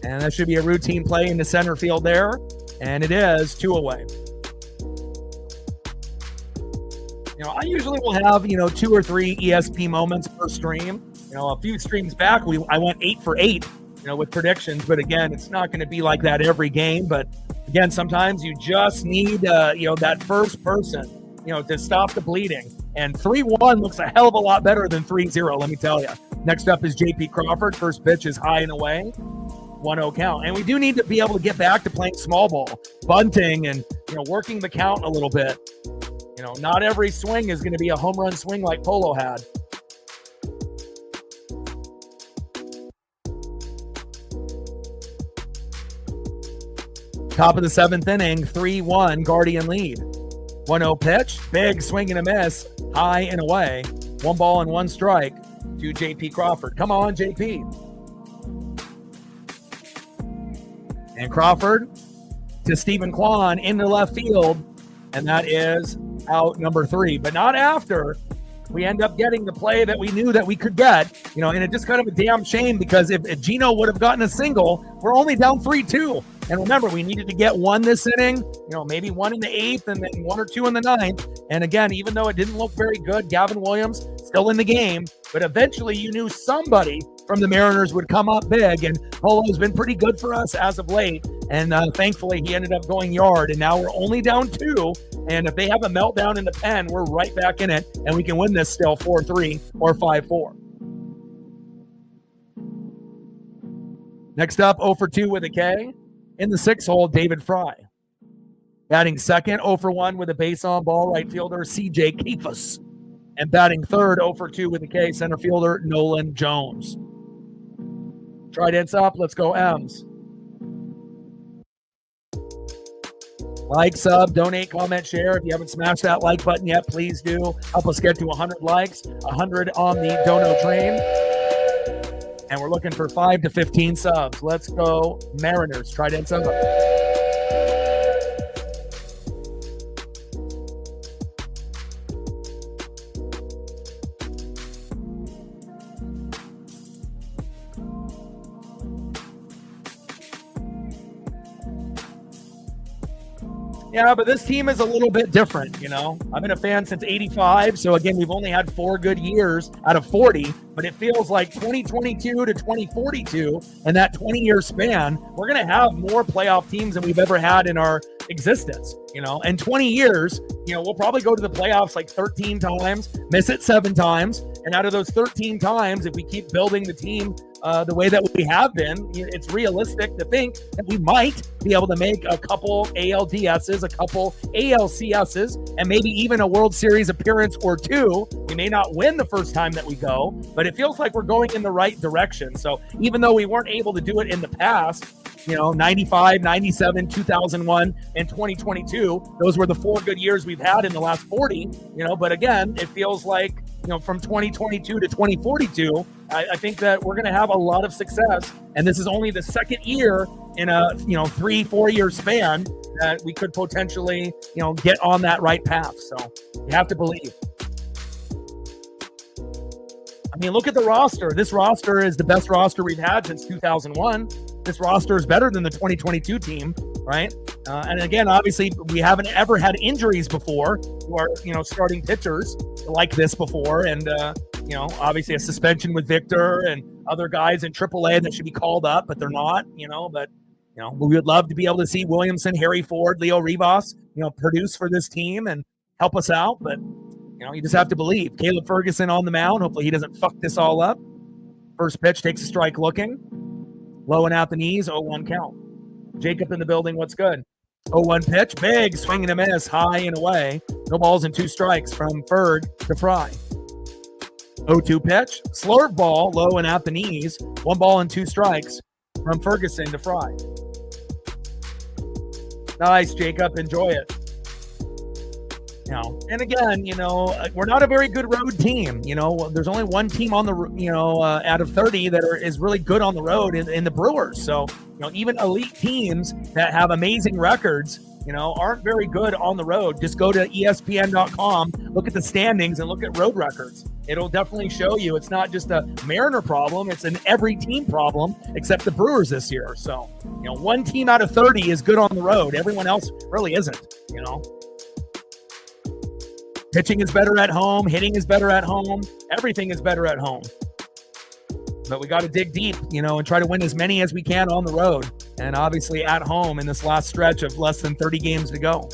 and that should be a routine play in the center field there, and it is 2 away. I usually will have 2 or 3 ESP moments per stream. A few streams back, I went 8 for 8, with predictions. But again, it's not going to be like that every game. But again, sometimes you just need, that first person, to stop the bleeding. And 3-1 looks a hell of a lot better than 3-0, let me tell you. Next up is J.P. Crawford. First pitch is high and away. 1-0 count. And we do need to be able to get back to playing small ball, bunting, and working the count a little bit. Not every swing is going to be a home run swing like Polo had. Top of the 7th inning, 3-1 Guardian lead. 1-0 pitch, big swing and a miss, high and away. 1 ball and 1 strike to JP Crawford. Come on, JP. And Crawford to Stephen Kwan into left field, and that is out number 3. But not after we end up getting the play that we knew that we could get, and it's just kind of a damn shame because if Gino would have gotten a single, we're only down 3-2. And remember, we needed to get 1 this inning, maybe 1 in the 8th and then 1 or 2 in the 9th. And again, even though it didn't look very good, Gavin Williams still in the game, but eventually you knew somebody from the Mariners would come up big, and Polo's been pretty good for us as of late. And thankfully, he ended up going yard, and now we're only down 2. And if they have a meltdown in the pen, we're right back in it, and we can win this still 4-3 or 5-4. Next up, 0 for 2 with a K. In the 6th hole, David Fry. Batting second, 0 for 1 with a base on ball, right fielder CJ Kifus. And batting third, 0 for 2 with a K, center fielder Nolan Jones. Trident's up. Let's go, M's. Like, sub, donate, comment, share. If you haven't smashed that like button yet, please do. Help us get to 100 likes, 100 on the dono train. And we're looking for 5 to 15 subs. Let's go, Mariners. Trident's up. Yeah, but this team is a little bit different, I've been a fan since 85, so again, we've only had 4 good years out of 40, but it feels like 2022 to 2042, and that 20-year span, we're going to have more playoff teams than we've ever had in our existence, In 20 years, we'll probably go to the playoffs like 13 times, miss it 7 times, and out of those 13 times, if we keep building the team the way that we have been, it's realistic to think that we might be able to make a couple ALDSs, a couple ALCSs, and maybe even a World Series appearance or 2. We may not win the first time that we go, but it feels like we're going in the right direction. So even though we weren't able to do it in the past, 95, 97, 2001, and 2022, those were the 4 good years we've had in the last 40, but again, it feels like, from 2022 to 2042, I think that we're going to have a lot of success. And this is only the second year in a, 3-4 year span that we could potentially, get on that right path. So you have to believe. I mean, look at the roster. This roster is the best roster we've had since 2001. This roster is better than the 2022 team, right? And again, obviously, we haven't ever had injuries before to our, starting pitchers like this before. And, obviously a suspension with Victor and other guys in AAA that should be called up, but they're not, but, we would love to be able to see Williamson, Harry Ford, Leo Rivas, produce for this team and help us out. But, you just have to believe. Caleb Ferguson on the mound. Hopefully he doesn't fuck this all up. First pitch, takes a strike looking. Low and out the knees, 0-1 count. Jacob in the building, what's good? 0-1 pitch, big swing and a miss, high and away. No balls and 2 strikes from Ferg to Fry. 0-2 pitch, slurve ball, low and out the knees. 1 ball and 2 strikes from Ferguson to Fry. Nice, Jacob, enjoy it. And again, we're not a very good road team. There's only 1 team on the, out of 30 that is really good on the road in the Brewers. So, even elite teams that have amazing records, aren't very good on the road. Just go to ESPN.com, look at the standings and look at road records. It'll definitely show you it's not just a Mariner problem. It's an every team problem except the Brewers this year. So, 1 team out of 30 is good on the road. Everyone else really isn't, Pitching is better at home. Hitting is better at home. Everything is better at home. But we got to dig deep, and try to win as many as we can on the road. And obviously at home in this last stretch of less than 30 games to go.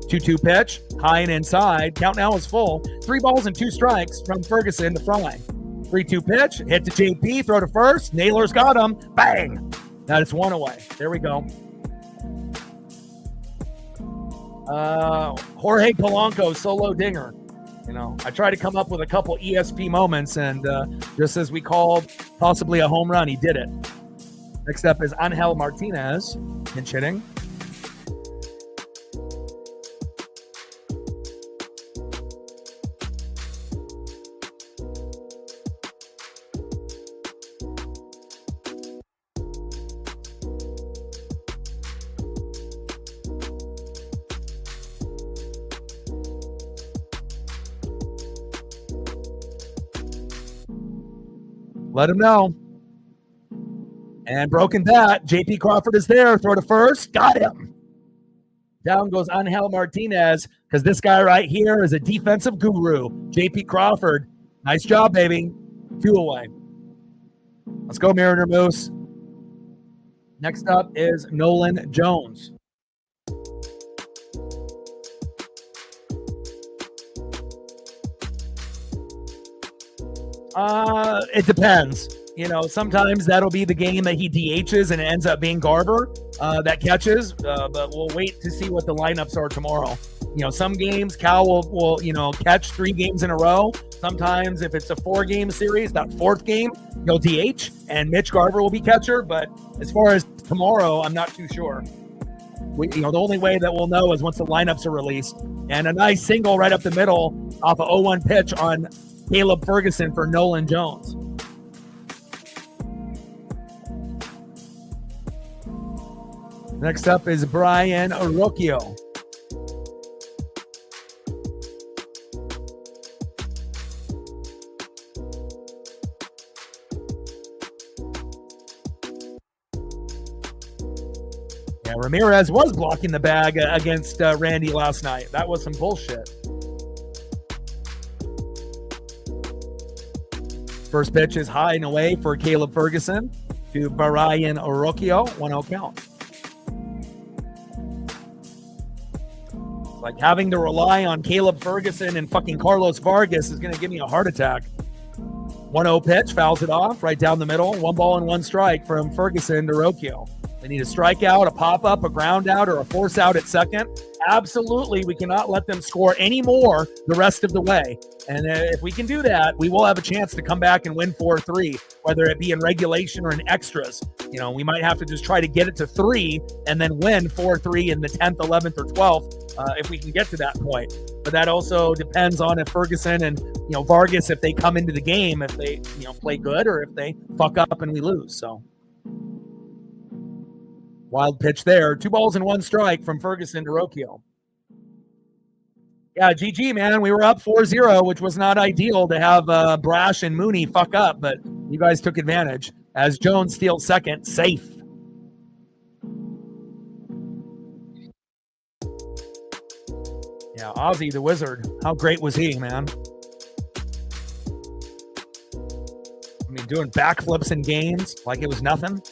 2-2 pitch, high and inside. Count now is full. 3 balls and 2 strikes from Ferguson to Fry. 3-2 pitch, hit to JP, throw to first. Naylor's got him. Bang! Now it's 1 away. There we go. Jorge Polanco, solo dinger. You know, I tried to come up with a couple ESP moments, and just as we called possibly a home run, he did it. Next up is Angel Martinez, pinch hitting. Let him know. And broken bat. JP Crawford is there. Throw to first. Got him. Down goes Angel Martinez, because this guy right here is a defensive guru. JP Crawford. Nice job, baby. 2 away. Let's go, Mariner Moose. Next up is Nolan Jones. It depends. You know, sometimes that'll be the game that he DHs and it ends up being Garber that catches, but we'll wait to see what the lineups are tomorrow. You know, some games Cal will catch 3 games in a row. Sometimes if it's a 4-game series, that 4th game, he'll DH and Mitch Garber will be catcher. But as far as tomorrow, I'm not too sure. The only way that we'll know is once the lineups are released. And a nice single right up the middle off a 0-1 pitch on Caleb Ferguson for Nolan Jones. Next up is Brian Arroquio. Yeah, Ramirez was blocking the bag against Randy last night. That was some bullshit. First pitch is high and away for Caleb Ferguson to Brian Arroquio. 1-0 count. Like having to rely on Caleb Ferguson and fucking Carlos Vargas is going to give me a heart attack. 1-0 pitch, fouls it off right down the middle. 1 ball and 1 strike from Ferguson to Arroquio. They need a strikeout, a pop-up, a ground out, or a force out at second. Absolutely, we cannot let them score any more the rest of the way. And if we can do that, we will have a chance to come back and win 4-3, whether it be in regulation or in extras. You know, we might have to just try to get it to 3 and then win 4-3 in the 10th, 11th, or 12th if we can get to that point. But that also depends on if Ferguson and, Vargas, if they come into the game, if they, play good, or if they fuck up and we lose. So wild pitch there. 2 balls and 1 strike from Ferguson to Arroquio. Yeah, GG, man. We were up 4-0, which was not ideal to have Brash and Mooney fuck up, but you guys took advantage as Jones steals second, safe. Yeah, Ozzy the Wizard. How great was he, man? I mean, doing backflips in games like it was nothing.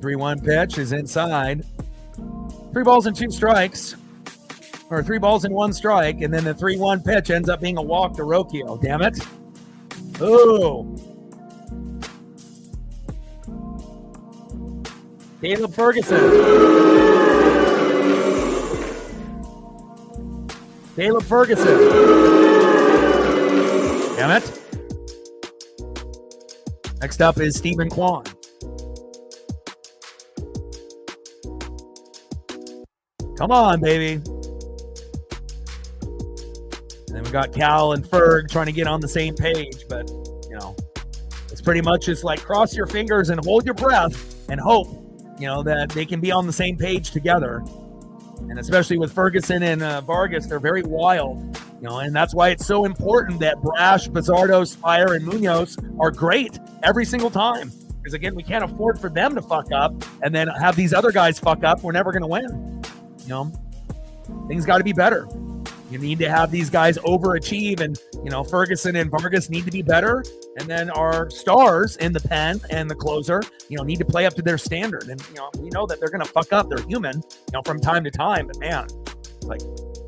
Three 3-1 pitch is inside. 3 balls and 2 strikes. Or 3 balls and 1 strike, and then the 3-1 pitch ends up being a walk to Arroquio. Damn it. Ooh. Caleb Ferguson. Caleb Ferguson. Damn it. Next up is Stephen Kwan. Come on, baby. And then we got Cal and Ferg trying to get on the same page, but, it's pretty much just like cross your fingers and hold your breath and hope, that they can be on the same page together. And especially with Ferguson and Vargas, they're very wild, and that's why it's so important that Brash, Bizardo, Spire, and Munoz are great every single time. Because, again, we can't afford for them to fuck up and then have these other guys fuck up. We're never going to win. Things got to be better. You need to have these guys overachieve, and Ferguson and Vargas need to be better. And then our stars in the pen and the closer, need to play up to their standard. And we know that they're going to fuck up. They're human, from time to time. But man, like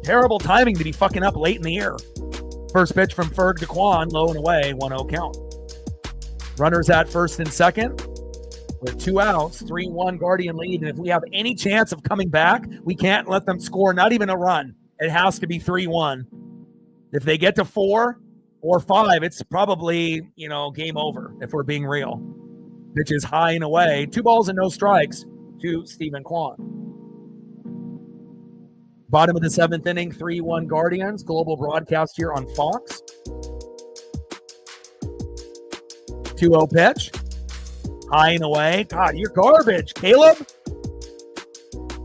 terrible timing to be fucking up late in the year. First pitch from Ferg to Quan, low and away, 1-0 count. Runners at first and second with 2 outs, 3-1 Guardian lead. And if we have any chance of coming back, we can't let them score, not even a run. It has to be 3-1. If they get to 4 or 5, it's probably, game over if we're being real. Pitch is high and away. 2 balls and no strikes to Stephen Kwan. Bottom of the 7th inning, 3-1 Guardians. Global broadcast here on Fox. 2-0 pitch. High and away. God, you're garbage, Caleb.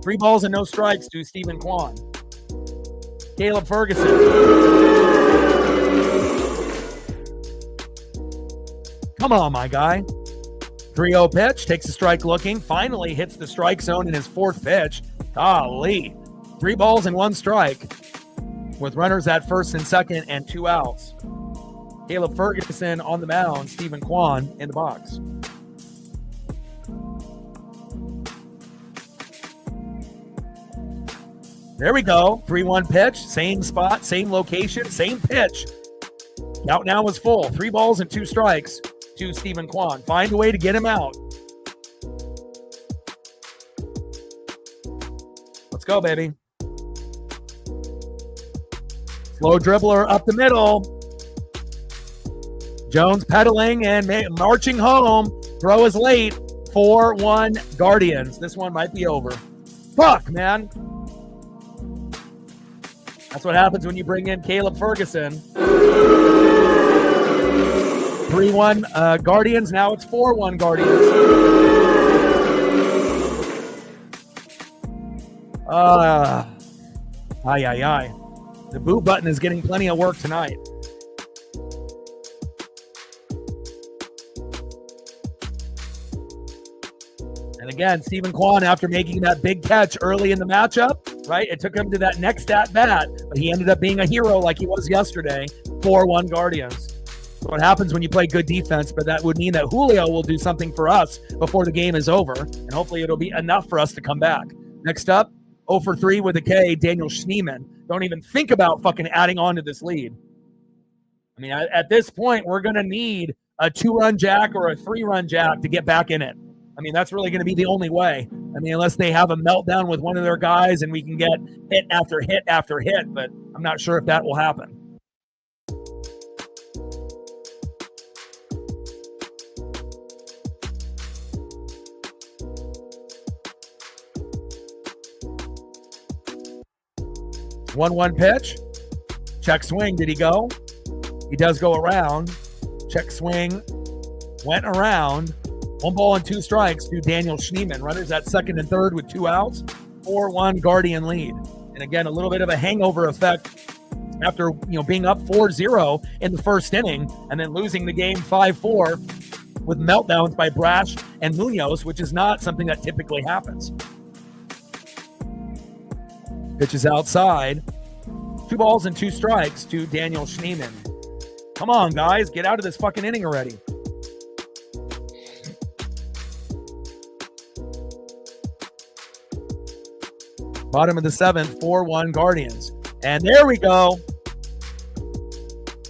3 balls and no strikes to Stephen Kwan. Caleb Ferguson. Come on, my guy. 3-0 pitch. Takes a strike looking. Finally hits the strike zone in his 4th pitch. Golly. 3 balls and 1 strike with runners at first and second and 2 outs. Caleb Ferguson on the mound. Stephen Kwan in the box. There we go. 3-1 pitch. Same spot, same location, same pitch. Count now is full. 3 balls and 2 strikes to Stephen Kwan. Find a way to get him out. Let's go, baby. Slow dribbler up the middle. Jones pedaling and marching home. Throw is late. 4-1 Guardians. This one might be over. Fuck, man. That's what happens when you bring in Caleb Ferguson. 3-1 Guardians. Now it's 4-1 Guardians. Aye. The boo button is getting plenty of work tonight. And again, Stephen Kwan, after making that big catch early in the matchup, right? It took him to that next at-bat, but he ended up being a hero like he was yesterday. 4-1 Guardians. So what happens when you play good defense, but that would mean that Julio will do something for us before the game is over, and hopefully it'll be enough for us to come back. Next up, 0 for 3 with a K, Daniel Schneemann. Don't even think about fucking adding on to this lead. I mean, at this point, we're going to need a 2-run jack or a 3-run jack to get back in it. I mean, that's really going to be the only way. I mean, unless they have a meltdown with one of their guys and we can get hit after hit after hit, but I'm not sure if that will happen. One pitch. Check swing. Did he go? He does go around. Check swing. Went around. 1 ball and 2 strikes to Daniel Schneemann. Runners at second and third with 2 outs. 4-1 Guardian lead. And again, a little bit of a hangover effect after being up 4-0 in the first inning and then losing the game 5-4 with meltdowns by Brash and Munoz, which is not something that typically happens. Pitch is outside. 2 balls and 2 strikes to Daniel Schneemann. Come on, guys. Get out of this fucking inning already. Bottom of the 7th, 4-1 Guardians. And there we go.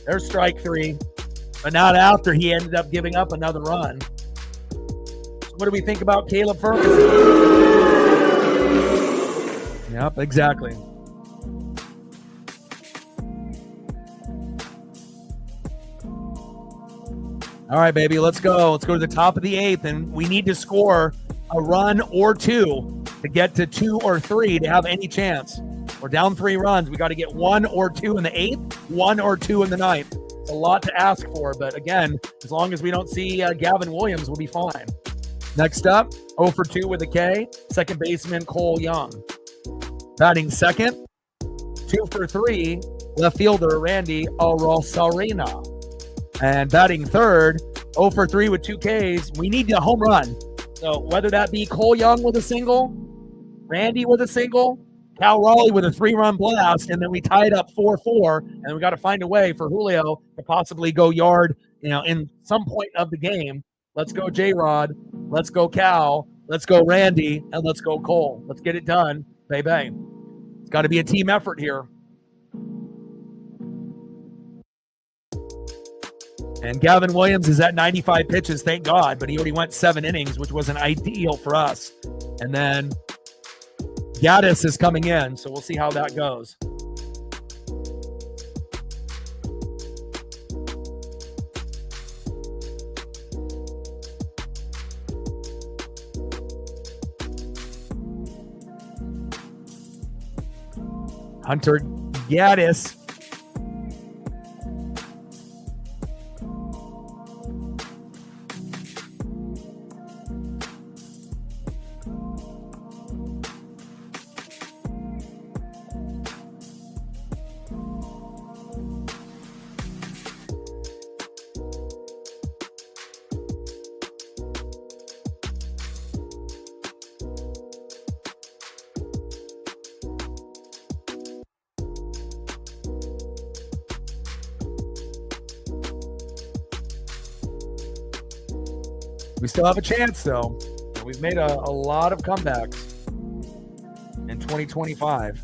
There's strike 3. But not after he ended up giving up another run. So what do we think about Caleb Ferguson? Yep, exactly. All right, baby, let's go. Let's go to the top of the 8th, and we need to score a run or 2 to get to 2 or 3 to have any chance. We're down 3 runs. We got to get 1 or 2 in the 8th, 1 or 2 in the 9th. It's a lot to ask for, but again, as long as we don't see Gavin Williams, we'll be fine. Next up, 0 for 2 with a K, second baseman Cole Young. Batting second, 2 for 3, left fielder Randy Arozarena. And batting third, 0 for 3 with 2 Ks. We need a home run. So whether that be Cole Young with a single, Randy with a single, Cal Raleigh with a 3-run blast, and then we tied up 4-4, and we got to find a way for Julio to possibly go yard, in some point of the game. Let's go J-Rod. Let's go Cal. Let's go Randy, and let's go Cole. Let's get it done, baby. It's got to be a team effort here. And Gavin Williams is at 95 pitches, thank God, but he already went 7 innings, which wasn't ideal for us. And then Gaddis is coming in, so we'll see how that goes. Hunter Gaddis. We still have a chance, though. We've made a lot of comebacks in 2025.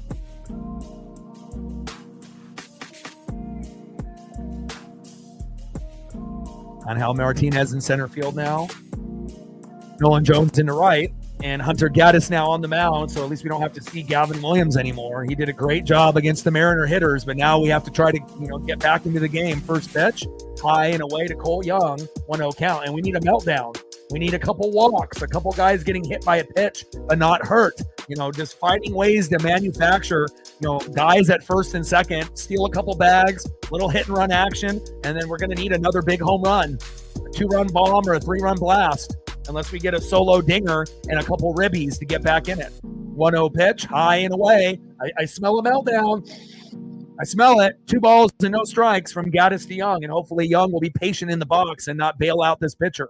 Angel Martinez in center field now. Nolan Jones in the right. And Hunter Gaddis now on the mound, so at least we don't have to see Gavin Williams anymore. He did a great job against the Mariner hitters, but now we have to try to get back into the game. First pitch, high and away to Cole Young, 1-0 count, and we need a meltdown. We need a couple walks, a couple guys getting hit by a pitch but not hurt. Just finding ways to manufacture, guys at first and second, steal a couple bags, little hit and run action, and then we're going to need another big home run, a 2-run bomb or a 3-run blast, unless we get a solo dinger and a couple ribbies to get back in it. 1-0 pitch, high and away. I smell a meltdown. I smell it. 2 balls and no strikes from Gaddis to Young, and hopefully Young will be patient in the box and not bail out this pitcher.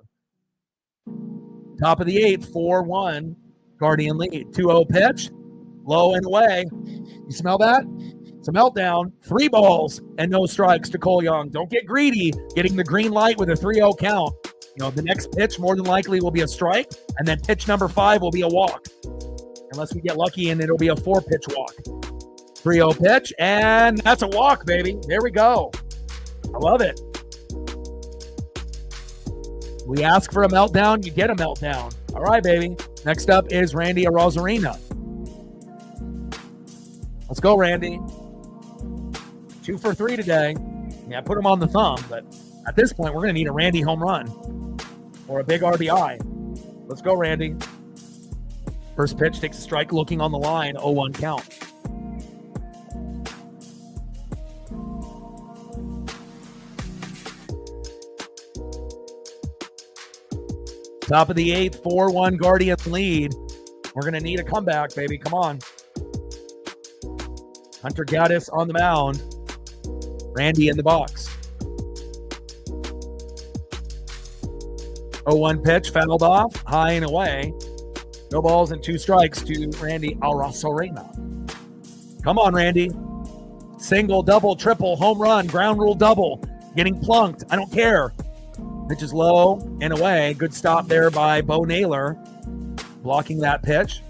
Top of the 8th, 4-1, Guardian lead. 2-0 pitch, low and away. You smell that? It's a meltdown. 3 balls and no strikes to Cole Young. Don't get greedy, getting the green light with a 3-0 count. The next pitch more than likely will be a strike, and then pitch number 5 will be a walk. Unless we get lucky and it'll be a 4-pitch walk. 3-0 pitch, and that's a walk, baby. There we go. I love it. We ask for a meltdown, you get a meltdown. All right, baby. Next up is Randy Arozarena. Let's go, Randy. 2 for 3 today. I put him on the thumb, but at this point, we're going to need a Randy home run or a big RBI. Let's go, Randy. First pitch takes a strike, looking on the line, 0-1 count. Top of the 8th, 4-1 Guardian lead. We're going to need a comeback, baby. Come on. Hunter Gaddis on the mound. Randy in the box. 0-1 pitch, fouled off, high and away. No balls and 2 strikes to Randy Arozarena. Come on, Randy. Single, double, triple, home run, ground rule double. Getting plunked. I don't care. Pitch is low and away. Good stop there by Bo Naylor, blocking that pitch.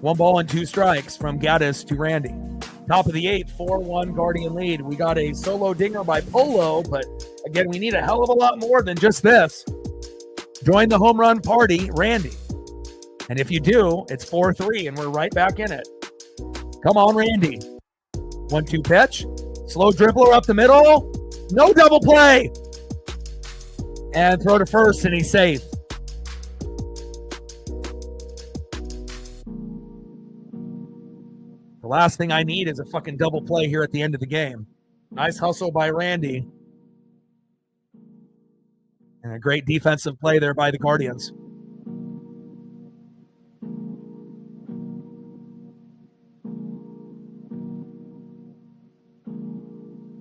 1 ball and 2 strikes from Gaddis to Randy. Top of the 8th, 4-1 Guardian lead. We got a solo dinger by Polo, but again, we need a hell of a lot more than just this. Join the home run party, Randy. And if you do, it's 4-3, and we're right back in it. Come on, Randy. 1-2 pitch. Slow dribbler up the middle. No double play. And throw to first, and he's safe. The last thing I need is a fucking double play here at the end of the game. Nice hustle by Randy. And a great defensive play there by the Guardians.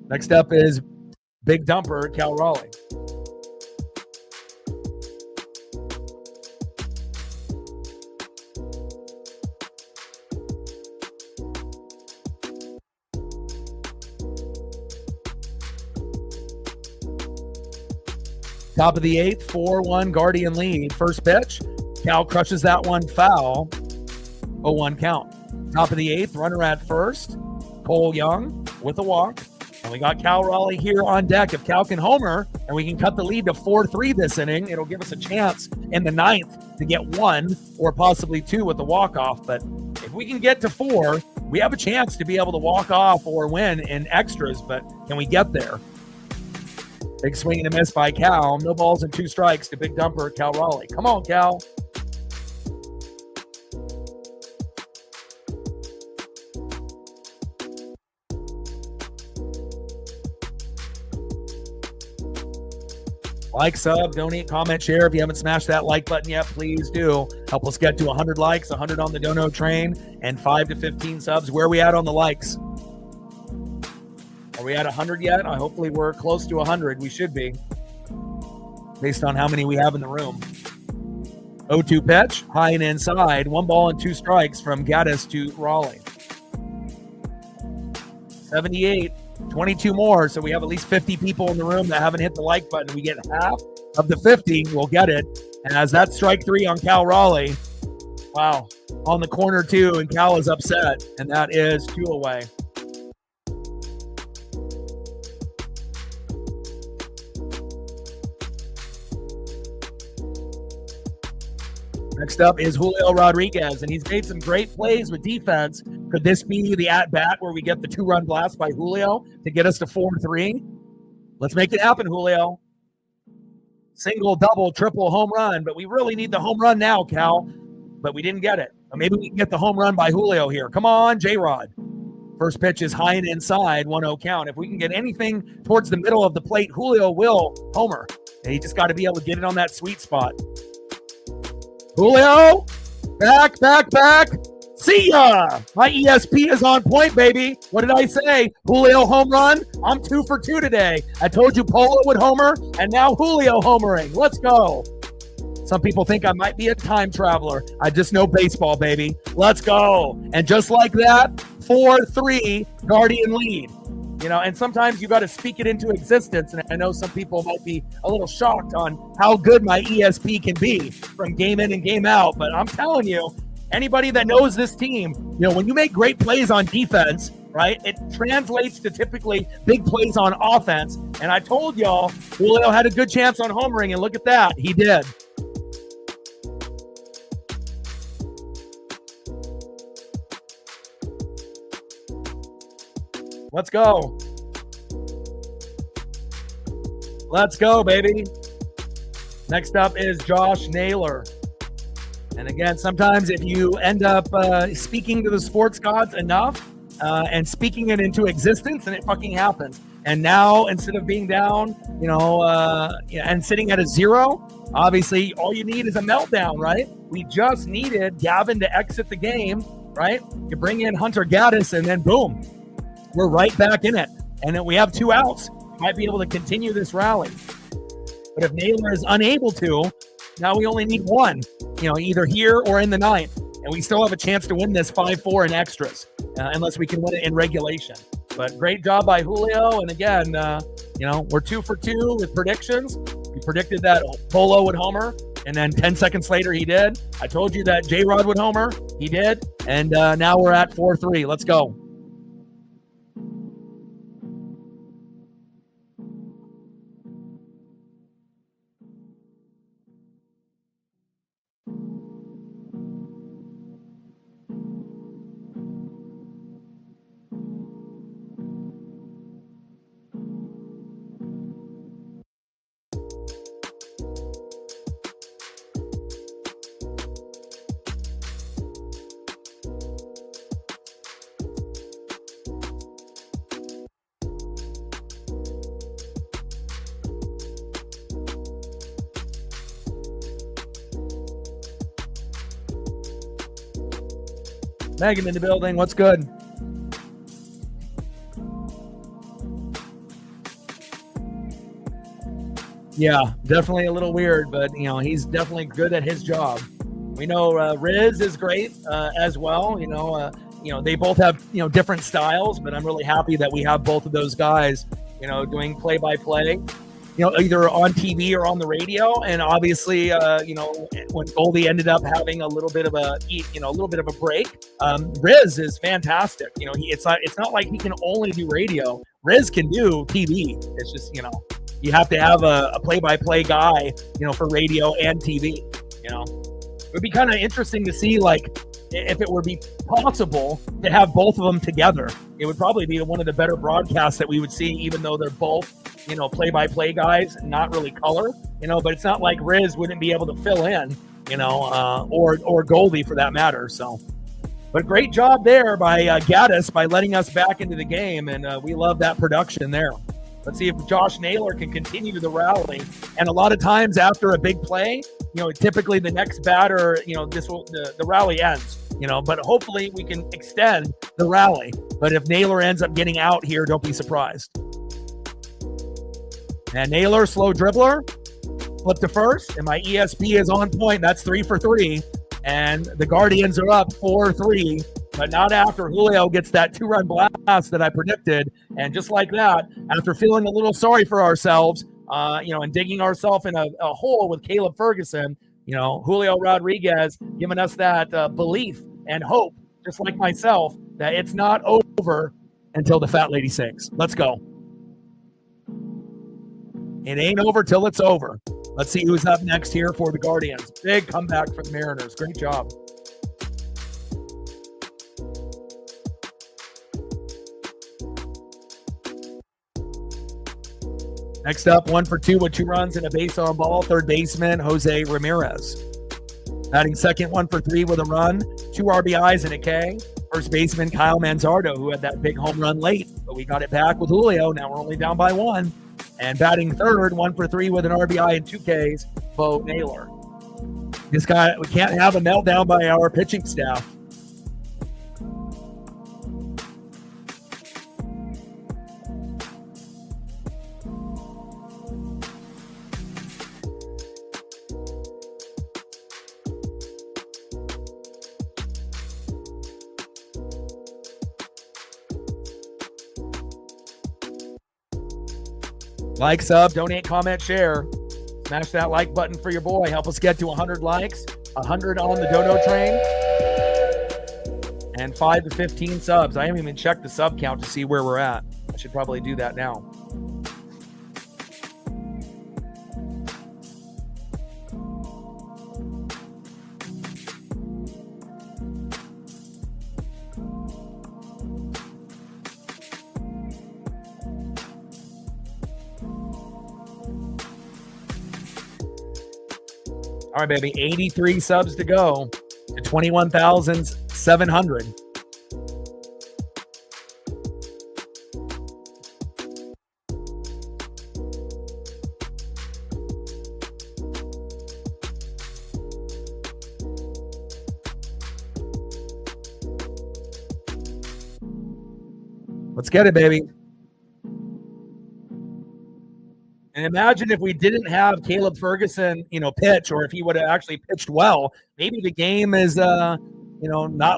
Next up is Big Dumper, Cal Raleigh. Top of the 8th, 4-1 Guardian lead. First pitch, Cal crushes that one foul. 0-1 count. Top of the 8th, runner at first. Cole Young with a walk. And we got Cal Raleigh here on deck. If Cal can homer and we can cut the lead to 4-3 this inning, it'll give us a chance in the 9th to get 1 or possibly 2 with the walk-off. But if we can get to 4, we have a chance to be able to walk off or win in extras. But can we get there? Big swing and a miss by Cal. No balls and 2 strikes to big dumper Cal Raleigh. Come on, Cal. Like, sub, donate, comment, share. If you haven't smashed that like button yet, please do. Help us get to 100 likes, 100 on the dono train, and 5 to 15 subs. Where are we at on the likes? Are we at 100 yet? Hopefully we're close to 100. We should be, based on how many we have in the room. 0-2 pitch, high and inside. 1 ball and 2 strikes from Gaddis to Raleigh. 78. 22 more, so we have at least 50 people in the room that haven't hit the like button. We get half of the 50, we'll get it. And as that strike 3 on Cal Raleigh, wow, on the corner too, and Cal is upset, and that is 2 away. Next up is Julio Rodriguez, and he's made some great plays with defense. Could this be the at-bat where we get the 2-run blast by Julio to get us to 4-3? Let's make it happen, Julio. Single, double, triple, home run, but we really need the home run now, Cal. But we didn't get it. Or maybe we can get the home run by Julio here. Come on, J-Rod. First pitch is high and inside, 1-0 count. If we can get anything towards the middle of the plate, Julio will homer. And he just got to be able to get it on that sweet spot. Julio, back. See ya! My ESP is on point, baby. What did I say? Julio home run? I'm 2 for 2 today. I told you Polo would homer, and now Julio homering. Let's go. Some people think I might be a time traveler. I just know baseball, baby. Let's go. And just like that, 4-3 Guardian lead. You know, and sometimes you got to speak it into existence. And I know some people might be a little shocked on how good my ESP can be from game in and game out. But I'm telling you, anybody that knows this team, you know, when you make great plays on defense, right, it translates to typically big plays on offense. And I told y'all, Julio had a good chance on homering, and look at that. He did. Let's go. Let's go, baby. Next up is Josh Naylor. And again, sometimes if you end up speaking to the sports gods enough and speaking it into existence, and it fucking happens. And now, instead of being down, you know, and sitting at a 0, obviously all you need is a meltdown, right? We just needed Gavin to exit the game, right? You bring in Hunter Gaddis, and then boom, we're right back in it. And then we have 2 outs. Might be able to continue this rally. But if Naylor is unable to, now we only need 1, you know, either here or in the 9th. And we still have a chance to win this 5-4 in extras, unless we can win it in regulation. But great job by Julio. And again, you know, we're 2 for 2 with predictions. We predicted that Polo would homer, and then 10 seconds later he did. I told you that J-Rod would homer. He did. And now we're at 4-3. Let's go. Megan in the building. What's good? Yeah, definitely a little weird, but, you know, he's definitely good at his job. We know Riz is great as well. You know, they both have, you know, different styles, but I'm really happy that we have both of those guys, you know, doing play-by-play. either on TV or on the radio. And obviously, when Goldie ended up having a little bit of a break, Riz is fantastic. It's not like he can only do radio. Riz can do TV. It's just, you have to have a play-by-play guy, for radio and TV. It would be kind of interesting to see, like, if it would be possible to have both of them together. It would probably be one of the better broadcasts that we would see, even though they're both, play-by-play guys, not really color, but it's not like Riz wouldn't be able to fill in, or Goldie for that matter. So, but great job there by Gaddis by letting us back into the game, and we love that production there. Let's see if Josh Naylor can continue the rally. And a lot of times after a big play, typically the next batter, the rally ends, but hopefully we can extend the rally. But if Naylor ends up getting out here, don't be surprised. And Naylor, slow dribbler, flip to first, and my ESP is on point. That's 3 for 3. And the Guardians are up 4-3, but not after Julio gets that 2-run blast that I predicted. And just like that, after feeling a little sorry for ourselves, and digging ourselves in a hole with Caleb Ferguson, Julio Rodriguez giving us that belief and hope, just like myself, that it's not over until the fat lady sings. Let's go. It ain't over till it's over. Let's see who's up next here for the Guardians. Big comeback for the Mariners. Great job. Next up, 1 for 2 with 2 runs and a base on ball. Third baseman, Jose Ramirez. Batting second, 1 for 3 with a run, 2 RBIs and a K. First baseman, Kyle Manzardo, who had that big home run late, but we got it back with Julio. Now we're only down by 1. And batting third, 1 for 3 with an RBI and 2 Ks, Bo Naylor. This guy, we can't have a meltdown by our pitching staff. Like, sub, donate, comment, share. Smash that like button for your boy. Help us get to 100 likes, 100 on the Dono train, and 5 to 15 subs. I haven't even checked the sub count to see where we're at. I should probably do that now. All right, baby, 83 subs to go to 21,700. Let's get it, baby. And imagine if we didn't have Caleb Ferguson, pitch, or if he would have actually pitched well, maybe the game is, not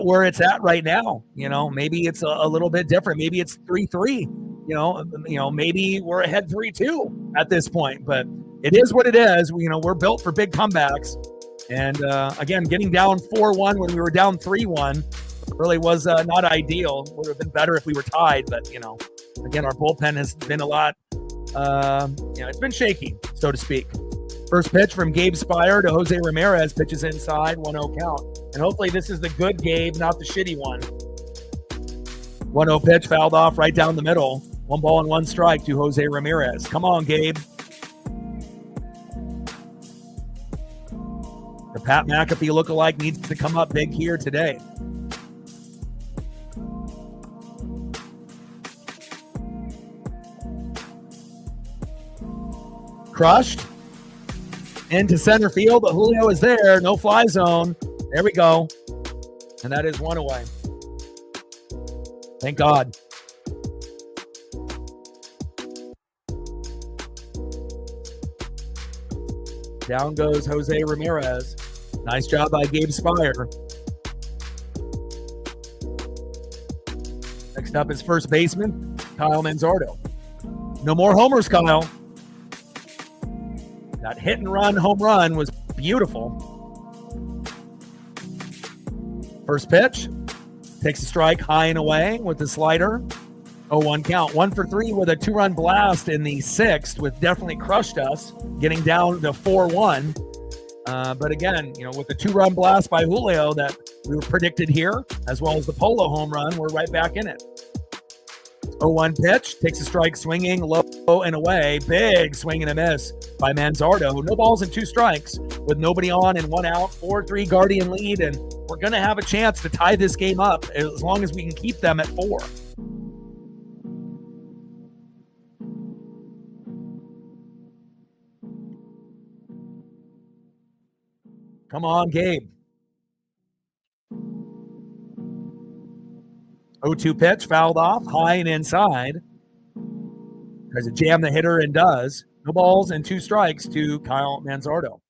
where it's at right now. Maybe it's a little bit different. Maybe it's 3-3, maybe we're ahead 3-2 at this point, but it is what it is. We're built for big comebacks. And again, getting down 4-1 when we were down 3-1 really was not ideal. Would have been better if we were tied, but, again, our bullpen has been a lot, it's been shaky, so to speak. First pitch from Gabe Spire to Jose Ramirez, pitches inside, 1-0 count. And hopefully this is the good Gabe, not the shitty one. 1-0 pitch fouled off right down the middle. 1 ball and 1 strike to Jose Ramirez. Come on, Gabe. The Pat McAfee lookalike needs to come up big here today. Crushed into center field, but Julio is there. No fly zone. There we go. And that is 1 away. Thank God. Down goes Jose Ramirez. Nice job by Gabe Spire. Next up is first baseman, Kyle Manzardo. No more homers, Kyle. That hit and run home run was beautiful. First pitch, takes a strike high and away with the slider. 0-1 count. 1 for 3 with a 2-run blast in the 6th, which definitely crushed us, getting down to 4-1. But again, with the 2-run blast by Julio that we were predicted here, as well as the Polo home run, we're right back in it. 0-1 pitch, takes a strike swinging, low and away. Big swing and a miss by Manzardo. No balls and 2 strikes with nobody on and 1 out. 4-3 Guardian lead, and we're going to have a chance to tie this game up as long as we can keep them at 4. Come on, Gabe. 0-2 pitch, fouled off, high and inside. Tries to jam the hitter and does. No balls and 2 strikes to Kyle Manzardo.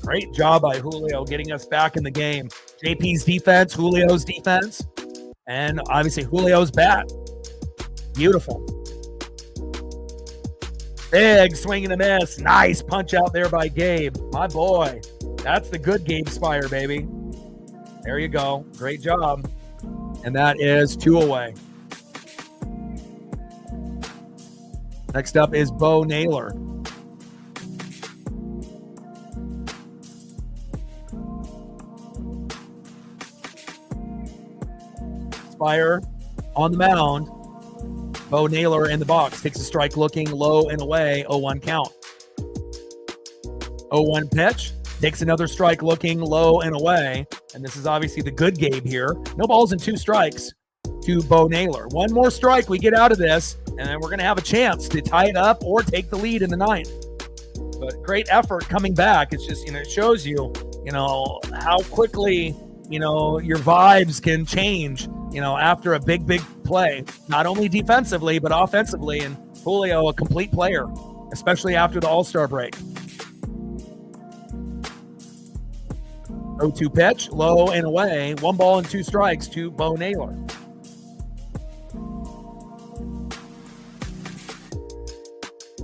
Great job by Julio getting us back in the game. JP's defense, Julio's defense, and obviously Julio's bat. Beautiful. Big swing and a miss. Nice punch out there by Gabe. My boy. That's the good Gabe Spire, baby. There you go. Great job. And that is 2 away. Next up is Bo Naylor. Spire on the mound. Bo Naylor in the box. Takes a strike looking low and away. 0-1 count. 0-1 pitch. Takes another strike looking low and away. And this is obviously the good Gabe here. No balls and 2 strikes to Bo Naylor. 1 more strike, we get out of this, and then we're going to have a chance to tie it up or take the lead in the 9th. But great effort coming back. It's just, it shows you, how quickly, your vibes can change, after a big play, not only defensively, but offensively. And Julio, a complete player, especially after the All-Star break. 0-2 pitch, low and away. 1 ball and 2 strikes to Bo Naylor.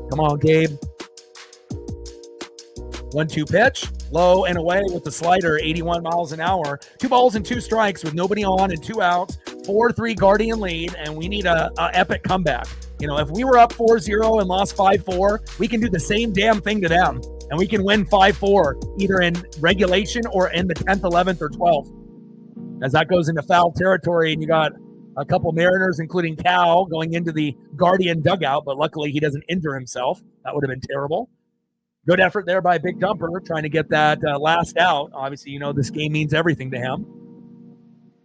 Come on, Gabe. 1-2 pitch, low and away with the slider, 81 miles an hour. 2 balls and 2 strikes with nobody on and 2 outs. 4-3 Guardian lead, and we need a epic comeback. If we were up 4-0 and lost 5-4, we can do the same damn thing to them. And we can win 5-4, either in regulation or in the 10th, 11th, or 12th. As that goes into foul territory, and you got a couple Mariners, including Cal, going into the Guardian dugout, but luckily he doesn't injure himself. That would have been terrible. Good effort there by Big Dumper, trying to get that last out. Obviously, this game means everything to him.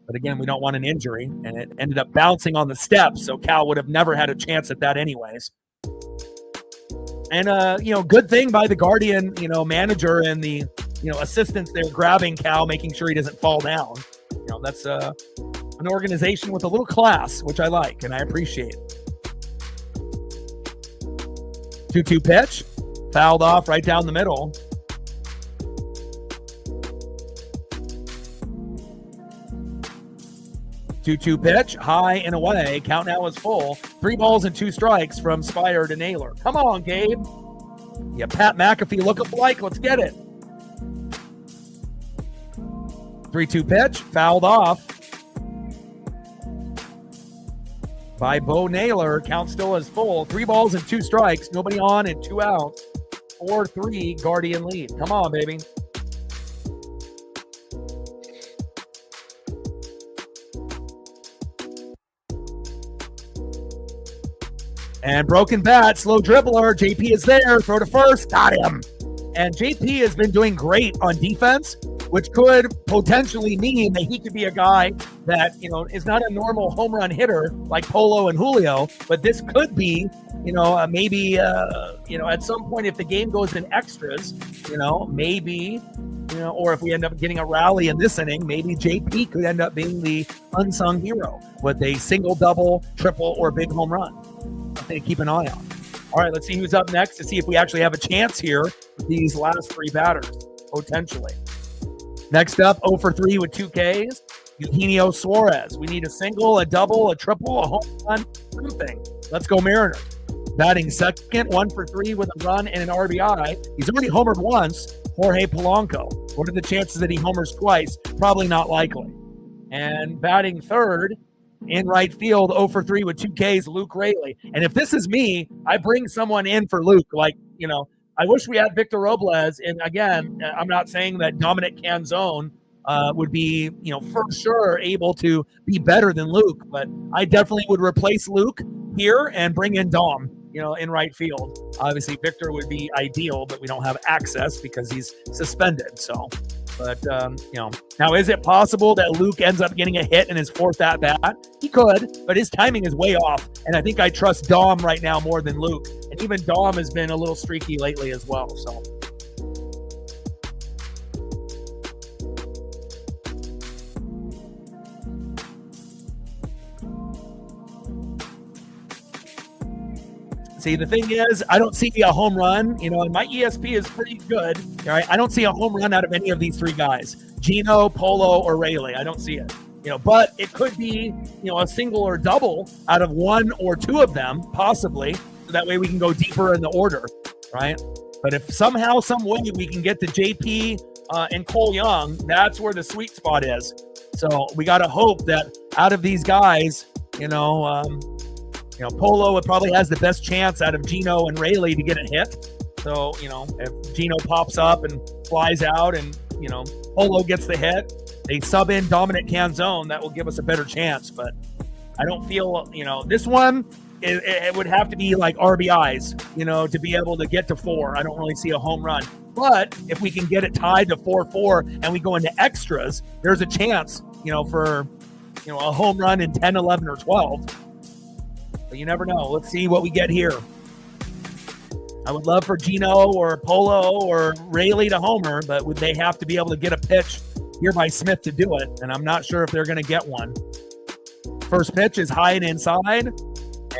But again, we don't want an injury, and it ended up bouncing on the steps, so Cal would have never had a chance at that anyways. And, good thing by the Guardian, manager and the, assistants there grabbing Cal, making sure he doesn't fall down. That's an organization with a little class, which I like and I appreciate. 2-2 pitch, fouled off right down the middle. Two-two pitch, high and away. Count now is full. 3 balls and 2 strikes from Spire to Naylor. Come on, Gabe. Yeah, Pat McAfee look-alike. Let's get it. 3-2 pitch, fouled off by Bo Naylor. Count still is full. 3 balls and 2 strikes. Nobody on and 2 outs. 4-3 Guardian lead. Come on, baby. And broken bat, slow dribbler. JP is there. Throw to first. Got him. And JP has been doing great on defense, which could potentially mean that he could be a guy that, is not a normal home run hitter like Polo and Julio, but this could be, maybe, at some point if the game goes in extras, maybe, or if we end up getting a rally in this inning, maybe JP could end up being the unsung hero with a single, double, triple, or big home run. Something to keep an eye on. All right, let's see who's up next to see if we actually have a chance here with these last 3 batters, potentially. Next up, 0 for 3 with 2 Ks, Eugenio Suarez. We need a single, a double, a triple, a home run, something. Let's go Mariners. Batting second, 1 for 3 with a run and an RBI. He's already homered once, Jorge Polanco. What are the chances that he homers twice? Probably not likely. And batting third, in right field, 0 for 3 with 2 Ks, Luke Raley. And if this is me, I bring someone in for Luke. Like, I wish we had Victor Robles. And again, I'm not saying that Dominic Canzone would be, for sure able to be better than Luke. But I definitely would replace Luke here and bring in Dom, in right field. Obviously, Victor would be ideal, but we don't have access because he's suspended. So, but, now is it possible that Luke ends up getting a hit in his 4th at-bat? He could, but his timing is way off. And I think I trust Dom right now more than Luke. And even Dom has been a little streaky lately as well. So. See, the thing is, I don't see a home run, and my ESP is pretty good. All right, I don't see a home run out of any of these 3 guys, Gino, Polo, or Rayleigh. I don't see it. But it could be, a single or double out of 1 or 2 of them, possibly. So that way we can go deeper in the order, right? But if somehow, some way we can get to JP and Cole Young, that's where the sweet spot is. So we got to hope that out of these guys, Polo probably has the best chance out of Gino and Rayleigh to get a hit. So, if Gino pops up and flies out and, Polo gets the hit, they sub in Dominic Canzone, that will give us a better chance. But I don't feel, this one, it would have to be like RBIs, to be able to get to 4. I don't really see a home run. But if we can get it tied to 4-4 and we go into extras, there's a chance, for, a home run in 10, 11, or 12. But you never know. Let's see what we get here. I would love for Gino or Polo or Rayleigh to homer, but would they have to be able to get a pitch here by Smith to do it? And I'm not sure if they're going to get one. First pitch is high and inside,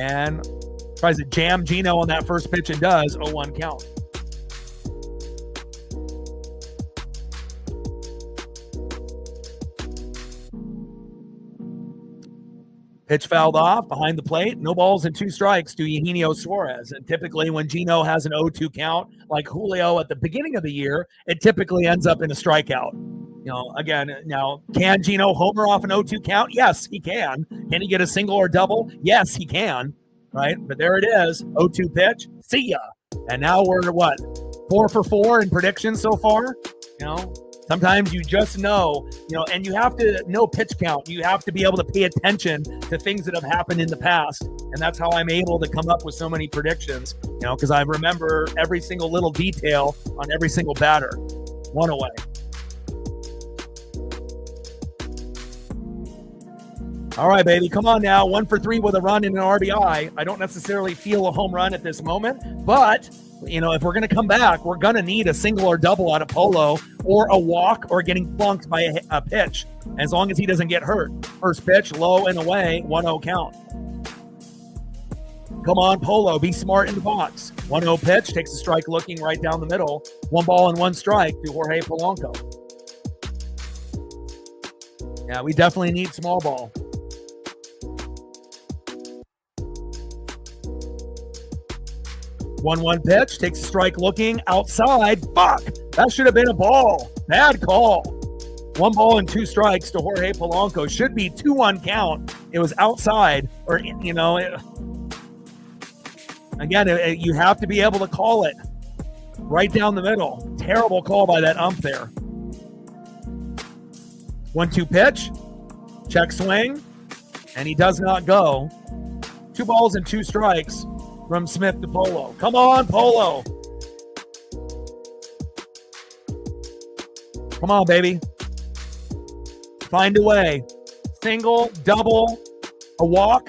and tries to jam Gino on that first pitch and does. 0-1 count. Pitch fouled off behind the plate. No balls and 2 strikes to Eugenio Suarez. And typically when Gino has an 0-2 count, like Julio at the beginning of the year, it typically ends up in a strikeout. Again, now, can Gino homer off an 0-2 count? Yes, he can. Can he get a single or double? Yes, he can. Right? But there it is. 0-2 pitch. See ya. And now we're at what? 4 for 4 in predictions so far? Sometimes you just know, and you have to know pitch count. You have to be able to pay attention to things that have happened in the past. And that's how I'm able to come up with so many predictions, because I remember every single little detail on every single batter. 1 away. All right, baby, come on now. 1 for 3 with a run and an RBI. I don't necessarily feel a home run at this moment, but if we're going to come back, we're going to need a single or double out of Polo, or a walk, or getting flunked by a pitch, as long as he doesn't get hurt. First pitch, low and away, 1-0 count. Come on, Polo, be smart in the box. 1-0 pitch, takes a strike looking right down the middle. 1 ball and 1 strike to Jorge Polanco. Yeah, we definitely need small ball. One pitch, takes a strike looking outside. Fuck! That should have been a ball. Bad call. 1 ball and 2 strikes to Jorge Polanco. Should be 2-1 count. It was outside, or again, you have to be able to call it right down the middle. Terrible call by that ump there. 1-2 pitch, check swing, and he does not go. 2 balls and 2 strikes. From Smith to Polo. Come on, Polo. Come on, baby. Find a way. Single, double, a walk.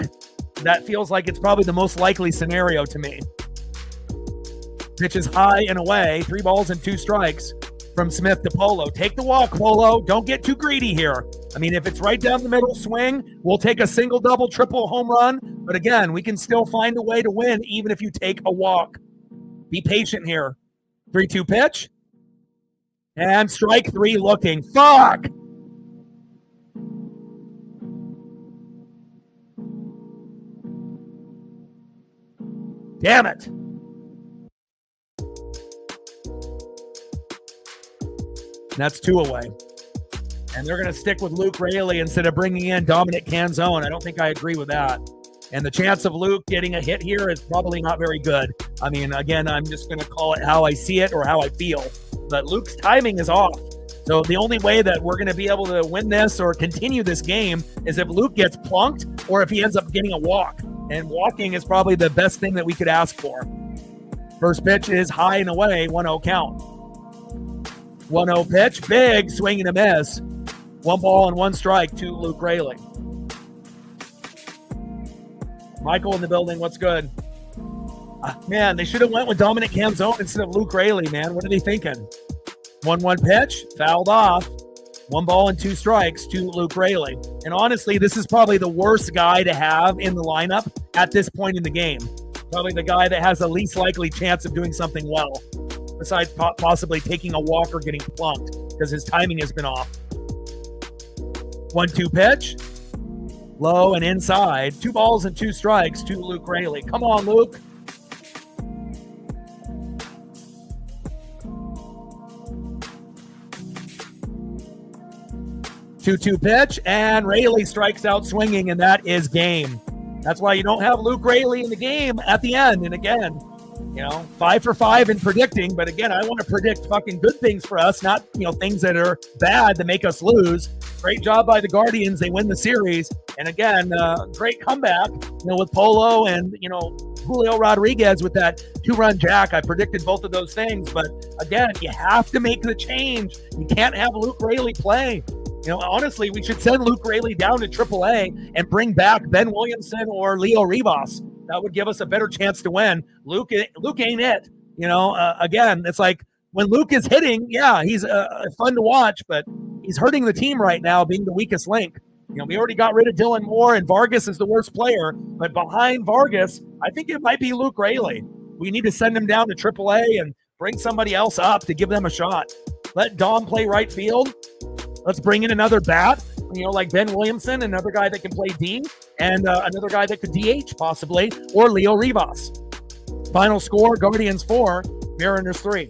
That feels like it's probably the most likely scenario to me. Pitch is high and away. 3 balls and 2 strikes from Smith to Polo. Take the walk, Polo. Don't get too greedy here. I mean, if it's right down the middle swing, we'll take a single, double, triple, home run. But again, we can still find a way to win even if you take a walk. Be patient here. 3-2 pitch. And strike 3 looking. Fuck! Damn it. That's 2 away. And they're going to stick with Luke Raley instead of bringing in Dominic Canzone. I don't think I agree with that. And the chance of Luke getting a hit here is probably not very good. I mean, again, I'm just going to call it how I see it or how I feel. But Luke's timing is off. So the only way that we're going to be able to win this or continue this game is if Luke gets plunked or if he ends up getting a walk. And walking is probably the best thing that we could ask for. First pitch is high and away, 1-0 count. 1-0 pitch, big swing and a miss. 1 ball and 1 strike to Luke Raley. Michael in the building, what's good? Man, they should have went with Dominic Canzone instead of Luke Raley, man. What are they thinking? 1-1 pitch, fouled off. 1 ball and 2 strikes to Luke Raley. And honestly, this is probably the worst guy to have in the lineup at this point in the game. Probably the guy that has the least likely chance of doing something well, besides possibly taking a walk or getting plunked, because his timing has been off. 1-2 pitch, low and inside. 2 balls and 2 strikes to Luke Raley. Come on, Luke. Two pitch, and Raley strikes out swinging, and that is game. That's why you don't have Luke Raley in the game at the end. And again, 5 for 5 in predicting, but again, I want to predict fucking good things for us, not, things that are bad to make us lose. Great job by the Guardians. They win the series. And again, great comeback, with Polo and, Julio Rodriguez with that 2-run jack. I predicted both of those things, but again, you have to make the change. You can't have Luke Raley play. Honestly, we should send Luke Raley down to AAA and bring back Ben Williamson or Leo Rivas. That would give us a better chance to win. Luke ain't it. Again, it's like when Luke is hitting, yeah, he's fun to watch, but he's hurting the team right now, being the weakest link. We already got rid of Dylan Moore, and Vargas is the worst player. But behind Vargas, I think it might be Luke Raley. We need to send him down to AAA and bring somebody else up to give them a shot. Let Dom play right field. Let's bring in another bat, like Ben Williamson, another guy that can play D, and another guy that could DH possibly, or Leo Rivas. Final score, Guardians 4, Mariners 3.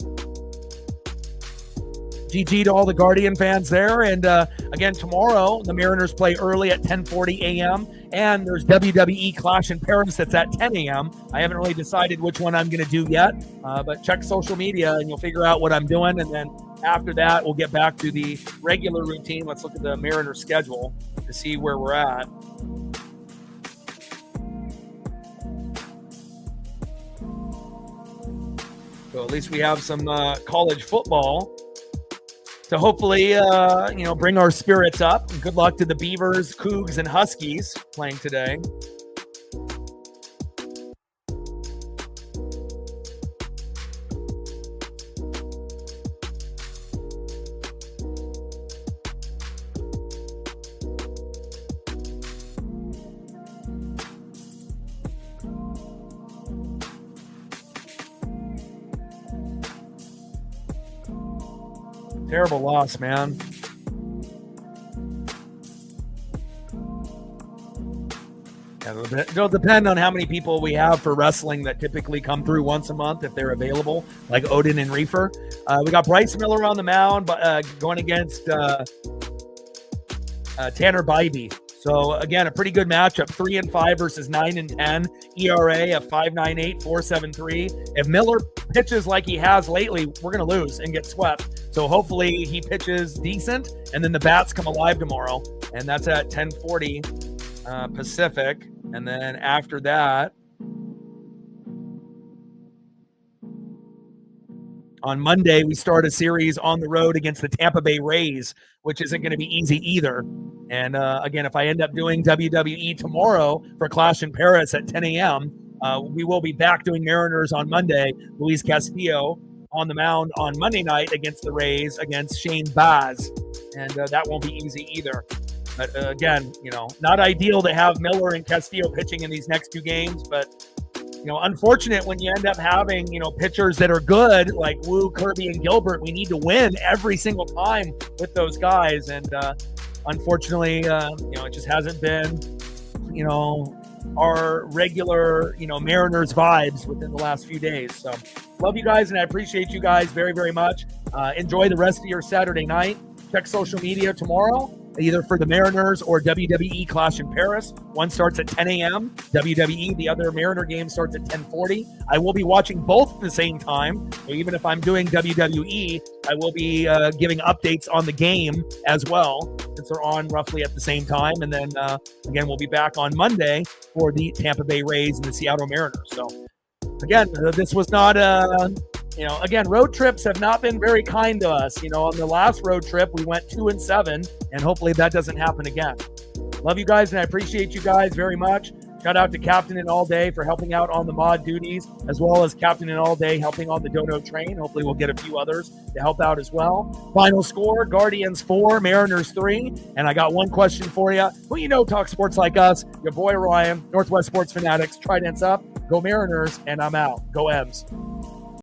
GG to all the Guardian fans there. And again, tomorrow, the Mariners play early at 10:40 a.m., and there's WWE Clash in Paris that's at 10 a.m. I haven't really decided which one I'm going to do yet, but check social media and you'll figure out what I'm doing. And then after that, we'll get back to the regular routine. Let's look at the Mariners schedule to see where we're at. So at least we have some college football to hopefully, bring our spirits up. And good luck to the Beavers, Cougs, and Huskies playing today. Terrible loss, man. Yeah, it'll depend on how many people we have for wrestling that typically come through once a month if they're available, like Odin and Reefer. We got Bryce Miller on the mound going against Tanner Bybee. So again, a pretty good matchup. 3-5 versus 9-10. ERA of 5.98, 4.73. If Miller pitches like he has lately, we're going to lose and get swept. So hopefully he pitches decent, and then the bats come alive tomorrow. And that's at 10:40 Pacific. And then after that, on Monday, we start a series on the road against the Tampa Bay Rays, which isn't going to be easy either. And again, if I end up doing WWE tomorrow for Clash in Paris at 10 a.m., we will be back doing Mariners on Monday. Luis Castillo on the mound on Monday night against the Rays against Shane Baz. And that won't be easy either. But again, not ideal to have Miller and Castillo pitching in these next 2 games, but unfortunate when you end up having, pitchers that are good like Wu, Kirby, and Gilbert. We need to win every single time with those guys. And unfortunately, it just hasn't been, our regular, Mariners vibes within the last few days. So love you guys, and I appreciate you guys very, very much. Enjoy the rest of your Saturday night. Check social media tomorrow, either for the Mariners or WWE Clash in Paris. One starts at 10 a.m. WWE, the other Mariner game starts at 10:40. I will be watching both at the same time. Even if I'm doing WWE, I will be giving updates on the game as well, since they're on roughly at the same time. And then, again, we'll be back on Monday for the Tampa Bay Rays and the Seattle Mariners. So, again, this was not again, road trips have not been very kind to us. On the last road trip, we went 2-7, and hopefully that doesn't happen again. Love you guys, and I appreciate you guys very much. Shout out to Captain and All Day for helping out on the mod duties, as well as Captain and All Day helping on the Dono train. Hopefully we'll get a few others to help out as well. Final score, Guardians 4, Mariners 3. And I got one question for you. Who talk sports like us? Your boy Ryan, Northwest Sports Fanatics. Tridents up. Go Mariners, and I'm out. Go M's.